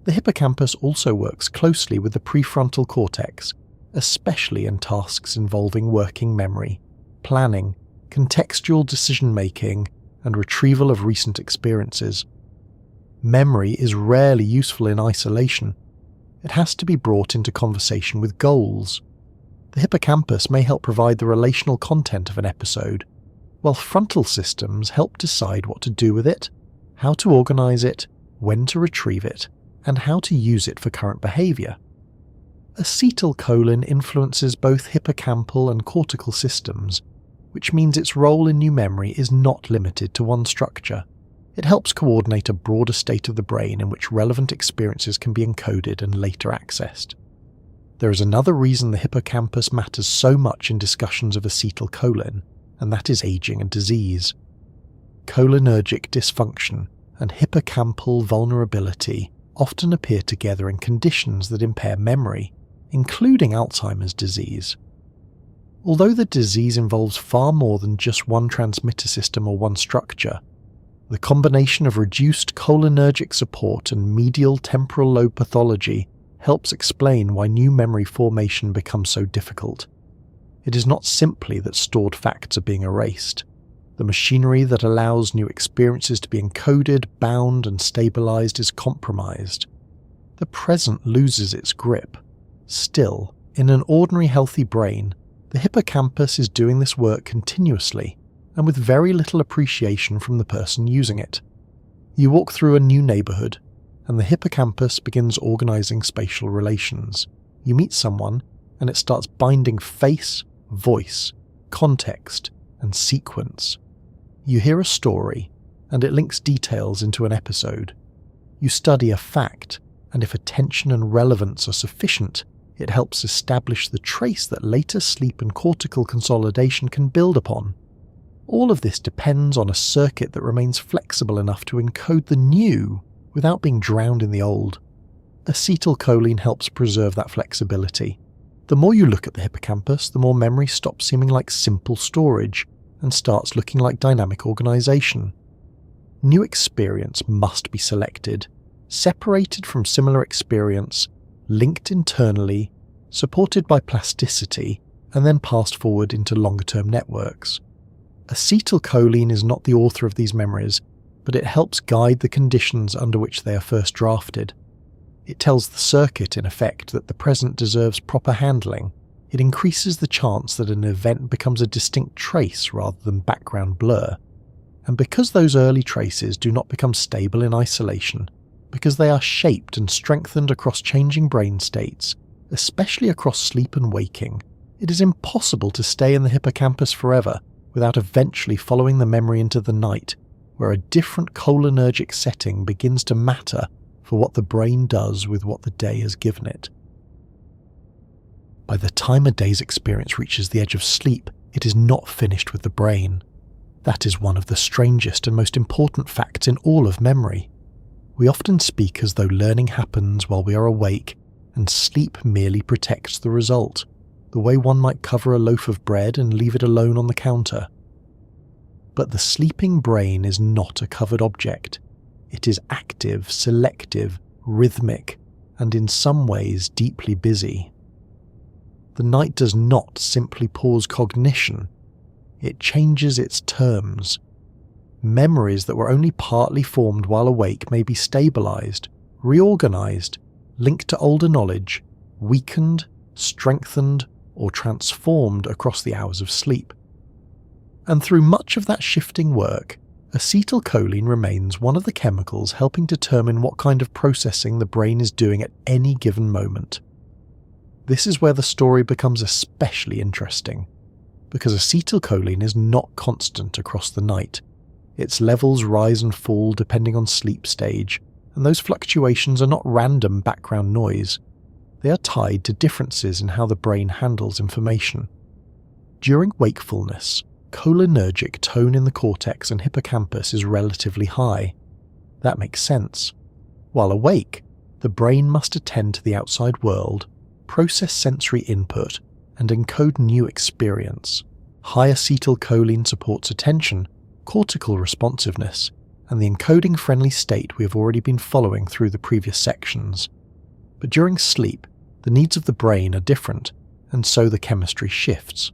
The hippocampus also works closely with the prefrontal cortex, especially in tasks involving working memory, planning, contextual decision-making, and retrieval of recent experiences. Memory is rarely useful in isolation. It has to be brought into conversation with goals. The hippocampus may help provide the relational content of an episode, while frontal systems help decide what to do with it, how to organize it, when to retrieve it, and how to use it for current behavior. Acetylcholine influences both hippocampal and cortical systems, which means its role in new memory is not limited to one structure. It helps coordinate a broader state of the brain in which relevant experiences can be encoded and later accessed. There is another reason the hippocampus matters so much in discussions of acetylcholine, and that is aging and disease. Cholinergic dysfunction and hippocampal vulnerability often appear together in conditions that impair memory, including Alzheimer's disease. Although the disease involves far more than just one transmitter system or one structure, the combination of reduced cholinergic support and medial temporal lobe pathology helps explain why new memory formation becomes so difficult. It is not simply that stored facts are being erased. The machinery that allows new experiences to be encoded, bound, and stabilized is compromised. The present loses its grip. Still, in an ordinary healthy brain, the hippocampus is doing this work continuously, and with very little appreciation from the person using it. You walk through a new neighborhood, and the hippocampus begins organizing spatial relations. You meet someone, and it starts binding face, voice, context, and sequence. You hear a story, and it links details into an episode. You study a fact, and if attention and relevance are sufficient, it helps establish the trace that later sleep and cortical consolidation can build upon. All of this depends on a circuit that remains flexible enough to encode the new without being drowned in the old. Acetylcholine helps preserve that flexibility. The more you look at the hippocampus, the more memory stops seeming like simple storage and starts looking like dynamic organization. New experience must be selected, separated from similar experience, linked internally, supported by plasticity, and then passed forward into longer-term networks. Acetylcholine is not the author of these memories, but it helps guide the conditions under which they are first drafted. It tells the circuit, in effect, that the present deserves proper handling. It increases the chance that an event becomes a distinct trace rather than background blur. And because those early traces do not become stable in isolation, because they are shaped and strengthened across changing brain states, especially across sleep and waking, it is impossible to stay in the hippocampus forever without eventually following the memory into the night, where a different cholinergic setting begins to matter for what the brain does with what the day has given it. By the time a day's experience reaches the edge of sleep, it is not finished with the brain. That is one of the strangest and most important facts in all of memory. We often speak as though learning happens while we are awake, and sleep merely protects the result. the way one might cover a loaf of bread and leave it alone on the counter. But the sleeping brain is not a covered object. It is active, selective, rhythmic, and in some ways deeply busy. The night does not simply pause cognition, it changes its terms. Memories that were only partly formed while awake may be stabilized, reorganized, linked to older knowledge, weakened, strengthened, or transformed across the hours of sleep. And through much of that shifting work, acetylcholine remains one of the chemicals helping determine what kind of processing the brain is doing at any given moment. This is where the story becomes especially interesting, because acetylcholine is not constant across the night. Its levels rise and fall depending on sleep stage, and those fluctuations are not random background noise. They are tied to differences in how the brain handles information. During wakefulness, cholinergic tone in the cortex and hippocampus is relatively high. That makes sense. While awake, the brain must attend to the outside world, process sensory input, and encode new experience. High acetylcholine supports attention, cortical responsiveness, and the encoding-friendly state we have already been following through the previous sections. But during sleep, the needs of the brain are different, and so the chemistry shifts.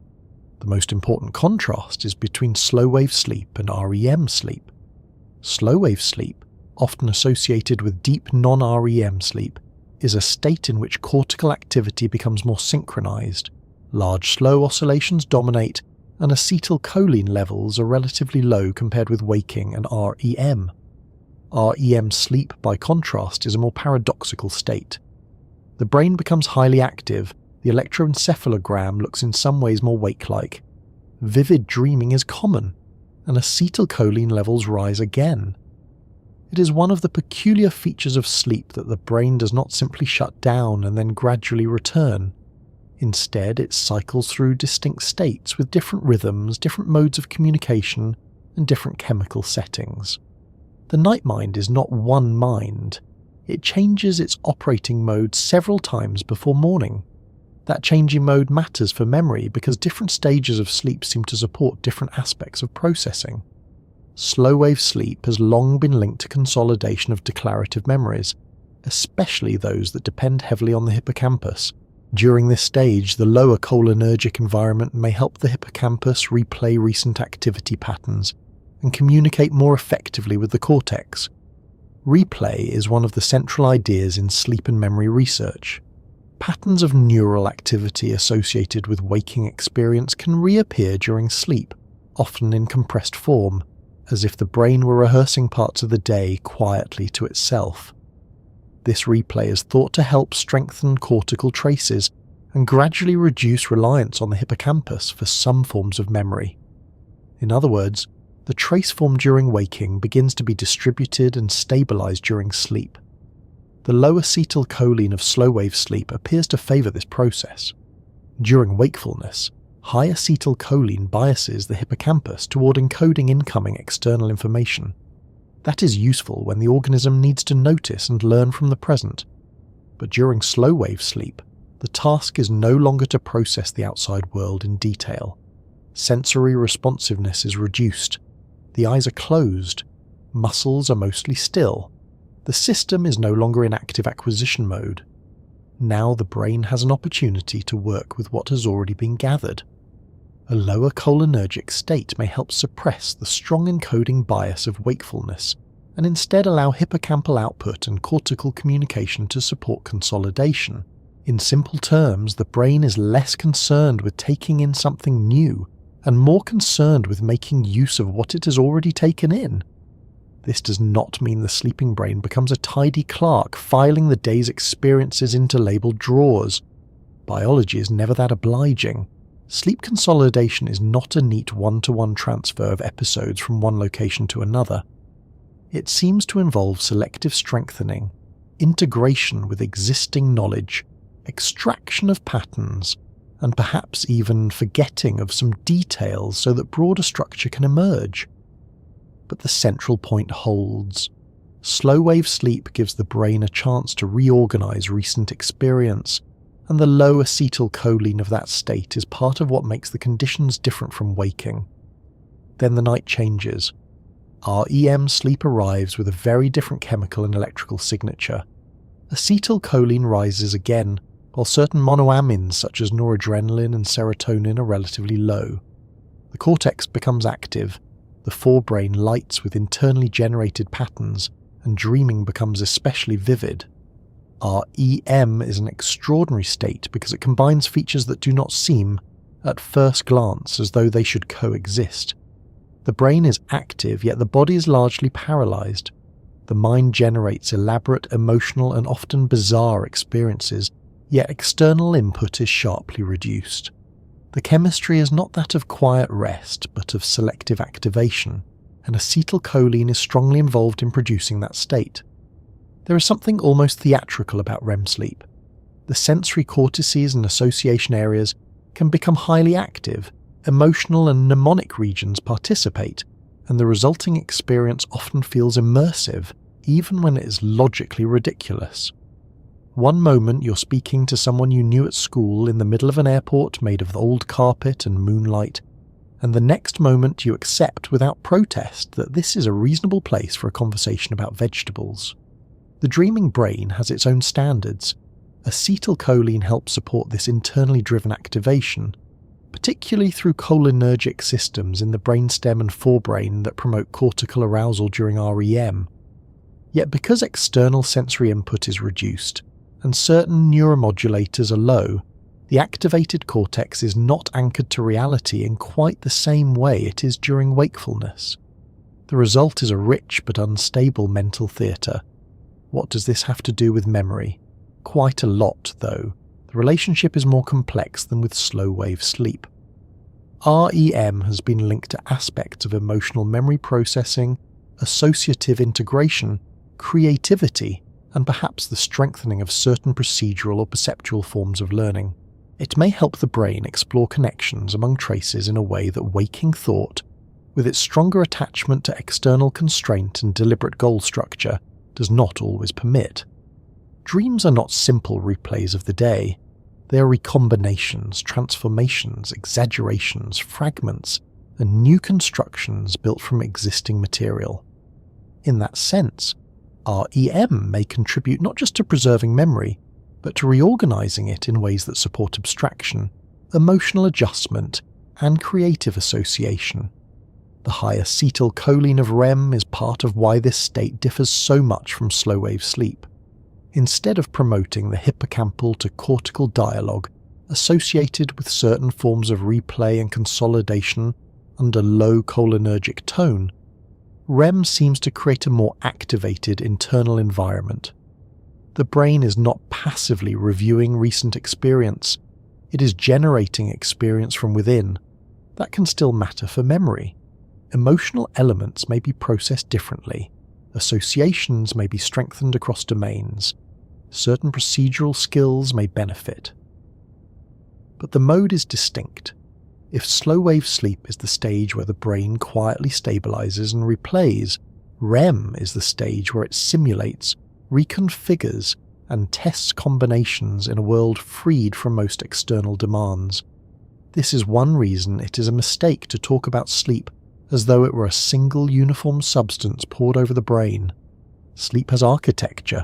The most important contrast is between slow-wave sleep and REM sleep. Slow-wave sleep, often associated with deep non-REM sleep, is a state in which cortical activity becomes more synchronized. Large slow oscillations dominate, and acetylcholine levels are relatively low compared with waking and REM. REM sleep, by contrast, is a more paradoxical state. The brain becomes highly active, the electroencephalogram looks in some ways more wake-like. Vivid dreaming is common, and acetylcholine levels rise again. It is one of the peculiar features of sleep that the brain does not simply shut down and then gradually return. Instead, it cycles through distinct states with different rhythms, different modes of communication, and different chemical settings. The night mind is not one mind. It changes its operating mode several times before morning. That change in mode matters for memory because different stages of sleep seem to support different aspects of processing. Slow-wave sleep has long been linked to consolidation of declarative memories, especially those that depend heavily on the hippocampus. During this stage, the lower cholinergic environment may help the hippocampus replay recent activity patterns and communicate more effectively with the cortex. Replay is one of the central ideas in sleep and memory research. Patterns of neural activity associated with waking experience can reappear during sleep, often in compressed form, as if the brain were rehearsing parts of the day quietly to itself. This replay is thought to help strengthen cortical traces and gradually reduce reliance on the hippocampus for some forms of memory. In other words, the trace formed during waking begins to be distributed and stabilized during sleep. The low acetylcholine of slow-wave sleep appears to favor this process. During wakefulness, high acetylcholine biases the hippocampus toward encoding incoming external information. That is useful when the organism needs to notice and learn from the present. But during slow-wave sleep, the task is no longer to process the outside world in detail. Sensory responsiveness is reduced. The eyes are closed. Muscles are mostly still. The system is no longer in active acquisition mode. Now the brain has an opportunity to work with what has already been gathered. A lower cholinergic state may help suppress the strong encoding bias of wakefulness and instead allow hippocampal output and cortical communication to support consolidation. In simple terms, the brain is less concerned with taking in something new and more concerned with making use of what it has already taken in. This does not mean the sleeping brain becomes a tidy clerk filing the day's experiences into labeled drawers. Biology is never that obliging. Sleep consolidation is not a neat one-to-one transfer of episodes from one location to another. It seems to involve selective strengthening, integration with existing knowledge, extraction of patterns, and perhaps even forgetting of some details so that broader structure can emerge. But the central point holds. Slow-wave sleep gives the brain a chance to reorganize recent experience, and the low acetylcholine of that state is part of what makes the conditions different from waking. Then the night changes. REM sleep arrives with a very different chemical and electrical signature. Acetylcholine rises again, while certain monoamines such as noradrenaline and serotonin are relatively low. The cortex becomes active, the forebrain lights with internally generated patterns, and dreaming becomes especially vivid. REM is an extraordinary state because it combines features that do not seem, at first glance, as though they should coexist. The brain is active, yet the body is largely paralyzed. The mind generates elaborate, emotional, and often bizarre experiences, yet external input is sharply reduced. The chemistry is not that of quiet rest, but of selective activation, and acetylcholine is strongly involved in producing that state. There is something almost theatrical about REM sleep. The sensory cortices and association areas can become highly active, emotional and mnemonic regions participate, and the resulting experience often feels immersive, even when it is logically ridiculous. One moment you're speaking to someone you knew at school in the middle of an airport made of old carpet and moonlight, and the next moment you accept without protest that this is a reasonable place for a conversation about vegetables. The dreaming brain has its own standards. Acetylcholine helps support this internally driven activation, particularly through cholinergic systems in the brainstem and forebrain that promote cortical arousal during REM. Yet because external sensory input is reduced, and certain neuromodulators are low, the activated cortex is not anchored to reality in quite the same way it is during wakefulness. The result is a rich but unstable mental theatre. What does this have to do with memory? Quite a lot, though. The relationship is more complex than with slow-wave sleep. REM has been linked to aspects of emotional memory processing, associative integration, creativity, and perhaps the strengthening of certain procedural or perceptual forms of learning. It may help the brain explore connections among traces in a way that waking thought, with its stronger attachment to external constraint and deliberate goal structure, does not always permit. Dreams are not simple replays of the day. They are recombinations, transformations, exaggerations, fragments, and new constructions built from existing material. In that sense, REM may contribute not just to preserving memory, but to reorganizing it in ways that support abstraction, emotional adjustment, and creative association. The high acetylcholine of REM is part of why this state differs so much from slow-wave sleep. Instead of promoting the hippocampal to cortical dialogue associated with certain forms of replay and consolidation under low cholinergic tone, REM seems to create a more activated internal environment. The brain is not passively reviewing recent experience, it is generating experience from within. That can still matter for memory. Emotional elements may be processed differently, associations may be strengthened across domains, certain procedural skills may benefit. But the mode is distinct. If slow-wave sleep is the stage where the brain quietly stabilizes and replays, REM is the stage where it simulates, reconfigures, and tests combinations in a world freed from most external demands. This is one reason it is a mistake to talk about sleep as though it were a single uniform substance poured over the brain. Sleep has architecture.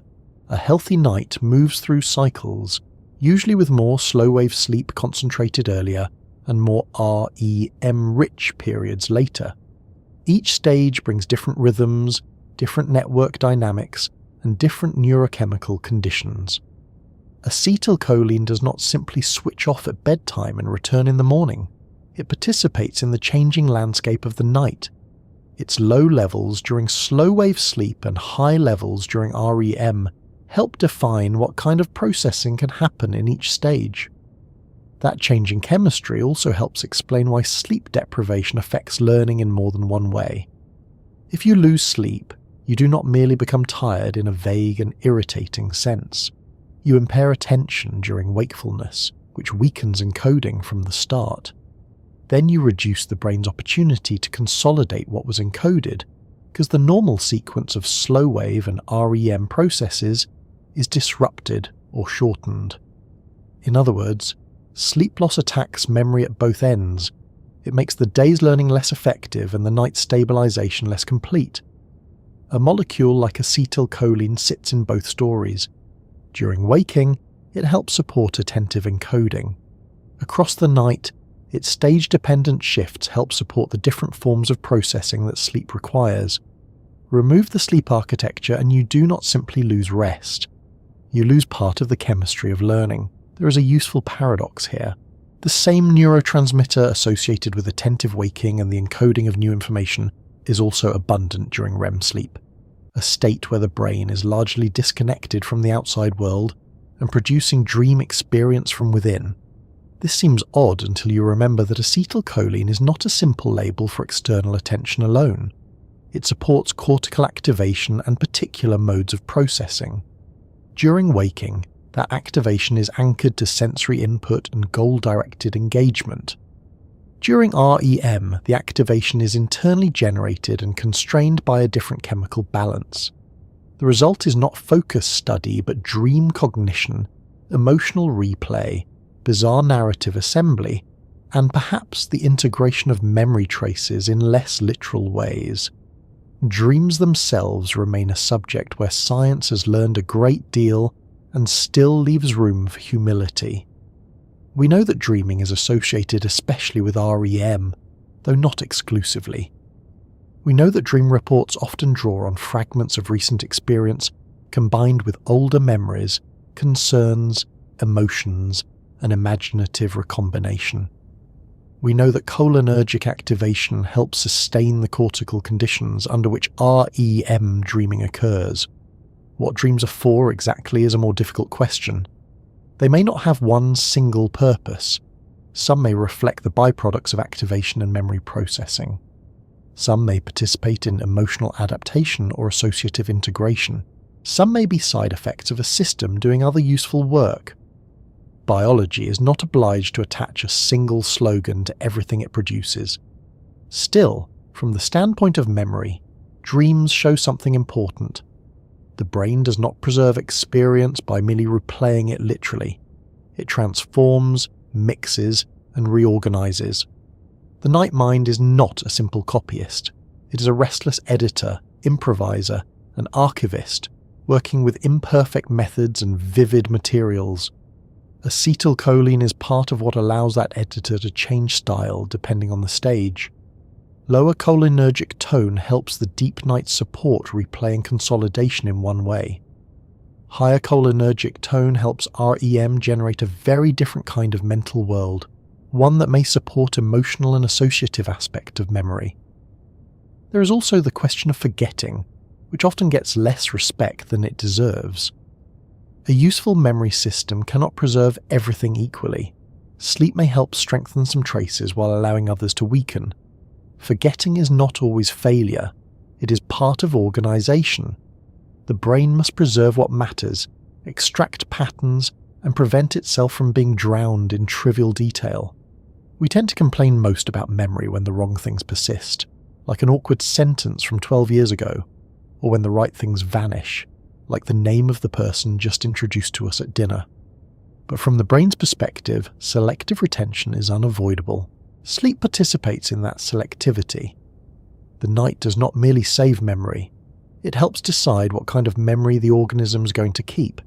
A healthy night moves through cycles, usually with more slow-wave sleep concentrated earlier and more REM-rich periods later. Each stage brings different rhythms, different network dynamics, and different neurochemical conditions. Acetylcholine does not simply switch off at bedtime and return in the morning. It participates in the changing landscape of the night. Its low levels during slow-wave sleep and high levels during REM help define what kind of processing can happen in each stage. That changing chemistry also helps explain why sleep deprivation affects learning in more than one way. If you lose sleep, you do not merely become tired in a vague and irritating sense. You impair attention during wakefulness, which weakens encoding from the start. Then you reduce the brain's opportunity to consolidate what was encoded, because the normal sequence of slow-wave and REM processes is disrupted or shortened. In other words, sleep loss attacks memory at both ends. It makes the day's learning less effective and the night's stabilization less complete. A molecule like acetylcholine sits in both stories. During waking, it helps support attentive encoding. Across the night, its stage-dependent shifts help support the different forms of processing that sleep requires. Remove the sleep architecture and you do not simply lose rest. You lose part of the chemistry of learning. There is a useful paradox here. The same neurotransmitter associated with attentive waking and the encoding of new information is also abundant during REM sleep, a state where the brain is largely disconnected from the outside world and producing dream experience from within. This seems odd until you remember that acetylcholine is not a simple label for external attention alone. It supports cortical activation and particular modes of processing. During waking, that activation is anchored to sensory input and goal-directed engagement. During REM, the activation is internally generated and constrained by a different chemical balance. The result is not focus study but dream cognition, emotional replay, bizarre narrative assembly, and perhaps the integration of memory traces in less literal ways. Dreams themselves remain a subject where science has learned a great deal and still leaves room for humility. We know that dreaming is associated especially with REM, though not exclusively. We know that dream reports often draw on fragments of recent experience combined with older memories, concerns, emotions, and imaginative recombination. We know that cholinergic activation helps sustain the cortical conditions under which REM dreaming occurs. What dreams are for exactly is a more difficult question. They may not have one single purpose. Some may reflect the byproducts of activation and memory processing. Some may participate in emotional adaptation or associative integration. Some may be side effects of a system doing other useful work. Biology is not obliged to attach a single slogan to everything it produces. Still, from the standpoint of memory, dreams show something important. The brain does not preserve experience by merely replaying it literally. It transforms, mixes, and reorganizes. The night mind is not a simple copyist. It is a restless editor, improviser, and archivist, working with imperfect methods and vivid materials. Acetylcholine is part of what allows that editor to change style depending on the stage. Lower cholinergic tone helps the deep night support replay and consolidation in one way. Higher cholinergic tone helps REM generate a very different kind of mental world, one that may support emotional and associative aspect of memory. There is also the question of forgetting, which often gets less respect than it deserves. A useful memory system cannot preserve everything equally. Sleep may help strengthen some traces while allowing others to weaken. Forgetting is not always failure. It is part of organization. The brain must preserve what matters, extract patterns, and prevent itself from being drowned in trivial detail. We tend to complain most about memory when the wrong things persist, like an awkward sentence from 12 years ago, or when the right things vanish, like the name of the person just introduced to us at dinner. But from the brain's perspective, selective retention is unavoidable. Sleep participates in that selectivity. The night does not merely save memory, it helps decide what kind of memory the organism is going to keep.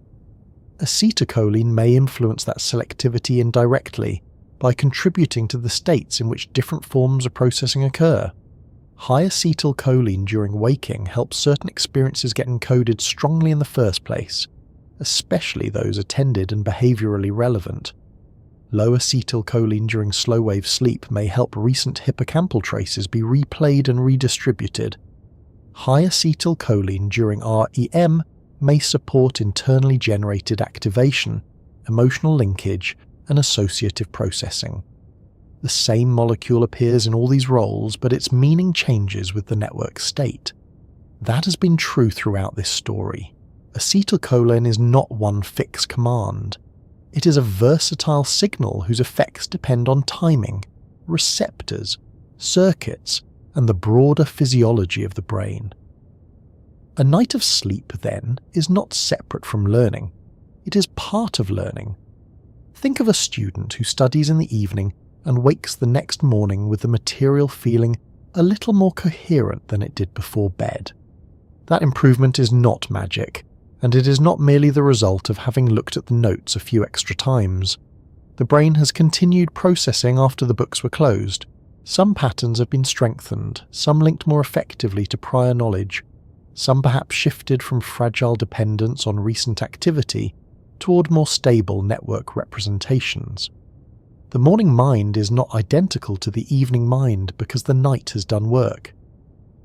Acetylcholine may influence that selectivity indirectly by contributing to the states in which different forms of processing occur. High acetylcholine during waking helps certain experiences get encoded strongly in the first place, especially those attended and behaviorally relevant. Low acetylcholine during slow-wave sleep may help recent hippocampal traces be replayed and redistributed. High acetylcholine during REM may support internally generated activation, emotional linkage, and associative processing. The same molecule appears in all these roles, but its meaning changes with the network state. That has been true throughout this story. Acetylcholine is not one fixed command. It is a versatile signal whose effects depend on timing, receptors, circuits, and the broader physiology of the brain. A night of sleep, then, is not separate from learning. It is part of learning. Think of a student who studies in the evening and wakes the next morning with the material feeling a little more coherent than it did before bed. That improvement is not magic, and it is not merely the result of having looked at the notes a few extra times. The brain has continued processing after the books were closed. Some patterns have been strengthened, some linked more effectively to prior knowledge, some perhaps shifted from fragile dependence on recent activity toward more stable network representations. The morning mind is not identical to the evening mind because the night has done work.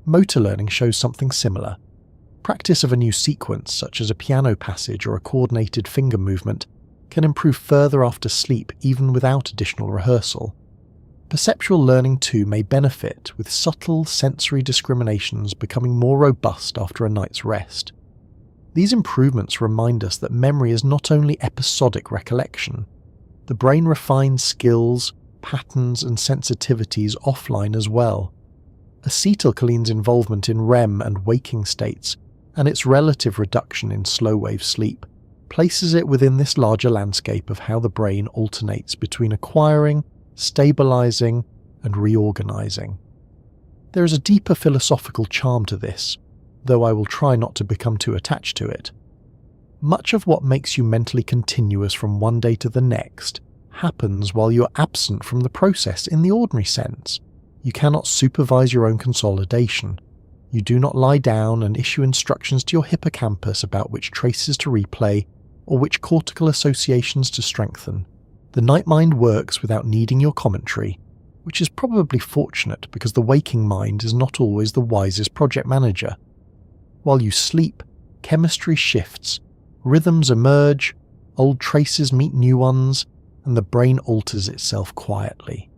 Motor learning shows something similar. Practice of a new sequence, such as a piano passage or a coordinated finger movement, can improve further after sleep even without additional rehearsal. Perceptual learning too may benefit, with subtle sensory discriminations becoming more robust after a night's rest. These improvements remind us that memory is not only episodic recollection. The brain refines skills, patterns and sensitivities offline as well. Acetylcholine's involvement in REM and waking states, and its relative reduction in slow-wave sleep, places it within this larger landscape of how the brain alternates between acquiring, stabilizing, and reorganizing. There is a deeper philosophical charm to this, though I will try not to become too attached to it. Much of what makes you mentally continuous from one day to the next happens while you are absent from the process in the ordinary sense. You cannot supervise your own consolidation. You do not lie down and issue instructions to your hippocampus about which traces to replay or which cortical associations to strengthen. The night mind works without needing your commentary, which is probably fortunate because the waking mind is not always the wisest project manager. While you sleep, chemistry shifts, rhythms emerge, old traces meet new ones, and the brain alters itself quietly.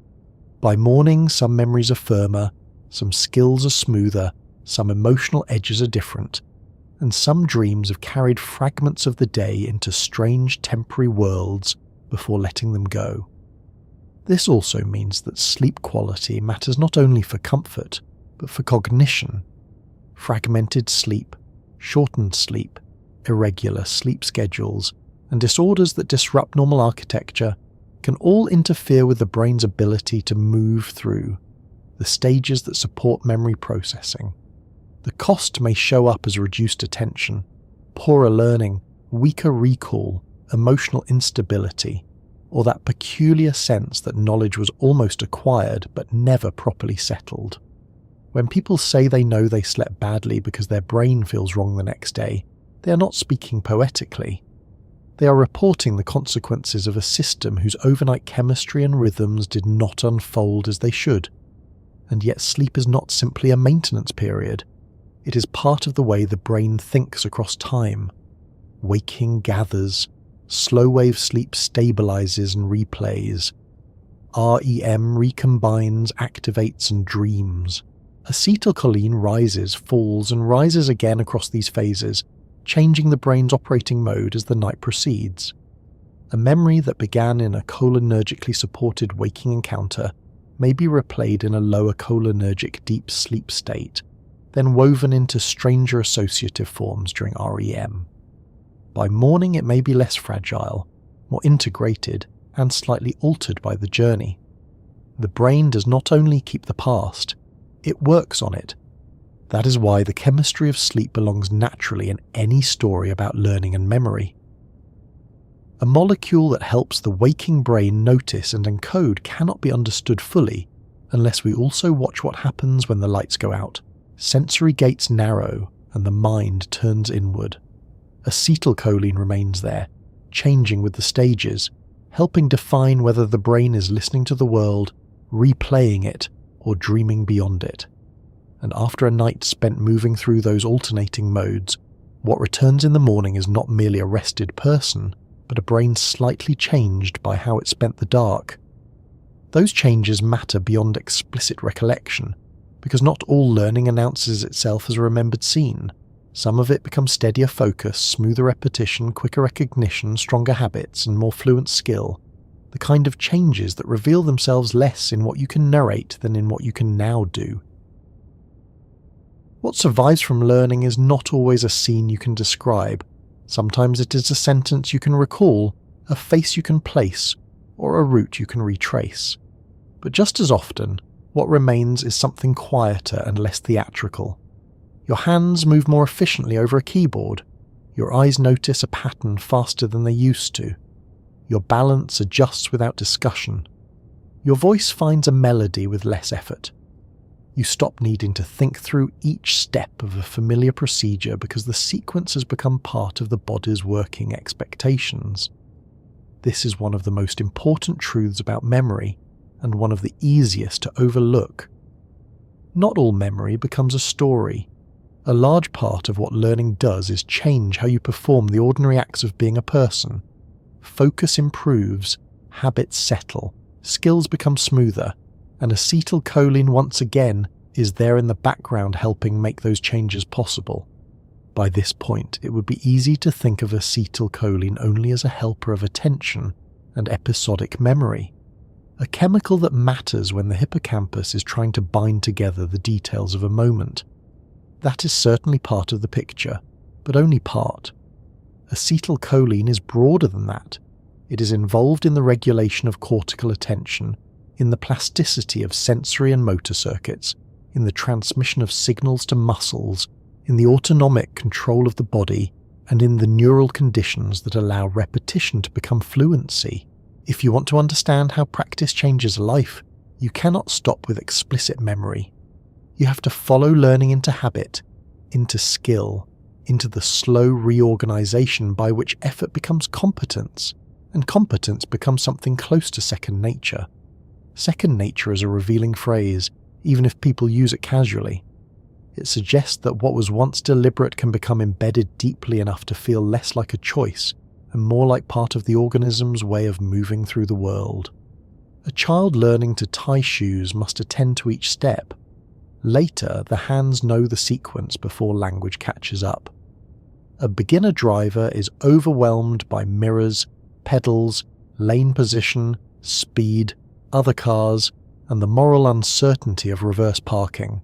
By morning, some memories are firmer, some skills are smoother, some emotional edges are different, and some dreams have carried fragments of the day into strange temporary worlds before letting them go. This also means that sleep quality matters not only for comfort, but for cognition. Fragmented sleep, shortened sleep, irregular sleep schedules, and disorders that disrupt normal architecture can all interfere with the brain's ability to move through the stages that support memory processing. The cost may show up as reduced attention, poorer learning, weaker recall, emotional instability, or that peculiar sense that knowledge was almost acquired but never properly settled. When people say they know they slept badly because their brain feels wrong the next day, they are not speaking poetically. They are reporting the consequences of a system whose overnight chemistry and rhythms did not unfold as they should. And yet sleep is not simply a maintenance period. It is part of the way the brain thinks across time. Waking gathers, slow-wave sleep stabilizes and replays. REM recombines, activates and dreams. Acetylcholine rises, falls and rises again across these phases, changing the brain's operating mode as the night proceeds. A memory that began in a cholinergically supported waking encounter may be replayed in a lower cholinergic deep sleep state, then woven into stranger associative forms during REM. By morning it may be less fragile, more integrated, and slightly altered by the journey. The brain does not only keep the past, it works on it. That is why the chemistry of sleep belongs naturally in any story about learning and memory. A molecule that helps the waking brain notice and encode cannot be understood fully unless we also watch what happens when the lights go out. Sensory gates narrow and the mind turns inward. Acetylcholine remains there, changing with the stages, helping define whether the brain is listening to the world, replaying it, or dreaming beyond it. And after a night spent moving through those alternating modes, what returns in the morning is not merely a rested person, but a brain slightly changed by how it spent the dark. Those changes matter beyond explicit recollection, because not all learning announces itself as a remembered scene. Some of it becomes steadier focus, smoother repetition, quicker recognition, stronger habits, and more fluent skill. The kind of changes that reveal themselves less in what you can narrate than in what you can now do. What survives from learning is not always a scene you can describe. Sometimes it is a sentence you can recall, a face you can place, or a route you can retrace. But just as often, what remains is something quieter and less theatrical. Your hands move more efficiently over a keyboard. Your eyes notice a pattern faster than they used to. Your balance adjusts without discussion. Your voice finds a melody with less effort. You stop needing to think through each step of a familiar procedure because the sequence has become part of the body's working expectations. This is one of the most important truths about memory, and one of the easiest to overlook. Not all memory becomes a story. A large part of what learning does is change how you perform the ordinary acts of being a person. Focus improves, habits settle, skills become smoother, and acetylcholine once again is there in the background helping make those changes possible. By this point, it would be easy to think of acetylcholine only as a helper of attention and episodic memory, a chemical that matters when the hippocampus is trying to bind together the details of a moment. That is certainly part of the picture, but only part. Acetylcholine is broader than that. It is involved in the regulation of cortical attention, in the plasticity of sensory and motor circuits, in the transmission of signals to muscles, in the autonomic control of the body, and in the neural conditions that allow repetition to become fluency. If you want to understand how practice changes life, you cannot stop with explicit memory. You have to follow learning into habit, into skill, into the slow reorganization by which effort becomes competence, and competence becomes something close to second nature. Second nature is a revealing phrase, even if people use it casually. It suggests that what was once deliberate can become embedded deeply enough to feel less like a choice and more like part of the organism's way of moving through the world. A child learning to tie shoes must attend to each step. Later, the hands know the sequence before language catches up. A beginner driver is overwhelmed by mirrors, pedals, lane position, speed, other cars, and the moral uncertainty of reverse parking.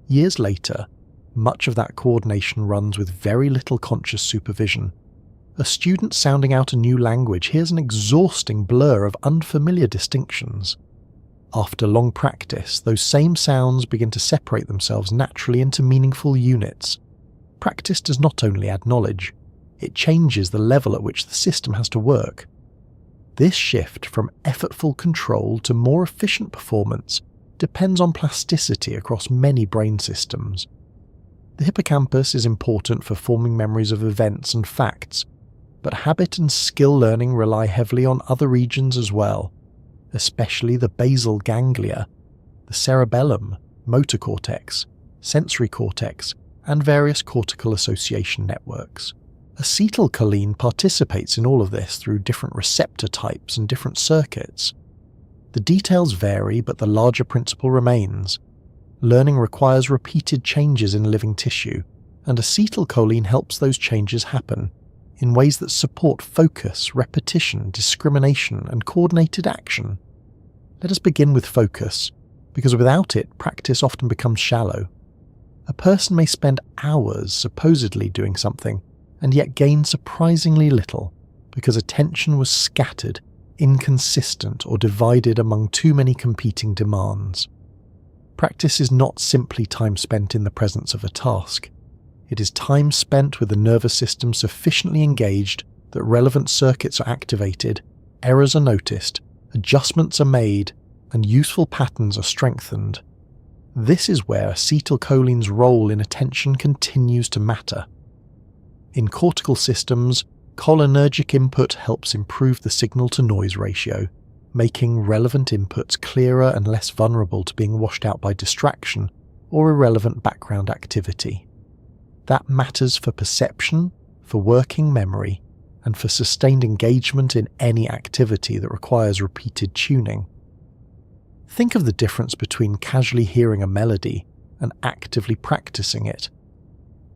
Years later, much of that coordination runs with very little conscious supervision. A student sounding out a new language hears an exhausting blur of unfamiliar distinctions. After long practice, those same sounds begin to separate themselves naturally into meaningful units. Practice does not only add knowledge, it changes the level at which the system has to work. This shift from effortful control to more efficient performance depends on plasticity across many brain systems. The hippocampus is important for forming memories of events and facts, but habit and skill learning rely heavily on other regions as well, especially the basal ganglia, the cerebellum, motor cortex, sensory cortex, and various cortical association networks. Acetylcholine participates in all of this through different receptor types and different circuits. The details vary, but the larger principle remains. Learning requires repeated changes in living tissue, and acetylcholine helps those changes happen in ways that support focus, repetition, discrimination, and coordinated action. Let us begin with focus, because without it, practice often becomes shallow. A person may spend hours supposedly doing something, and yet gain surprisingly little, because attention was scattered, inconsistent, or divided among too many competing demands. Practice is not simply time spent in the presence of a task. It is time spent with the nervous system sufficiently engaged that relevant circuits are activated, errors are noticed, adjustments are made, and useful patterns are strengthened. This is where acetylcholine's role in attention continues to matter. In cortical systems, cholinergic input helps improve the signal-to-noise ratio, making relevant inputs clearer and less vulnerable to being washed out by distraction or irrelevant background activity. That matters for perception, for working memory, and for sustained engagement in any activity that requires repeated tuning. Think of the difference between casually hearing a melody and actively practicing it.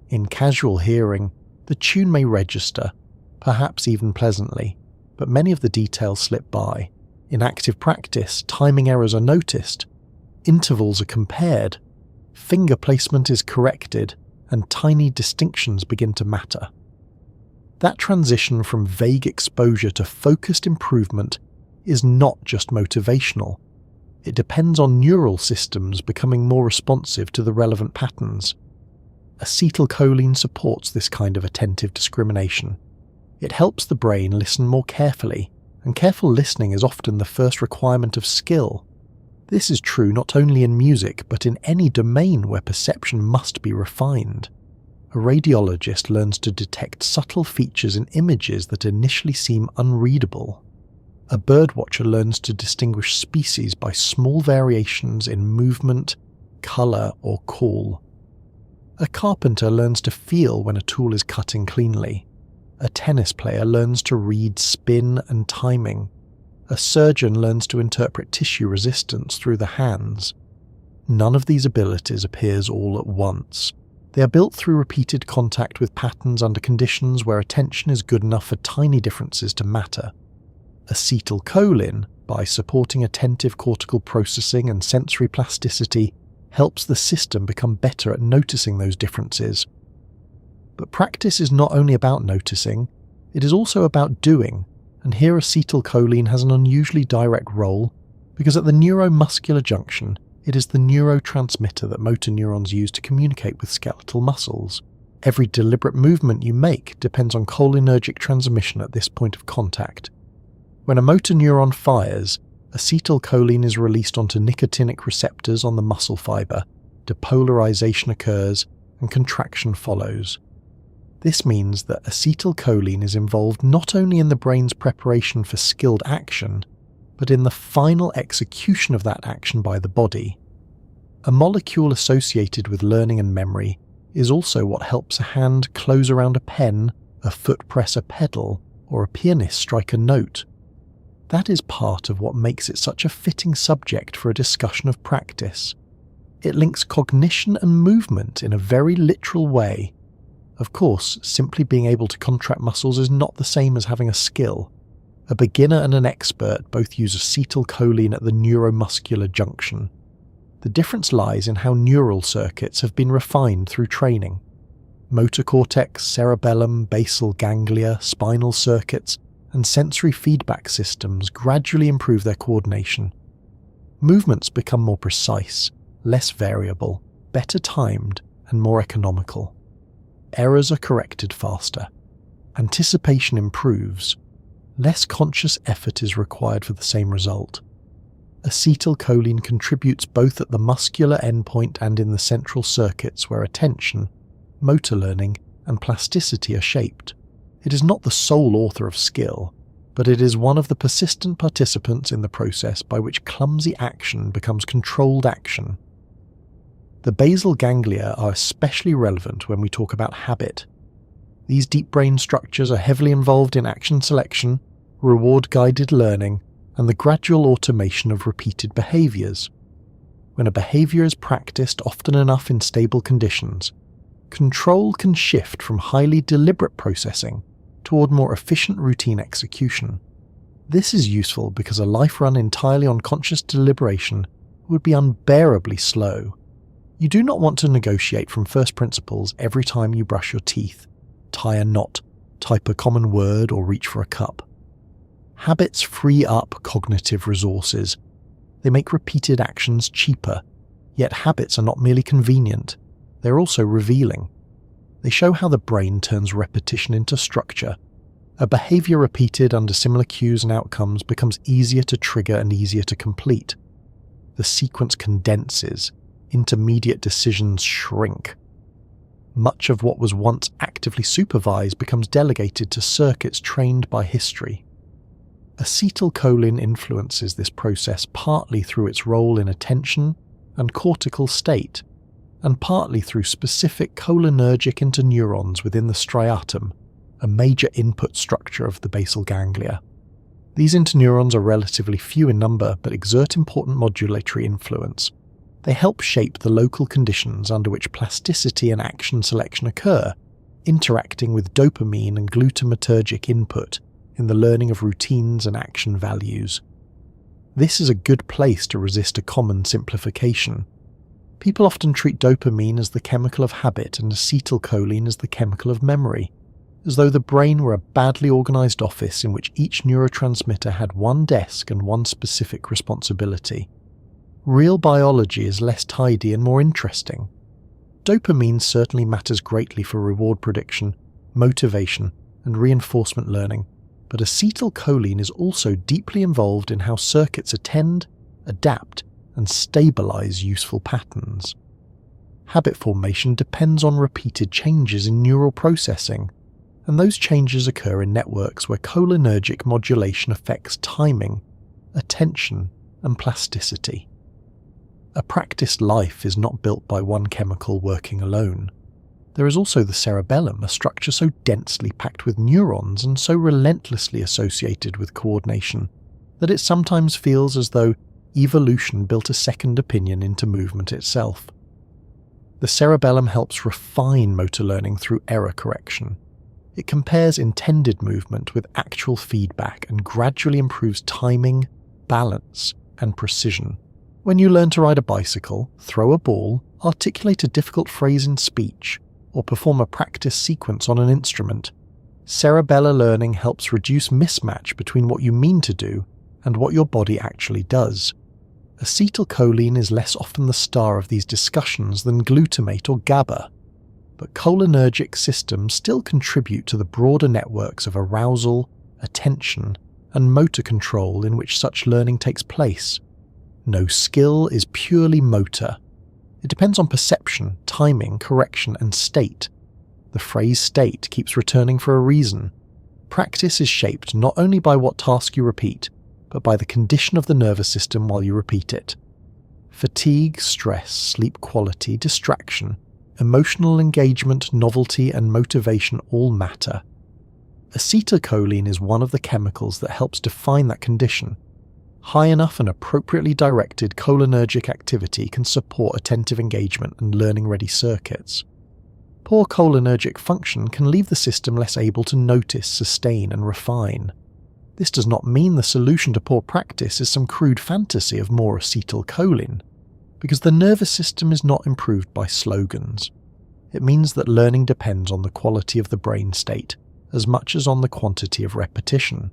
In casual hearing, the tune may register, perhaps even pleasantly, but many of the details slip by. In active practice, timing errors are noticed, intervals are compared, finger placement is corrected, and tiny distinctions begin to matter. That transition from vague exposure to focused improvement is not just motivational. It depends on neural systems becoming more responsive to the relevant patterns. Acetylcholine supports this kind of attentive discrimination. It helps the brain listen more carefully, and careful listening is often the first requirement of skill. This is true not only in music, but in any domain where perception must be refined. A radiologist learns to detect subtle features in images that initially seem unreadable. A birdwatcher learns to distinguish species by small variations in movement, colour, or call. A carpenter learns to feel when a tool is cutting cleanly. A tennis player learns to read spin and timing. A surgeon learns to interpret tissue resistance through the hands. None of these abilities appears all at once. They are built through repeated contact with patterns under conditions where attention is good enough for tiny differences to matter. Acetylcholine, by supporting attentive cortical processing and sensory plasticity, helps the system become better at noticing those differences. But practice is not only about noticing, it is also about doing, and here acetylcholine has an unusually direct role, because at the neuromuscular junction, it is the neurotransmitter that motor neurons use to communicate with skeletal muscles. Every deliberate movement you make depends on cholinergic transmission at this point of contact. When a motor neuron fires, acetylcholine is released onto nicotinic receptors on the muscle fibre, depolarization occurs, and contraction follows. This means that acetylcholine is involved not only in the brain's preparation for skilled action, but in the final execution of that action by the body. A molecule associated with learning and memory is also what helps a hand close around a pen, a foot press a pedal, or a pianist strike a note. That is part of what makes it such a fitting subject for a discussion of practice. It links cognition and movement in a very literal way. Of course, simply being able to contract muscles is not the same as having a skill. A beginner and an expert both use acetylcholine at the neuromuscular junction. The difference lies in how neural circuits have been refined through training. Motor cortex, cerebellum, basal ganglia, spinal circuits, and sensory feedback systems gradually improve their coordination. Movements become more precise, less variable, better timed, and more economical. Errors are corrected faster. Anticipation improves. Less conscious effort is required for the same result. Acetylcholine contributes both at the muscular endpoint and in the central circuits where attention, motor learning, and plasticity are shaped. It is not the sole author of skill, but it is one of the persistent participants in the process by which clumsy action becomes controlled action. The basal ganglia are especially relevant when we talk about habit. These deep brain structures are heavily involved in action selection, reward-guided learning, and the gradual automation of repeated behaviours. When a behaviour is practiced often enough in stable conditions, control can shift from highly deliberate processing toward more efficient routine execution. This is useful because a life run entirely on conscious deliberation would be unbearably slow. You do not want to negotiate from first principles every time you brush your teeth, tie a knot, type a common word, or reach for a cup. Habits free up cognitive resources. They make repeated actions cheaper, yet habits are not merely convenient, they're also revealing. They show how the brain turns repetition into structure. A behaviour repeated under similar cues and outcomes becomes easier to trigger and easier to complete. The sequence condenses, intermediate decisions shrink. Much of what was once actively supervised becomes delegated to circuits trained by history. Acetylcholine influences this process partly through its role in attention and cortical state, and partly through specific cholinergic interneurons within the striatum, a major input structure of the basal ganglia. These interneurons are relatively few in number but exert important modulatory influence. They help shape the local conditions under which plasticity and action selection occur, interacting with dopamine and glutamatergic input in the learning of routines and action values. This is a good place to resist a common simplification. People often treat dopamine as the chemical of habit and acetylcholine as the chemical of memory. as though the brain were a badly organised office in which each neurotransmitter had one desk and one specific responsibility. Real biology is less tidy and more interesting. Dopamine certainly matters greatly for reward prediction, motivation, and reinforcement learning, but acetylcholine is also deeply involved in how circuits attend, adapt, and stabilize useful patterns. Habit formation depends on repeated changes in neural processing, and those changes occur in networks where cholinergic modulation affects timing, attention, and plasticity. A practiced life is not built by one chemical working alone. There is also the cerebellum, a structure so densely packed with neurons and so relentlessly associated with coordination that it sometimes feels as though evolution built a second opinion into movement itself. The cerebellum helps refine motor learning through error correction. It compares intended movement with actual feedback and gradually improves timing, balance, and precision. When you learn to ride a bicycle, throw a ball, articulate a difficult phrase in speech, or perform a practice sequence on an instrument, cerebellar learning helps reduce mismatch between what you mean to do and what your body actually does. Acetylcholine is less often the star of these discussions than glutamate or GABA, but cholinergic systems still contribute to the broader networks of arousal, attention, and motor control in which such learning takes place. No skill is purely motor. It depends on perception, timing, correction, and state. The phrase state keeps returning for a reason. Practice is shaped not only by what task you repeat, but by the condition of the nervous system while you repeat it. Fatigue, stress, sleep quality, distraction, emotional engagement, novelty, and motivation all matter. Acetylcholine is one of the chemicals that helps define that condition. High enough and appropriately directed cholinergic activity can support attentive engagement and learning-ready circuits. Poor cholinergic function can leave the system less able to notice, sustain, and refine. This does not mean the solution to poor practice is some crude fantasy of more acetylcholine, because the nervous system is not improved by slogans. It means that learning depends on the quality of the brain state as much as on the quantity of repetition.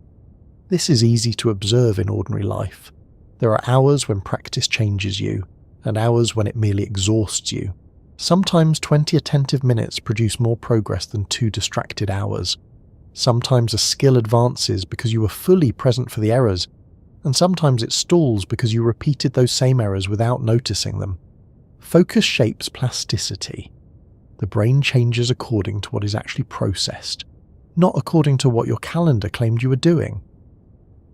This is easy to observe in ordinary life. There are hours when practice changes you, and hours when it merely exhausts you. Sometimes 20 attentive minutes produce more progress than 2 distracted hours. Sometimes a skill advances because you were fully present for the errors, and sometimes it stalls because you repeated those same errors without noticing them. Focus shapes plasticity. The brain changes according to what is actually processed, not according to what your calendar claimed you were doing.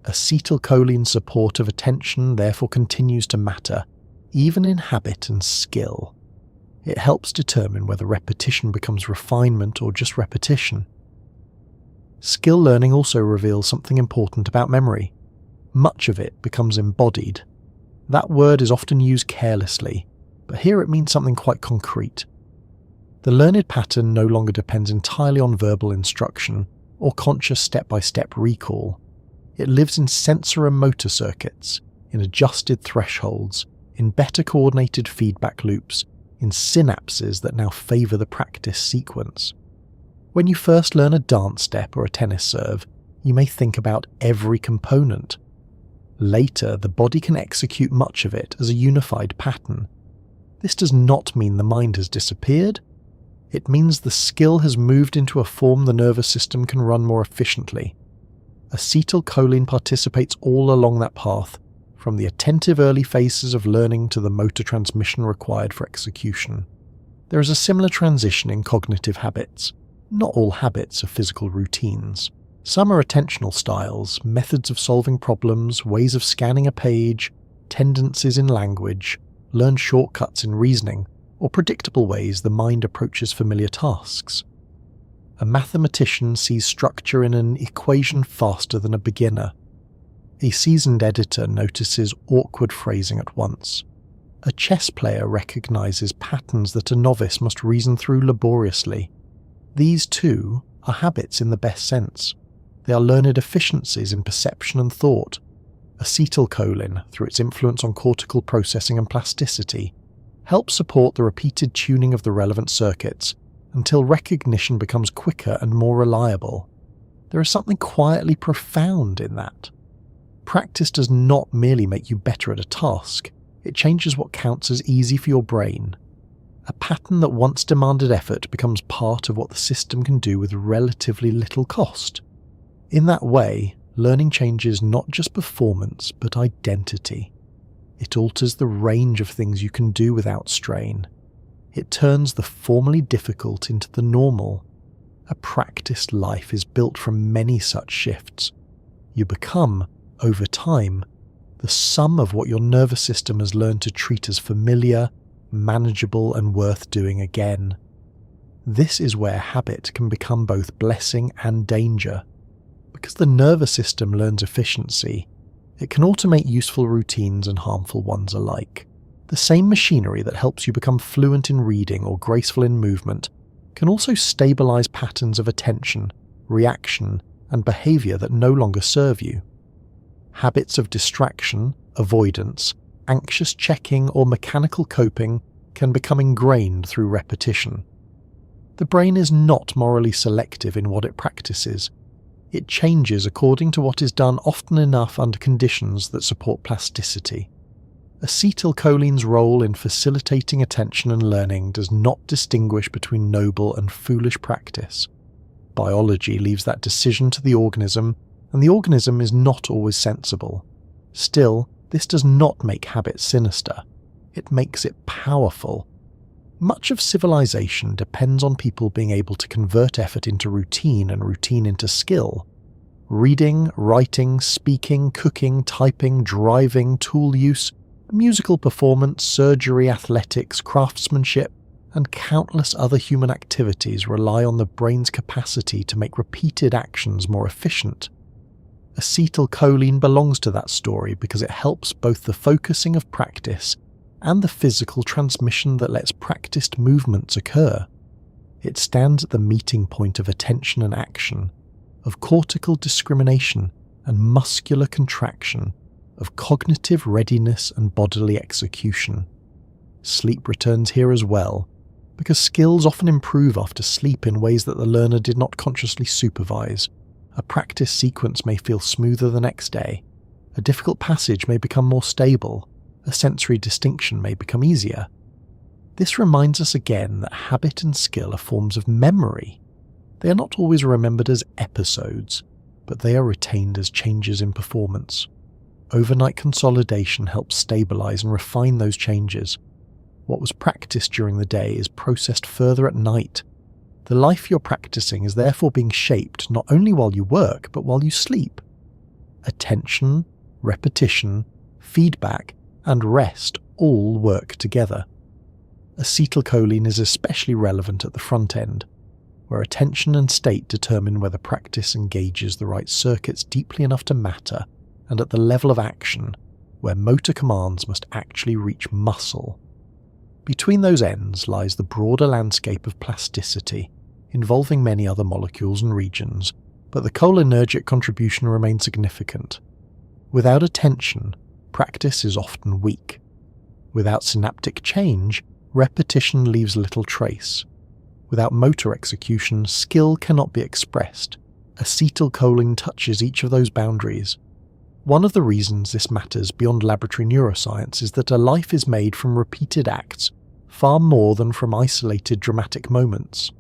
Acetylcholine support of attention therefore continues to matter, even in habit and skill. It helps determine whether repetition becomes refinement or just repetition. Skill learning also reveals something important about memory. Much of it becomes embodied. That word is often used carelessly, but here it means something quite concrete. The learned pattern no longer depends entirely on verbal instruction or conscious step-by-step recall. It lives in sensor and motor circuits, in adjusted thresholds, in better coordinated feedback loops, in synapses that now favour the practice sequence. When you first learn a dance step or a tennis serve, you may think about every component. Later, the body can execute much of it as a unified pattern. This does not mean the mind has disappeared. It means the skill has moved into a form the nervous system can run more efficiently. Acetylcholine participates all along that path, from the attentive early phases of learning to the motor transmission required for execution. There is a similar transition in cognitive habits. Not all habits are physical routines. Some are attentional styles, methods of solving problems, ways of scanning a page, tendencies in language, learned shortcuts in reasoning, or predictable ways the mind approaches familiar tasks. A mathematician sees structure in an equation faster than a beginner. A seasoned editor notices awkward phrasing at once. A chess player recognizes patterns that a novice must reason through laboriously. These, too, are habits in the best sense. They are learned efficiencies in perception and thought. Acetylcholine, through its influence on cortical processing and plasticity, helps support the repeated tuning of the relevant circuits until recognition becomes quicker and more reliable. There is something quietly profound in that. Practice does not merely make you better at a task, it changes what counts as easy for your brain. A pattern that once demanded effort becomes part of what the system can do with relatively little cost. In that way, learning changes not just performance, but identity. It alters the range of things you can do without strain. It turns the formerly difficult into the normal. A practiced life is built from many such shifts. You become, over time, the sum of what your nervous system has learned to treat as familiar, manageable, and worth doing again. This is where habit can become both blessing and danger. Because the nervous system learns efficiency, it can automate useful routines and harmful ones alike. The same machinery that helps you become fluent in reading or graceful in movement can also stabilize patterns of attention, reaction, and behavior that no longer serve you. Habits of distraction, avoidance, anxious checking, or mechanical coping can become ingrained through repetition. The brain is not morally selective in what it practices. It changes according to what is done often enough under conditions that support plasticity. Acetylcholine's role in facilitating attention and learning does not distinguish between noble and foolish practice. Biology leaves that decision to the organism, and the organism is not always sensible. Still, this does not make habit sinister. It makes it powerful. Much of civilization depends on people being able to convert effort into routine and routine into skill. Reading, writing, speaking, cooking, typing, driving, tool use, musical performance, surgery, athletics, craftsmanship, and countless other human activities rely on the brain's capacity to make repeated actions more efficient. Acetylcholine belongs to that story because it helps both the focusing of practice and the physical transmission that lets practiced movements occur. It stands at the meeting point of attention and action, of cortical discrimination and muscular contraction, of cognitive readiness and bodily execution. Sleep returns here as well, because skills often improve after sleep in ways that the learner did not consciously supervise. A practice sequence may feel smoother the next day. A difficult passage may become more stable. A sensory distinction may become easier. This reminds us again that habit and skill are forms of memory. They are not always remembered as episodes, but they are retained as changes in performance. Overnight consolidation helps stabilize and refine those changes. What was practiced during the day is processed further at night. The life you're practicing is therefore being shaped not only while you work, but while you sleep. Attention, repetition, feedback, and rest all work together. Acetylcholine is especially relevant at the front end, where attention and state determine whether practice engages the right circuits deeply enough to matter, and at the level of action, where motor commands must actually reach muscle. Between those ends lies the broader landscape of plasticity, involving many other molecules and regions, but the cholinergic contribution remains significant. Without attention, practice is often weak. Without synaptic change, repetition leaves little trace. Without motor execution, skill cannot be expressed. Acetylcholine touches each of those boundaries. One of the reasons this matters beyond laboratory neuroscience is that a life is made from repeated acts, far more than from isolated dramatic moments.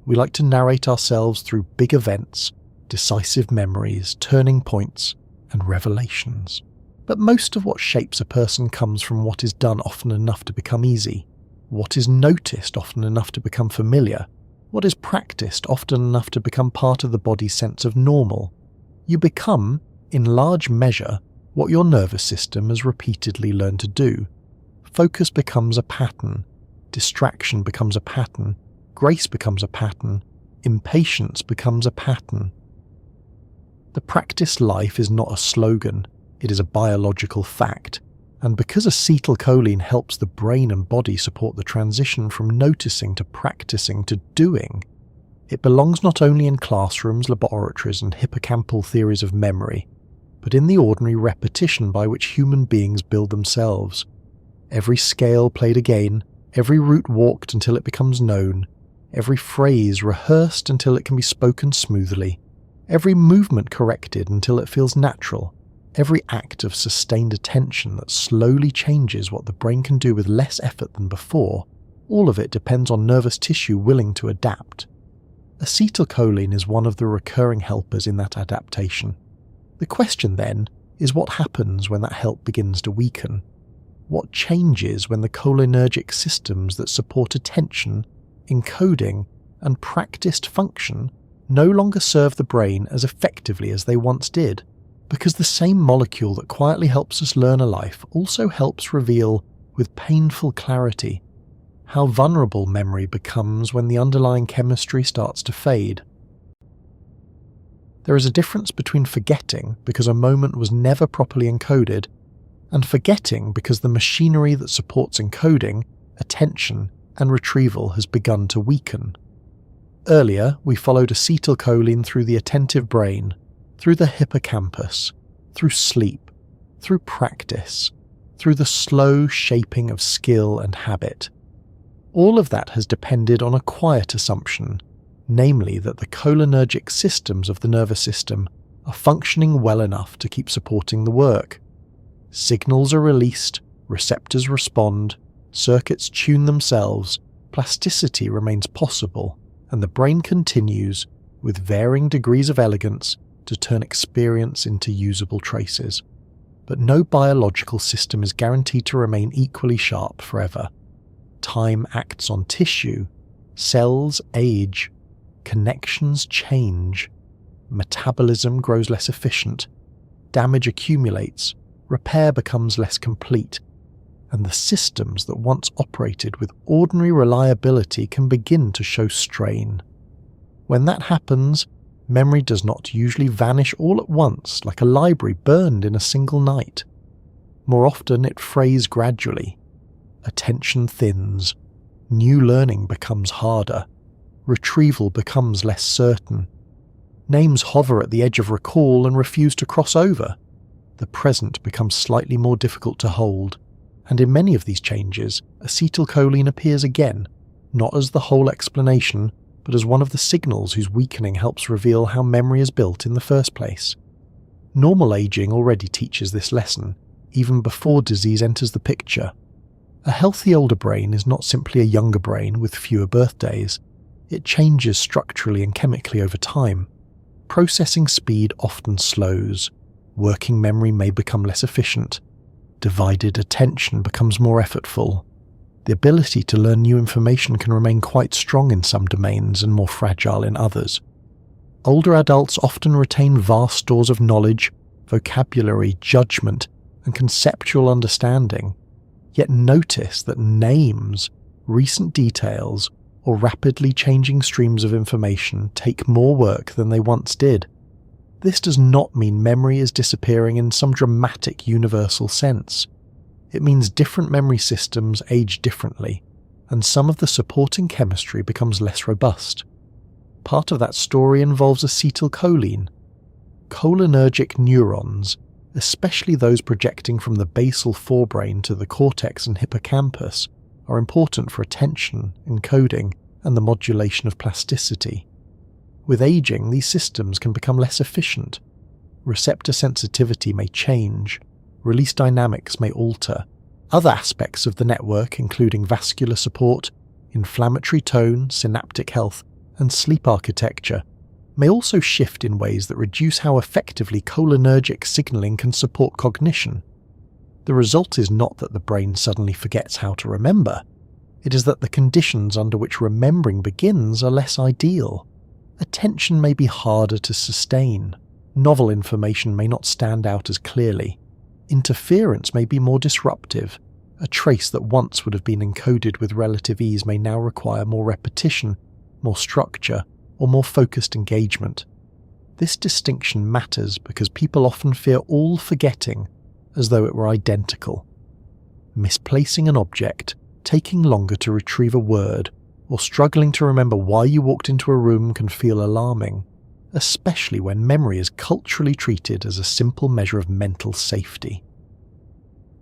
We like to narrate ourselves through big events, decisive memories, turning points, and revelations. But most of what shapes a person comes from what is done often enough to become easy, what is noticed often enough to become familiar, what is practiced often enough to become part of the body's sense of normal. You become, in large measure, what your nervous system has repeatedly learned to do. Focus becomes a pattern, distraction becomes a pattern, grace becomes a pattern, impatience becomes a pattern. The practiced life is not a slogan, it is a biological fact, and because acetylcholine helps the brain and body support the transition from noticing to practicing to doing, it belongs not only in classrooms, laboratories, and hippocampal theories of memory, but in the ordinary repetition by which human beings build themselves. Every scale played again, every route walked until it becomes known, every phrase rehearsed until it can be spoken smoothly, every movement corrected until it feels natural, every act of sustained attention that slowly changes what the brain can do with less effort than before, all of it depends on nervous tissue willing to adapt. Acetylcholine is one of the recurring helpers in that adaptation. The question then is what happens when that help begins to weaken? What changes when the cholinergic systems that support attention, encoding, and practiced function no longer serve the brain as effectively as they once did? Because the same molecule that quietly helps us learn a life also helps reveal, with painful clarity, how vulnerable memory becomes when the underlying chemistry starts to fade. There is a difference between forgetting because a moment was never properly encoded, and forgetting because the machinery that supports encoding, attention, and retrieval has begun to weaken. Earlier, we followed acetylcholine through the attentive brain, through the hippocampus, through sleep, through practice, through the slow shaping of skill and habit. All of that has depended on a quiet assumption, namely that the cholinergic systems of the nervous system are functioning well enough to keep supporting the work. Signals are released, receptors respond, circuits tune themselves, plasticity remains possible, and the brain continues, with varying degrees of elegance, to turn experience into usable traces. But no biological system is guaranteed to remain equally sharp forever. Time acts on tissue, cells age, connections change, metabolism grows less efficient, damage accumulates, repair becomes less complete, and the systems that once operated with ordinary reliability can begin to show strain. When that happens, memory does not usually vanish all at once like a library burned in a single night. More often it frays gradually. Attention thins, new learning becomes harder, retrieval becomes less certain. Names hover at the edge of recall and refuse to cross over. The present becomes slightly more difficult to hold, and in many of these changes, acetylcholine appears again, not as the whole explanation, but as one of the signals whose weakening helps reveal how memory is built in the first place. Normal aging already teaches this lesson, even before disease enters the picture. A healthy older brain is not simply a younger brain with fewer birthdays. It changes structurally and chemically over time. Processing speed often slows. Working memory may become less efficient. Divided attention becomes more effortful. The ability to learn new information can remain quite strong in some domains and more fragile in others. Older adults often retain vast stores of knowledge, vocabulary, judgment, and conceptual understanding. Yet notice that names, recent details, or rapidly changing streams of information take more work than they once did. This does not mean memory is disappearing in some dramatic universal sense. It means different memory systems age differently, and some of the supporting chemistry becomes less robust. Part of that story involves acetylcholine. Cholinergic neurons, especially those projecting from the basal forebrain to the cortex and hippocampus, are important for attention, encoding, and the modulation of plasticity. With aging, these systems can become less efficient. Receptor sensitivity may change, release dynamics may alter. Other aspects of the network, including vascular support, inflammatory tone, synaptic health, and sleep architecture, may also shift in ways that reduce how effectively cholinergic signaling can support cognition. The result is not that the brain suddenly forgets how to remember. It is that the conditions under which remembering begins are less ideal. Attention may be harder to sustain. Novel information may not stand out as clearly. Interference may be more disruptive. A trace that once would have been encoded with relative ease may now require more repetition, more structure, or more focused engagement. This distinction matters because people often fear all forgetting as though it were identical. Misplacing an object, taking longer to retrieve a word, or struggling to remember why you walked into a room can feel alarming, especially when memory is culturally treated as a simple measure of mental safety.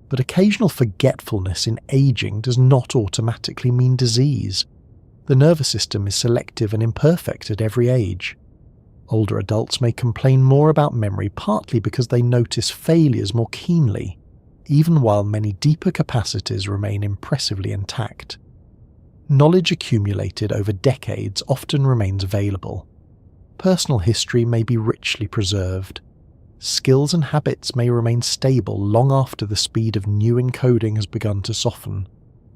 But occasional forgetfulness in aging does not automatically mean disease. The nervous system is selective and imperfect at every age. Older adults may complain more about memory partly because they notice failures more keenly, even while many deeper capacities remain impressively intact. Knowledge accumulated over decades often remains available. Personal history may be richly preserved. Skills and habits may remain stable long after the speed of new encoding has begun to soften.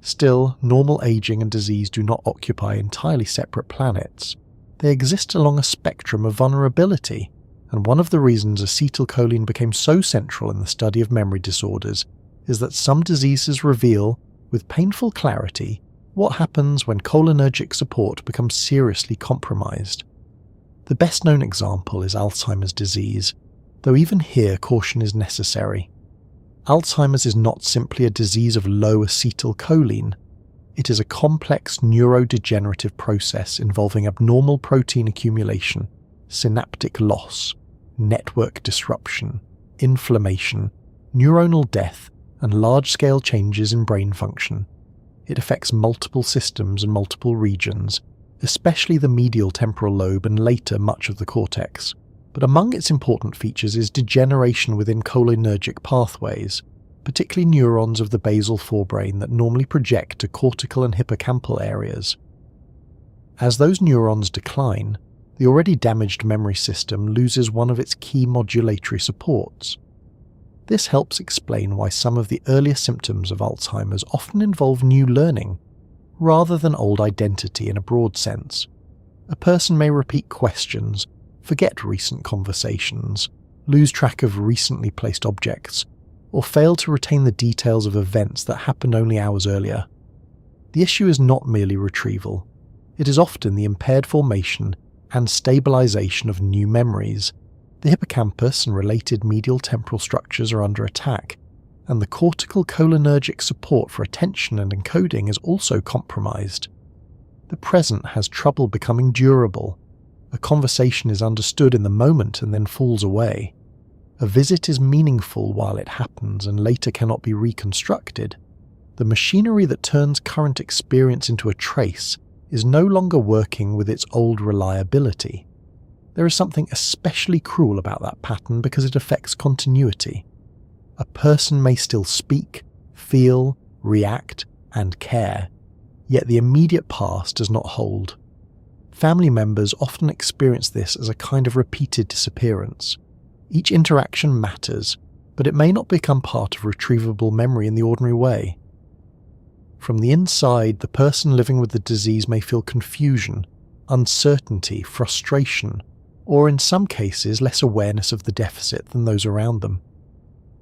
Still, normal aging and disease do not occupy entirely separate planets. They exist along a spectrum of vulnerability, and one of the reasons acetylcholine became so central in the study of memory disorders is that some diseases reveal, with painful clarity, what happens when cholinergic support becomes seriously compromised. The best-known example is Alzheimer's disease, though even here caution is necessary. Alzheimer's is not simply a disease of low acetylcholine. It is a complex neurodegenerative process involving abnormal protein accumulation, synaptic loss, network disruption, inflammation, neuronal death, and large-scale changes in brain function. It affects multiple systems and multiple regions, especially the medial temporal lobe and later much of the cortex. But among its important features is degeneration within cholinergic pathways, particularly neurons of the basal forebrain that normally project to cortical and hippocampal areas. As those neurons decline, the already damaged memory system loses one of its key modulatory supports. This helps explain why some of the earlier symptoms of Alzheimer's often involve new learning, rather than old identity in a broad sense. A person may repeat questions, forget recent conversations, lose track of recently placed objects, or fail to retain the details of events that happened only hours earlier. The issue is not merely retrieval. It is often the impaired formation and stabilization of new memories. The hippocampus and related medial temporal structures are under attack, and the cortical cholinergic support for attention and encoding is also compromised. The present has trouble becoming durable. A conversation is understood in the moment and then falls away. A visit is meaningful while it happens and later cannot be reconstructed. The machinery that turns current experience into a trace is no longer working with its old reliability. There is something especially cruel about that pattern because it affects continuity. A person may still speak, feel, react, and care, yet the immediate past does not hold. Family members often experience this as a kind of repeated disappearance. Each interaction matters, but it may not become part of retrievable memory in the ordinary way. From the inside, the person living with the disease may feel confusion, uncertainty, frustration, or in some cases less awareness of the deficit than those around them.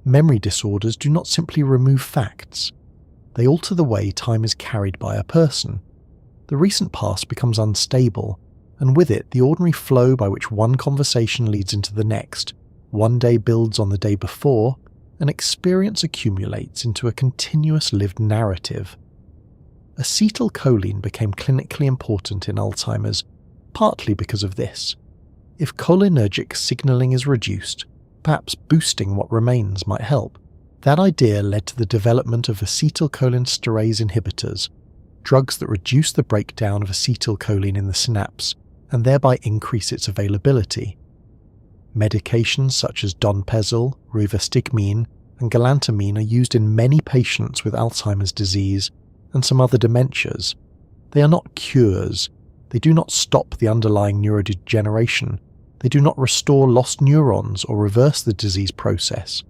Memory disorders do not simply remove facts. They alter the way time is carried by a person. The recent past becomes unstable, and with it the ordinary flow by which one conversation leads into the next, one day builds on the day before, and experience accumulates into a continuous lived narrative. Acetylcholine became clinically important in Alzheimer's, partly because of this. If cholinergic signaling is reduced, perhaps boosting what remains might help. That idea led to the development of acetylcholinesterase inhibitors, drugs that reduce the breakdown of acetylcholine in the synapse and thereby increase its availability. Medications such as donepezil, rivastigmine, and galantamine are used in many patients with Alzheimer's disease and some other dementias. They are not cures. They do not stop the underlying neurodegeneration. They do not restore lost neurons or reverse the disease process.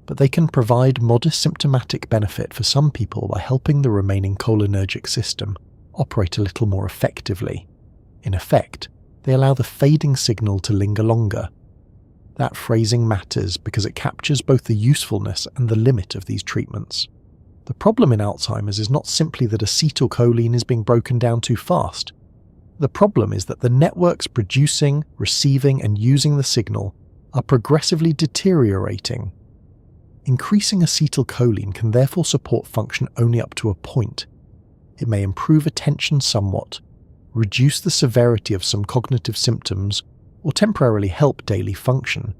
But they can provide modest symptomatic benefit for some people by helping the remaining cholinergic system operate a little more effectively. In effect, they allow the fading signal to linger longer. That phrasing matters because it captures both the usefulness and the limit of these treatments. The problem in Alzheimer's is not simply that acetylcholine is being broken down too fast. The problem is that the networks producing, receiving, and using the signal are progressively deteriorating. Increasing acetylcholine can therefore support function only up to a point. It may improve attention somewhat, reduce the severity of some cognitive symptoms, or temporarily help daily function,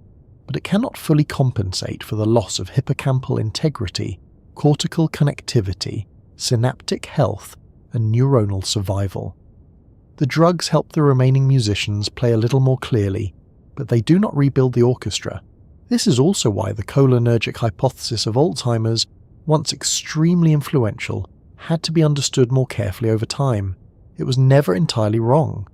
but it cannot fully compensate for the loss of hippocampal integrity, cortical connectivity, synaptic health, and neuronal survival. The drugs help the remaining musicians play a little more clearly, but they do not rebuild the orchestra. This is also why the cholinergic hypothesis of Alzheimer's, once extremely influential, had to be understood more carefully over time. It was never entirely wrong.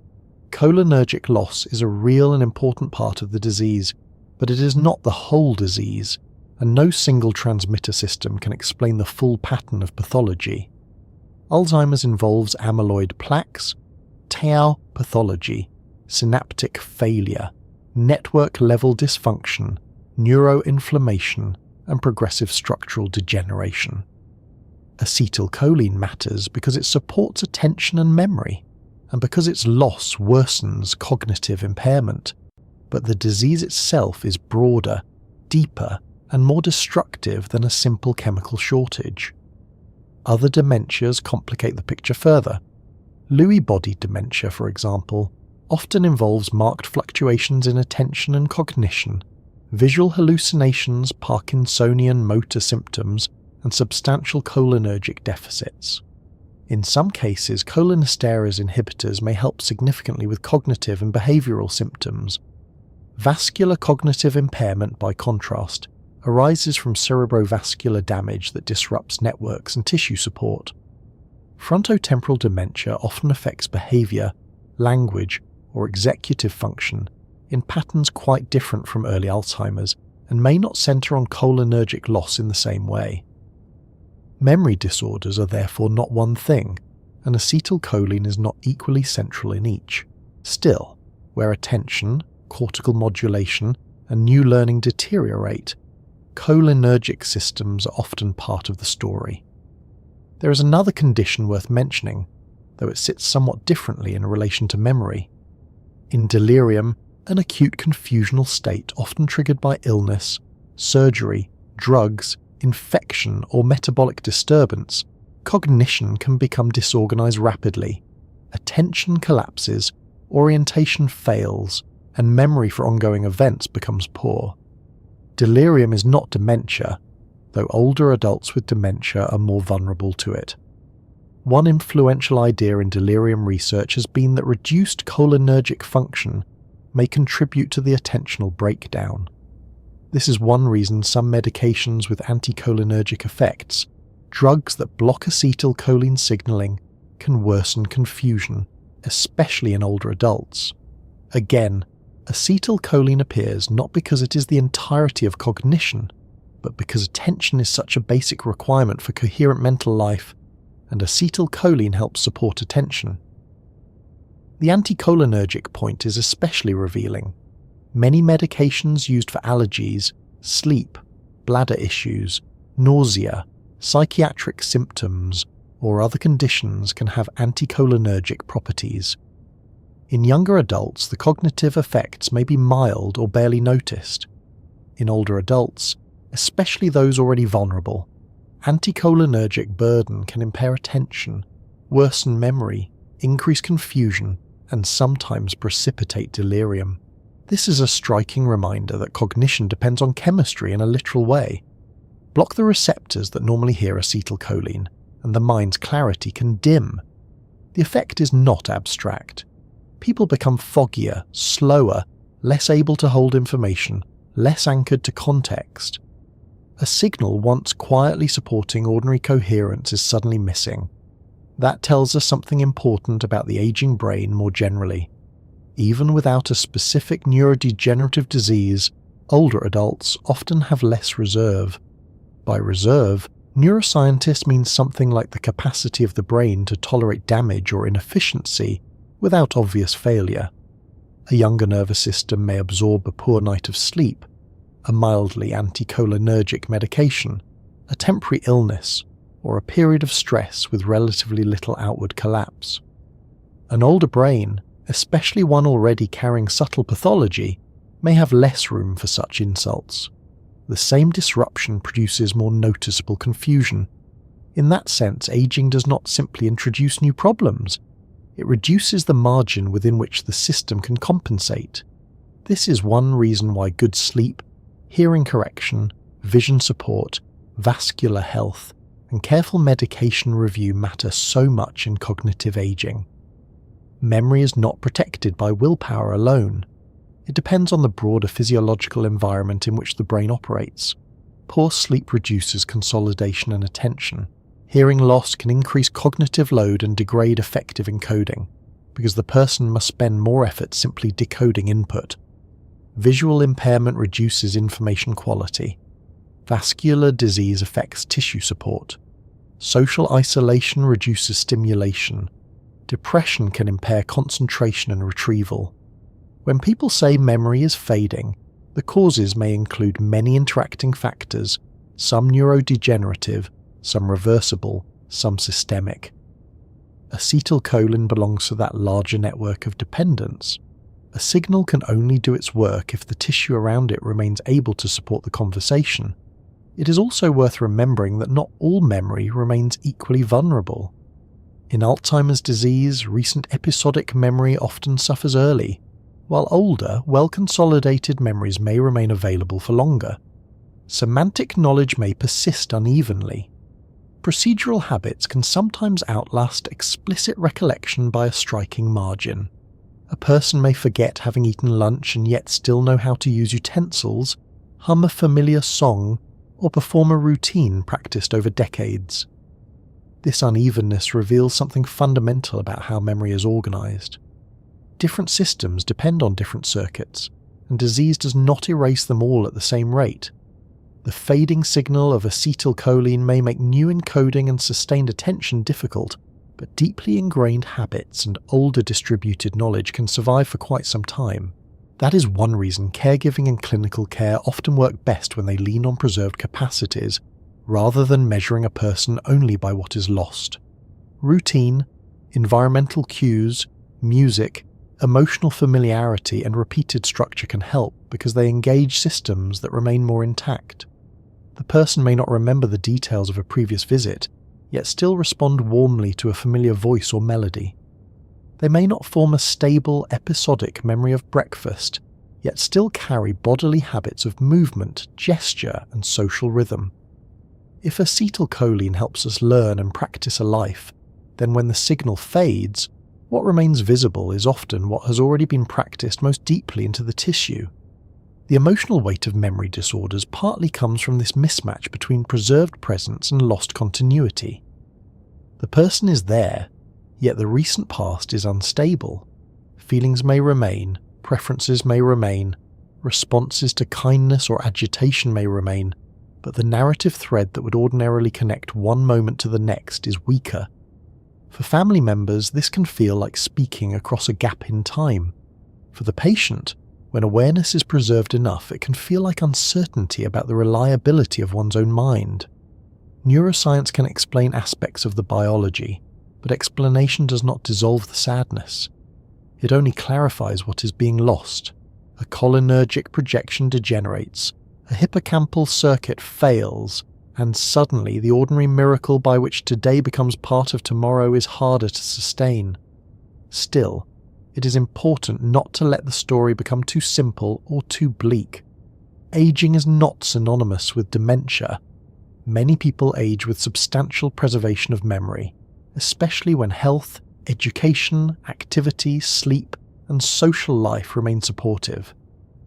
Cholinergic loss is a real and important part of the disease, but it is not the whole disease, and no single transmitter system can explain the full pattern of pathology. Alzheimer's involves amyloid plaques, tau pathology, synaptic failure, network-level dysfunction, neuroinflammation, and progressive structural degeneration. Acetylcholine matters because it supports attention and memory, and because its loss worsens cognitive impairment, but the disease itself is broader, deeper, and more destructive than a simple chemical shortage. Other dementias complicate the picture further. Lewy body dementia, for example, often involves marked fluctuations in attention and cognition, visual hallucinations, Parkinsonian motor symptoms, and substantial cholinergic deficits. In some cases, cholinesterase inhibitors may help significantly with cognitive and behavioral symptoms. Vascular cognitive impairment, by contrast, arises from cerebrovascular damage that disrupts networks and tissue support. Frontotemporal dementia often affects behavior, language, or executive function in patterns quite different from early Alzheimer's and may not center on cholinergic loss in the same way. Memory disorders are therefore not one thing, and acetylcholine is not equally central in each. Still, where attention, cortical modulation, and new learning deteriorate, cholinergic systems are often part of the story. There is another condition worth mentioning, though it sits somewhat differently in relation to memory. In delirium, an acute confusional state often triggered by illness, surgery, drugs, infection, or metabolic disturbance, cognition can become disorganized rapidly. Attention collapses, orientation fails, and memory for ongoing events becomes poor. Delirium is not dementia, though older adults with dementia are more vulnerable to it. One influential idea in delirium research has been that reduced cholinergic function may contribute to the attentional breakdown. This is one reason some medications with anticholinergic effects, drugs that block acetylcholine signaling, can worsen confusion, especially in older adults. Again, acetylcholine appears not because it is the entirety of cognition, but because attention is such a basic requirement for coherent mental life, and acetylcholine helps support attention. The anticholinergic point is especially revealing. Many medications used for allergies, sleep, bladder issues, nausea, psychiatric symptoms, or other conditions can have anticholinergic properties. In younger adults, the cognitive effects may be mild or barely noticed. In older adults, especially those already vulnerable, anticholinergic burden can impair attention, worsen memory, increase confusion, and sometimes precipitate delirium. This is a striking reminder that cognition depends on chemistry in a literal way. Block the receptors that normally hear acetylcholine, and the mind's clarity can dim. The effect is not abstract. People become foggier, slower, less able to hold information, less anchored to context. A signal once quietly supporting ordinary coherence is suddenly missing. That tells us something important about the aging brain more generally. Even without a specific neurodegenerative disease, older adults often have less reserve. By reserve, neuroscientists mean something like the capacity of the brain to tolerate damage or inefficiency without obvious failure. A younger nervous system may absorb a poor night of sleep, a mildly anticholinergic medication, a temporary illness, or a period of stress with relatively little outward collapse. An older brain, especially one already carrying subtle pathology, may have less room for such insults. The same disruption produces more noticeable confusion. In that sense, aging does not simply introduce new problems. It reduces the margin within which the system can compensate. This is one reason why good sleep, hearing correction, vision support, vascular health, and careful medication review matter so much in cognitive aging. Memory is not protected by willpower alone. It depends on the broader physiological environment in which the brain operates. Poor sleep reduces consolidation and attention. Hearing loss can increase cognitive load and degrade effective encoding, because the person must spend more effort simply decoding input. Visual impairment reduces information quality. Vascular disease affects tissue support. Social isolation reduces stimulation. Depression can impair concentration and retrieval. When people say memory is fading, the causes may include many interacting factors, some neurodegenerative, some reversible, some systemic. Acetylcholine belongs to that larger network of dependence. A signal can only do its work if the tissue around it remains able to support the conversation. It is also worth remembering that not all memory remains equally vulnerable. In Alzheimer's disease, recent episodic memory often suffers early, while older, well-consolidated memories may remain available for longer. Semantic knowledge may persist unevenly. Procedural habits can sometimes outlast explicit recollection by a striking margin. A person may forget having eaten lunch and yet still know how to use utensils, hum a familiar song, or perform a routine practiced over decades. This unevenness reveals something fundamental about how memory is organized. Different systems depend on different circuits, and disease does not erase them all at the same rate. The fading signal of acetylcholine may make new encoding and sustained attention difficult, but deeply ingrained habits and older distributed knowledge can survive for quite some time. That is one reason caregiving and clinical care often work best when they lean on preserved capacities, rather than measuring a person only by what is lost. Routine, environmental cues, music, emotional familiarity and repeated structure can help because they engage systems that remain more intact. The person may not remember the details of a previous visit, yet still respond warmly to a familiar voice or melody. They may not form a stable, episodic memory of breakfast, yet still carry bodily habits of movement, gesture, and social rhythm. If acetylcholine helps us learn and practice a life, then when the signal fades, what remains visible is often what has already been practiced most deeply into the tissue. The emotional weight of memory disorders partly comes from this mismatch between preserved presence and lost continuity. The person is there, yet the recent past is unstable. Feelings may remain, preferences may remain, responses to kindness or agitation may remain, but the narrative thread that would ordinarily connect one moment to the next is weaker. For family members, this can feel like speaking across a gap in time. For the patient, when awareness is preserved enough, it can feel like uncertainty about the reliability of one's own mind. Neuroscience can explain aspects of the biology, but explanation does not dissolve the sadness. It only clarifies what is being lost. A cholinergic projection degenerates, a hippocampal circuit fails, and suddenly the ordinary miracle by which today becomes part of tomorrow is harder to sustain. Still, it is important not to let the story become too simple or too bleak. Aging is not synonymous with dementia. Many people age with substantial preservation of memory, especially when health, education, activity, sleep, and social life remain supportive.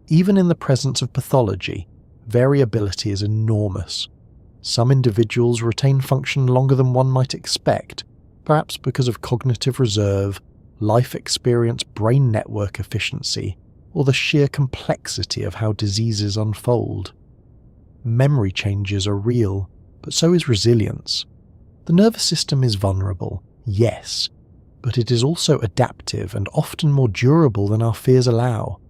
Even in the presence of pathology, variability is enormous. Some individuals retain function longer than one might expect, perhaps because of cognitive reserve, life experience, brain network efficiency, or the sheer complexity of how diseases unfold. Memory changes are real, but so is resilience. The nervous system is vulnerable, yes, but it is also adaptive and often more durable than our fears allow.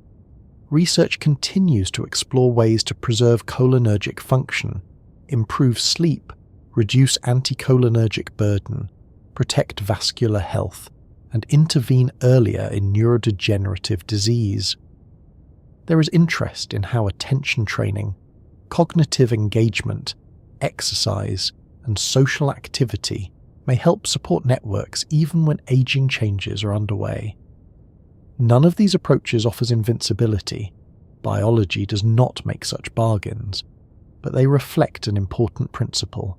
Research continues to explore ways to preserve cholinergic function, improve sleep, reduce anticholinergic burden, protect vascular health, and intervene earlier in neurodegenerative disease. There is interest in how attention training, cognitive engagement, exercise, and social activity may help support networks even when aging changes are underway. None of these approaches offers invincibility. Biology does not make such bargains, but they reflect an important principle.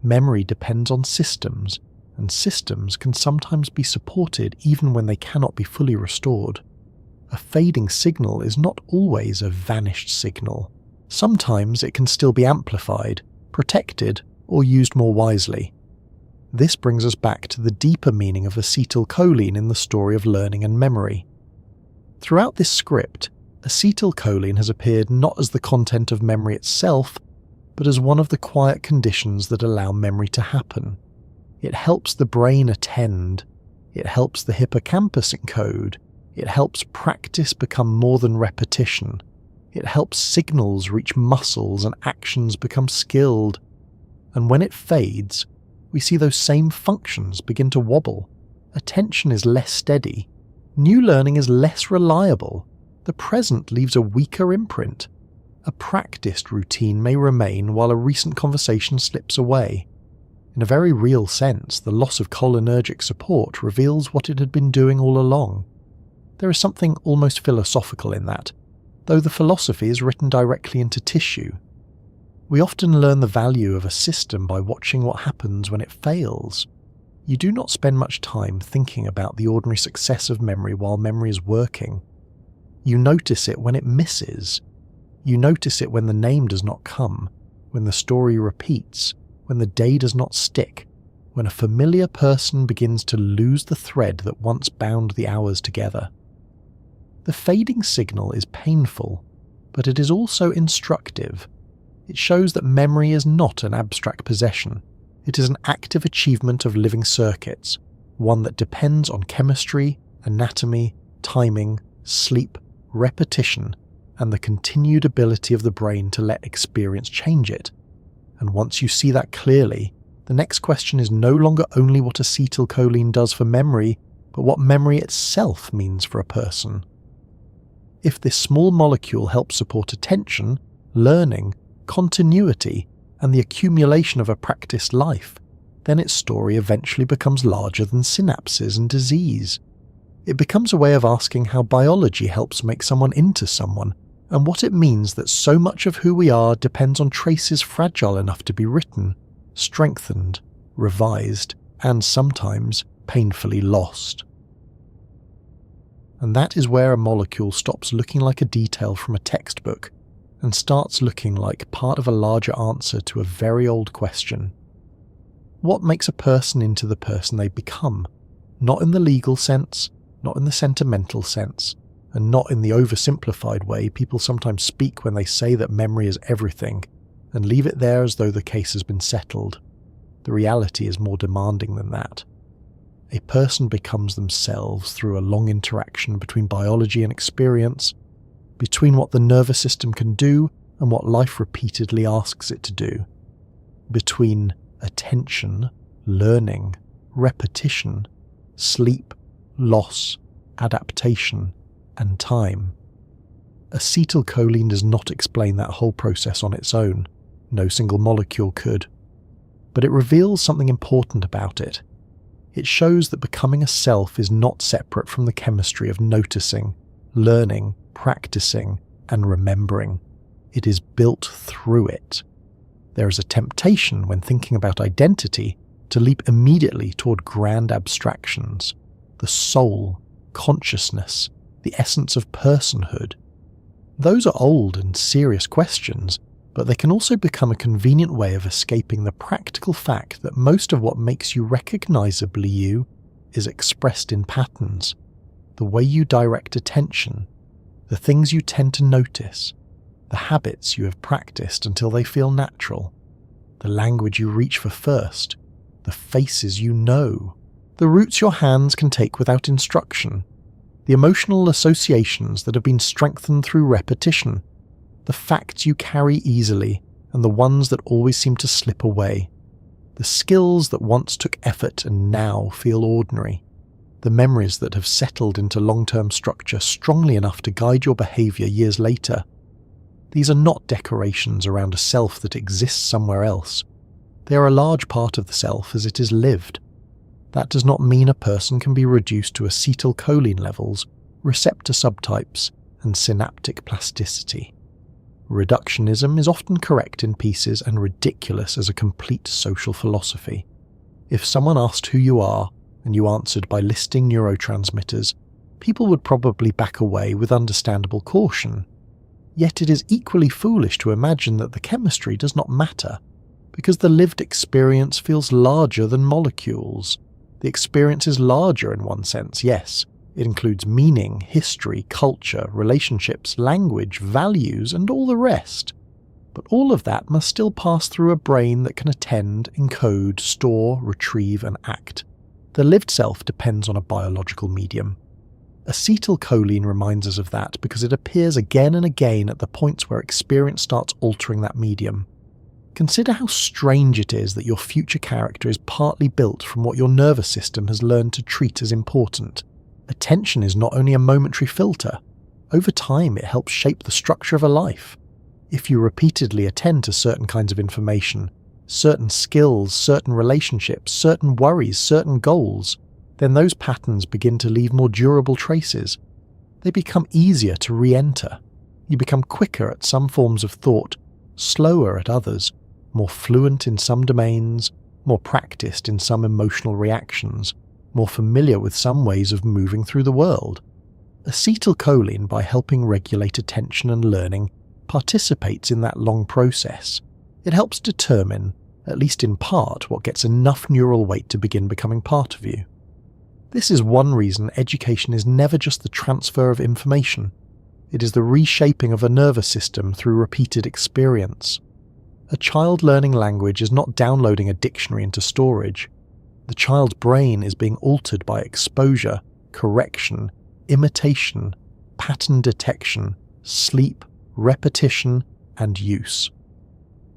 Memory depends on systems, and systems can sometimes be supported even when they cannot be fully restored. A fading signal is not always a vanished signal. Sometimes it can still be amplified, protected, or used more wisely. This brings us back to the deeper meaning of acetylcholine in the story of learning and memory. Throughout this script, acetylcholine has appeared not as the content of memory itself, but as one of the quiet conditions that allow memory to happen. It helps the brain attend, it helps the hippocampus encode, it helps practice become more than repetition, it helps signals reach muscles and actions become skilled. And when it fades, we see those same functions begin to wobble. Attention is less steady, new learning is less reliable, the present leaves a weaker imprint. A practiced routine may remain while a recent conversation slips away. In a very real sense, the loss of cholinergic support reveals what it had been doing all along. There is something almost philosophical in that, though the philosophy is written directly into tissue. We often learn the value of a system by watching what happens when it fails. You do not spend much time thinking about the ordinary success of memory while memory is working. You notice it when it misses. You notice it when the name does not come, when the story repeats, when the day does not stick, when a familiar person begins to lose the thread that once bound the hours together. The fading signal is painful, but it is also instructive. It shows that memory is not an abstract possession. It is an active achievement of living circuits, one that depends on chemistry, anatomy, timing, sleep, repetition, and the continued ability of the brain to let experience change it. And once you see that clearly, the next question is no longer only what acetylcholine does for memory, but what memory itself means for a person. If this small molecule helps support attention, learning, continuity, and the accumulation of a practiced life, then its story eventually becomes larger than synapses and disease. It becomes a way of asking how biology helps make someone into someone, and what it means that so much of who we are depends on traces fragile enough to be written, strengthened, revised, and sometimes painfully lost. And that is where a molecule stops looking like a detail from a textbook and starts looking like part of a larger answer to a very old question. What makes a person into the person they become? Not in the legal sense, not in the sentimental sense, and not in the oversimplified way people sometimes speak when they say that memory is everything, and leave it there as though the case has been settled. The reality is more demanding than that. A person becomes themselves through a long interaction between biology and experience, between what the nervous system can do and what life repeatedly asks it to do, between attention, learning, repetition, sleep, loss, adaptation, and time. Acetylcholine does not explain that whole process on its own. No single molecule could. But it reveals something important about it. It shows that becoming a self is not separate from the chemistry of noticing, learning, practicing, and remembering. It is built through it. There is a temptation when thinking about identity to leap immediately toward grand abstractions, the soul, consciousness, the essence of personhood. Those are old and serious questions, but they can also become a convenient way of escaping the practical fact that most of what makes you recognizably you is expressed in patterns, the way you direct attention, the things you tend to notice, the habits you have practiced until they feel natural, the language you reach for first, the faces you know, the routes your hands can take without instruction, the emotional associations that have been strengthened through repetition, the facts you carry easily and the ones that always seem to slip away, the skills that once took effort and now feel ordinary, the memories that have settled into long-term structure strongly enough to guide your behavior years later. These are not decorations around a self that exists somewhere else. They are a large part of the self as it is lived. That does not mean a person can be reduced to acetylcholine levels, receptor subtypes, and synaptic plasticity. Reductionism is often correct in pieces and ridiculous as a complete social philosophy. If someone asked who you are and you answered by listing neurotransmitters, people would probably back away with understandable caution. Yet it is equally foolish to imagine that the chemistry does not matter, because the lived experience feels larger than molecules. The experience is larger in one sense, yes. It includes meaning, history, culture, relationships, language, values, and all the rest. But all of that must still pass through a brain that can attend, encode, store, retrieve, and act. The lived self depends on a biological medium. Acetylcholine reminds us of that because it appears again and again at the points where experience starts altering that medium. Consider how strange it is that your future character is partly built from what your nervous system has learned to treat as important. Attention is not only a momentary filter. Over time, it helps shape the structure of a life. If you repeatedly attend to certain kinds of information, certain skills, certain relationships, certain worries, certain goals, then those patterns begin to leave more durable traces. They become easier to re-enter. You become quicker at some forms of thought, slower at others, more fluent in some domains, more practiced in some emotional reactions, more familiar with some ways of moving through the world. Acetylcholine, by helping regulate attention and learning, participates in that long process. It helps determine, at least in part, what gets enough neural weight to begin becoming part of you. This is one reason education is never just the transfer of information. It is the reshaping of a nervous system through repeated experience. A child learning language is not downloading a dictionary into storage. The child's brain is being altered by exposure, correction, imitation, pattern detection, sleep, repetition, and use.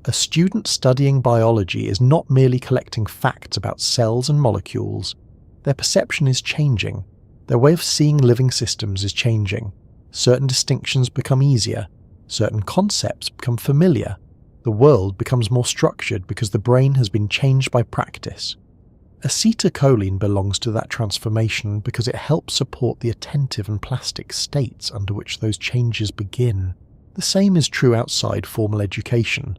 A student studying biology is not merely collecting facts about cells and molecules. Their perception is changing. Their way of seeing living systems is changing. Certain distinctions become easier. Certain concepts become familiar. The world becomes more structured because the brain has been changed by practice. Acetylcholine belongs to that transformation because it helps support the attentive and plastic states under which those changes begin. The same is true outside formal education.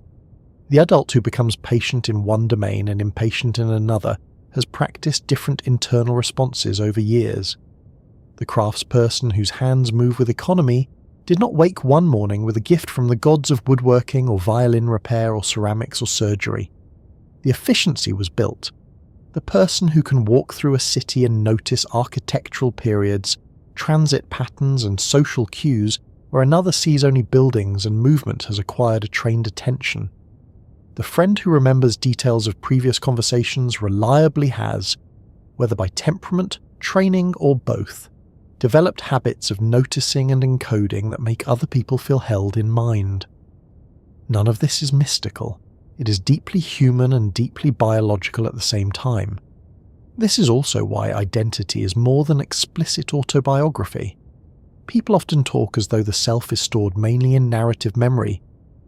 The adult who becomes patient in one domain and impatient in another has practiced different internal responses over years. The craftsperson whose hands move with economy did not wake one morning with a gift from the gods of woodworking or violin repair or ceramics or surgery. The efficiency was built. The person who can walk through a city and notice architectural periods, transit patterns and social cues where another sees only buildings and movement has acquired a trained attention. The friend who remembers details of previous conversations reliably has, whether by temperament, training, or both, developed habits of noticing and encoding that make other people feel held in mind. None of this is mystical. It is deeply human and deeply biological at the same time. This is also why identity is more than explicit autobiography. People often talk as though the self is stored mainly in narrative memory,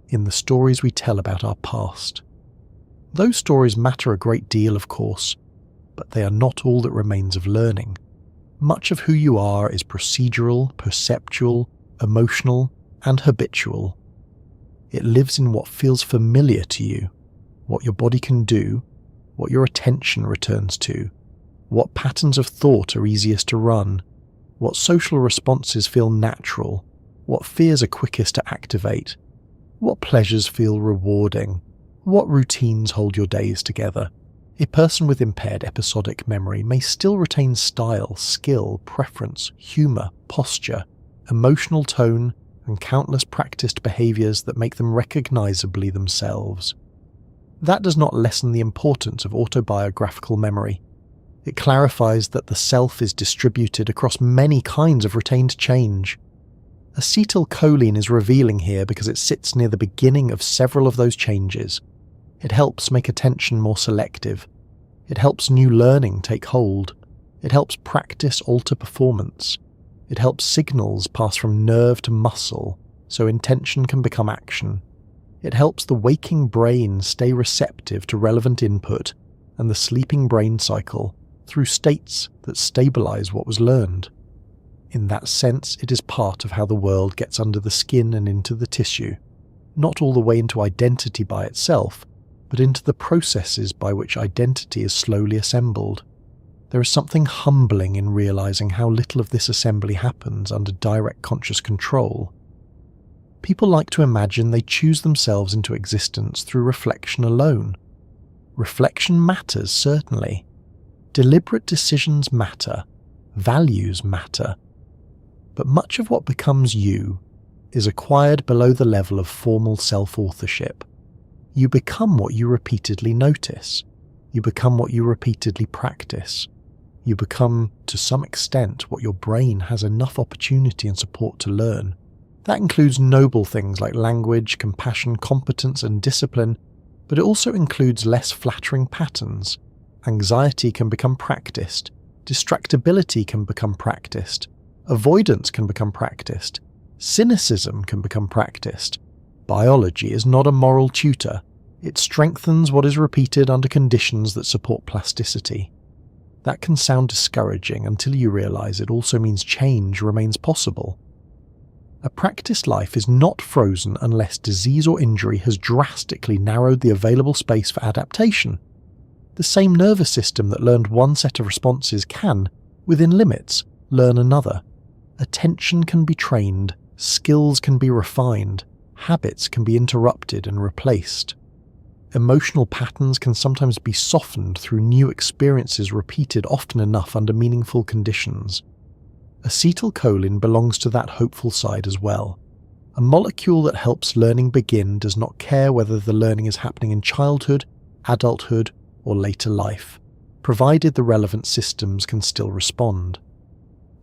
in the stories we tell about our past. Those stories matter a great deal, of course, but they are not all that remains of learning. Much of who you are is procedural, perceptual, emotional, and habitual. It lives in what feels familiar to you, what your body can do, what your attention returns to, what patterns of thought are easiest to run, what social responses feel natural, what fears are quickest to activate, what pleasures feel rewarding, what routines hold your days together. A person with impaired episodic memory may still retain style, skill, preference, humour, posture, emotional tone, and countless practiced behaviours that make them recognisably themselves. That does not lessen the importance of autobiographical memory. It clarifies that the self is distributed across many kinds of retained change. Acetylcholine is revealing here because it sits near the beginning of several of those changes. It helps make attention more selective. It helps new learning take hold. It helps practice alter performance. It helps signals pass from nerve to muscle, so intention can become action. It helps the waking brain stay receptive to relevant input and the sleeping brain cycle through states that stabilize what was learned. In that sense, it is part of how the world gets under the skin and into the tissue. Not all the way into identity by itself, but into the processes by which identity is slowly assembled. There is something humbling in realizing how little of this assembly happens under direct conscious control. People like to imagine they choose themselves into existence through reflection alone. Reflection matters, certainly. Deliberate decisions matter. Values matter. But much of what becomes you is acquired below the level of formal self-authorship. You become what you repeatedly notice. You become what you repeatedly practice. You become, to some extent, what your brain has enough opportunity and support to learn. That includes noble things like language, compassion, competence, and discipline, but it also includes less flattering patterns. Anxiety can become practiced. Distractibility can become practiced. Avoidance can become practiced. Cynicism can become practiced. Biology is not a moral tutor. It strengthens what is repeated under conditions that support plasticity. That can sound discouraging until you realize it also means change remains possible. A practiced life is not frozen unless disease or injury has drastically narrowed the available space for adaptation. The same nervous system that learned one set of responses can, within limits, learn another. Attention can be trained, skills can be refined, habits can be interrupted and replaced. Emotional patterns can sometimes be softened through new experiences repeated often enough under meaningful conditions. Acetylcholine belongs to that hopeful side as well. A molecule that helps learning begin does not care whether the learning is happening in childhood, adulthood, or later life, provided the relevant systems can still respond.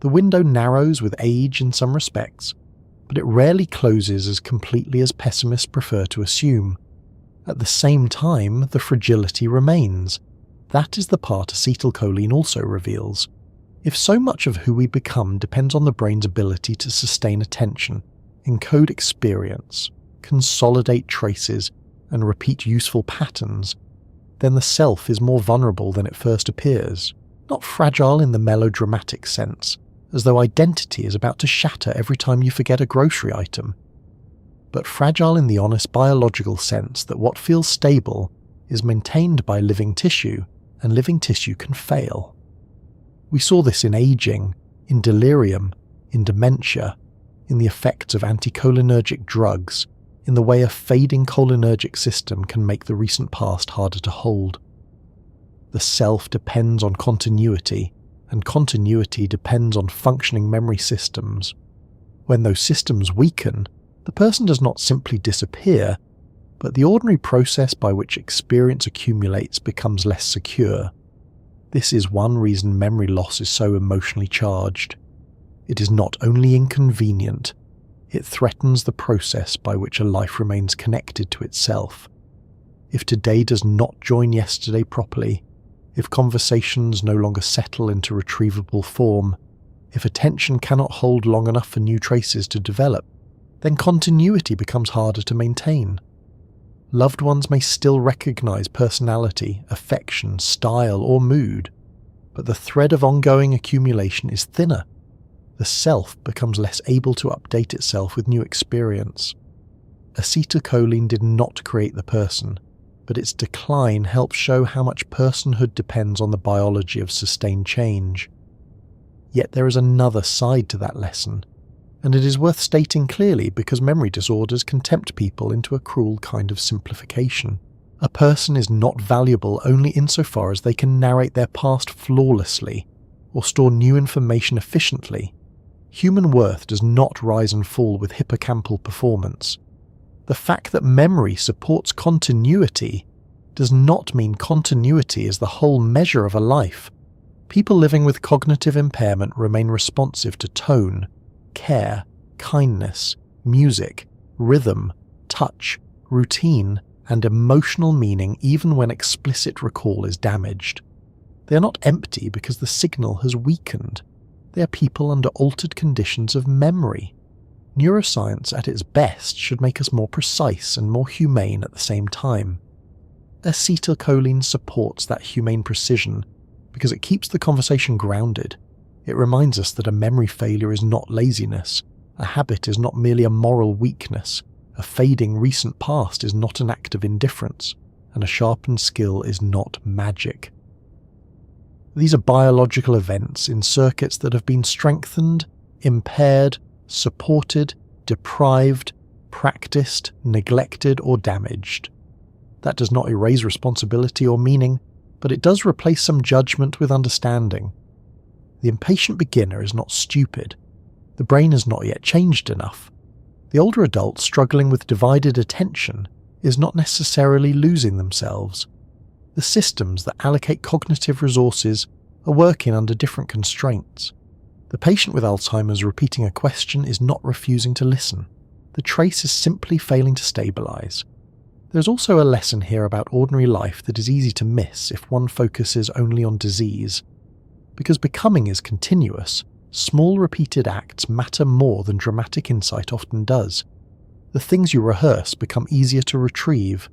The window narrows with age in some respects, but it rarely closes as completely as pessimists prefer to assume. At the same time, the fragility remains. That is the part acetylcholine also reveals. If so much of who we become depends on the brain's ability to sustain attention, encode experience, consolidate traces, and repeat useful patterns, then the self is more vulnerable than it first appears. Not fragile in the melodramatic sense, as though identity is about to shatter every time you forget a grocery item, but fragile in the honest biological sense that what feels stable is maintained by living tissue, and living tissue can fail. We saw this in aging, in delirium, in dementia, in the effects of anticholinergic drugs, in the way a fading cholinergic system can make the recent past harder to hold. The self depends on continuity, and continuity depends on functioning memory systems. When those systems weaken, the person does not simply disappear, but the ordinary process by which experience accumulates becomes less secure. This is one reason memory loss is so emotionally charged. It is not only inconvenient, it threatens the process by which a life remains connected to itself. If today does not join yesterday properly, if conversations no longer settle into retrievable form, if attention cannot hold long enough for new traces to develop, then continuity becomes harder to maintain. Loved ones may still recognize personality, affection, style, or mood, but the thread of ongoing accumulation is thinner. The self becomes less able to update itself with new experience. Acetylcholine did not create the person, but its decline helps show how much personhood depends on the biology of sustained change. Yet there is another side to that lesson, and it is worth stating clearly because memory disorders can tempt people into a cruel kind of simplification. A person is not valuable only insofar as they can narrate their past flawlessly or store new information efficiently. Human worth does not rise and fall with hippocampal performance. The fact that memory supports continuity does not mean continuity is the whole measure of a life. People living with cognitive impairment remain responsive to tone, care, kindness, music, rhythm, touch, routine, and emotional meaning even when explicit recall is damaged. They are not empty because the signal has weakened. They are people under altered conditions of memory. Neuroscience at its best should make us more precise and more humane at the same time. Acetylcholine supports that humane precision because it keeps the conversation grounded. It reminds us that a memory failure is not laziness, a habit is not merely a moral weakness, a fading recent past is not an act of indifference. and a sharpened skill is not magic. These are biological events in circuits that have been strengthened, impaired, supported, deprived, practiced, neglected, or damaged. That does not erase responsibility or meaning, but it does replace some judgment with understanding. The impatient beginner is not stupid. The brain has not yet changed enough. The older adult struggling with divided attention is not necessarily losing themselves. The systems that allocate cognitive resources are working under different constraints. The patient with Alzheimer's repeating a question is not refusing to listen. The trace is simply failing to stabilize. There's also a lesson here about ordinary life that is easy to miss if one focuses only on disease. Because becoming is continuous, small repeated acts matter more than dramatic insight often does. The things you rehearse become easier to retrieve.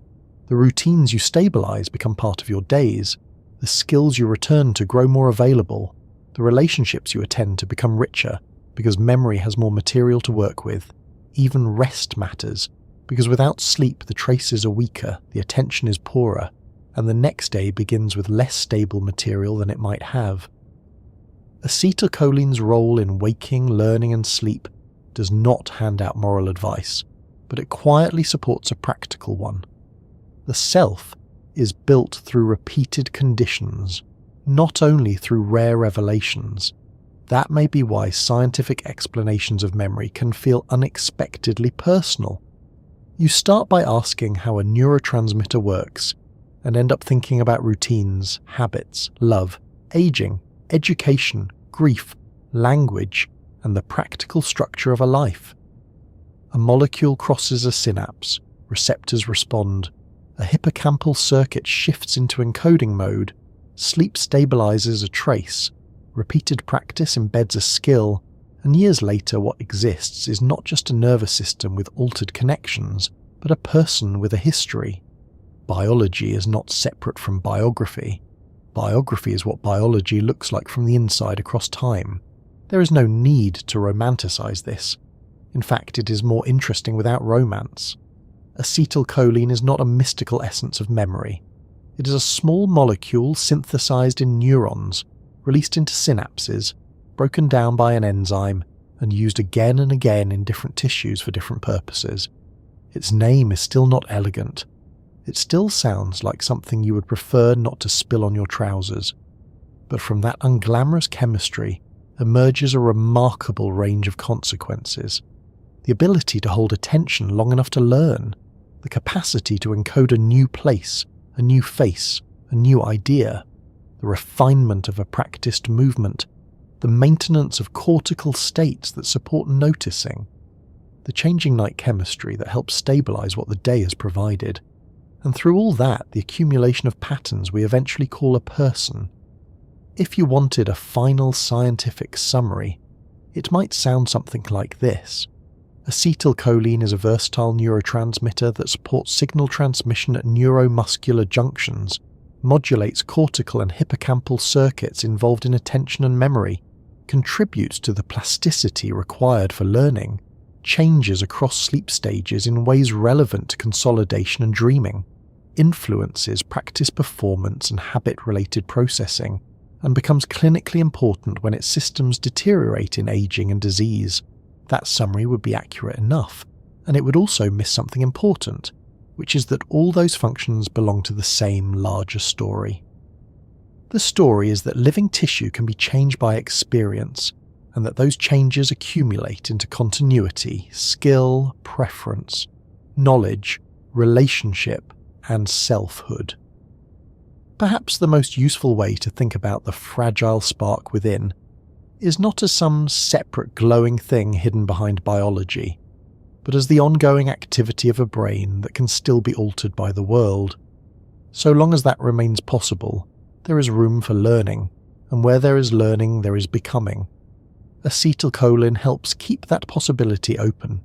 The routines you stabilize become part of your days. The skills you return to grow more available. The relationships you attend to become richer because memory has more material to work with. Even rest matters, because without sleep the traces are weaker, the attention is poorer, and the next day begins with less stable material than it might have. Acetylcholine's role in waking, learning and sleep does not hand out moral advice, but it quietly supports a practical one. The self is built through repeated conditions, not only through rare revelations. That may be why scientific explanations of memory can feel unexpectedly personal. You start by asking how a neurotransmitter works, and end up thinking about routines, habits, love, aging, education, grief, language, and the practical structure of a life. A molecule crosses a synapse, receptors respond, a hippocampal circuit shifts into encoding mode, sleep stabilizes a trace, repeated practice embeds a skill, and years later what exists is not just a nervous system with altered connections, but a person with a history. Biology is not separate from biography. Biography is what biology looks like from the inside across time. There is no need to romanticize this. In fact, it is more interesting without romance. Acetylcholine is not a mystical essence of memory. It is a small molecule synthesized in neurons, released into synapses, broken down by an enzyme, and used again and again in different tissues for different purposes. Its name is still not elegant. It still sounds like something you would prefer not to spill on your trousers. But from that unglamorous chemistry emerges a remarkable range of consequences. The ability to hold attention long enough to learn, the capacity to encode a new place, a new face, a new idea, the refinement of a practiced movement, the maintenance of cortical states that support noticing, the changing night chemistry that helps stabilize what the day has provided, and through all that, the accumulation of patterns we eventually call a person. If you wanted a final scientific summary, it might sound something like this. Acetylcholine is a versatile neurotransmitter that supports signal transmission at neuromuscular junctions, modulates cortical and hippocampal circuits involved in attention and memory, contributes to the plasticity required for learning, changes across sleep stages in ways relevant to consolidation and dreaming, influences practice performance and habit-related processing, and becomes clinically important when its systems deteriorate in aging and disease. That summary would be accurate enough, and it would also miss something important, which is that all those functions belong to the same larger story. The story is that living tissue can be changed by experience, and that those changes accumulate into continuity, skill, preference, knowledge, relationship, and selfhood. Perhaps the most useful way to think about the fragile spark within is not as some separate glowing thing hidden behind biology, but as the ongoing activity of a brain that can still be altered by the world. So long as that remains possible, there is room for learning, and where there is learning, there is becoming. Acetylcholine helps keep that possibility open.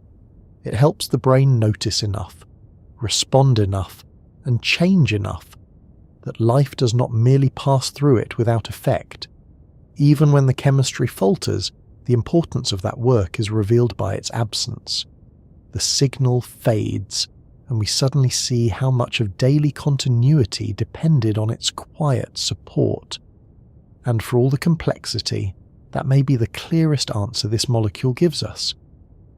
It helps the brain notice enough, respond enough, and change enough that life does not merely pass through it without effect. Even when the chemistry falters, the importance of that work is revealed by its absence. The signal fades, and we suddenly see how much of daily continuity depended on its quiet support. And for all the complexity, that may be the clearest answer this molecule gives us.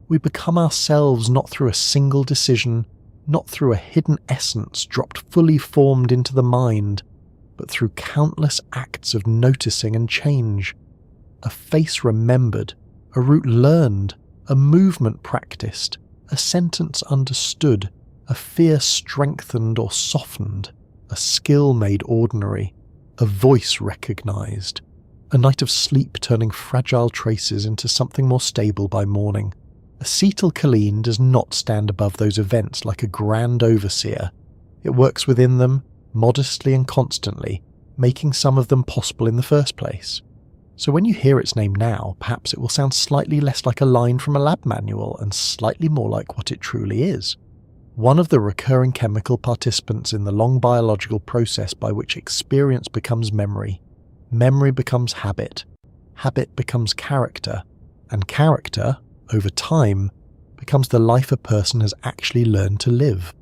We become ourselves not through a single decision, not through a hidden essence dropped fully formed into the mind, but through countless acts of noticing and change. A face remembered, a route learned, a movement practiced, a sentence understood, a fear strengthened or softened, a skill made ordinary, a voice recognized, a night of sleep turning fragile traces into something more stable by morning. Acetylcholine does not stand above those events like a grand overseer. It works within them, modestly and constantly, making some of them possible in the first place. So when you hear its name now, perhaps it will sound slightly less like a line from a lab manual and slightly more like what it truly is. One of the recurring chemical participants in the long biological process by which experience becomes memory. Memory becomes habit. Habit becomes character. And character, over time, becomes the life a person has actually learned to live.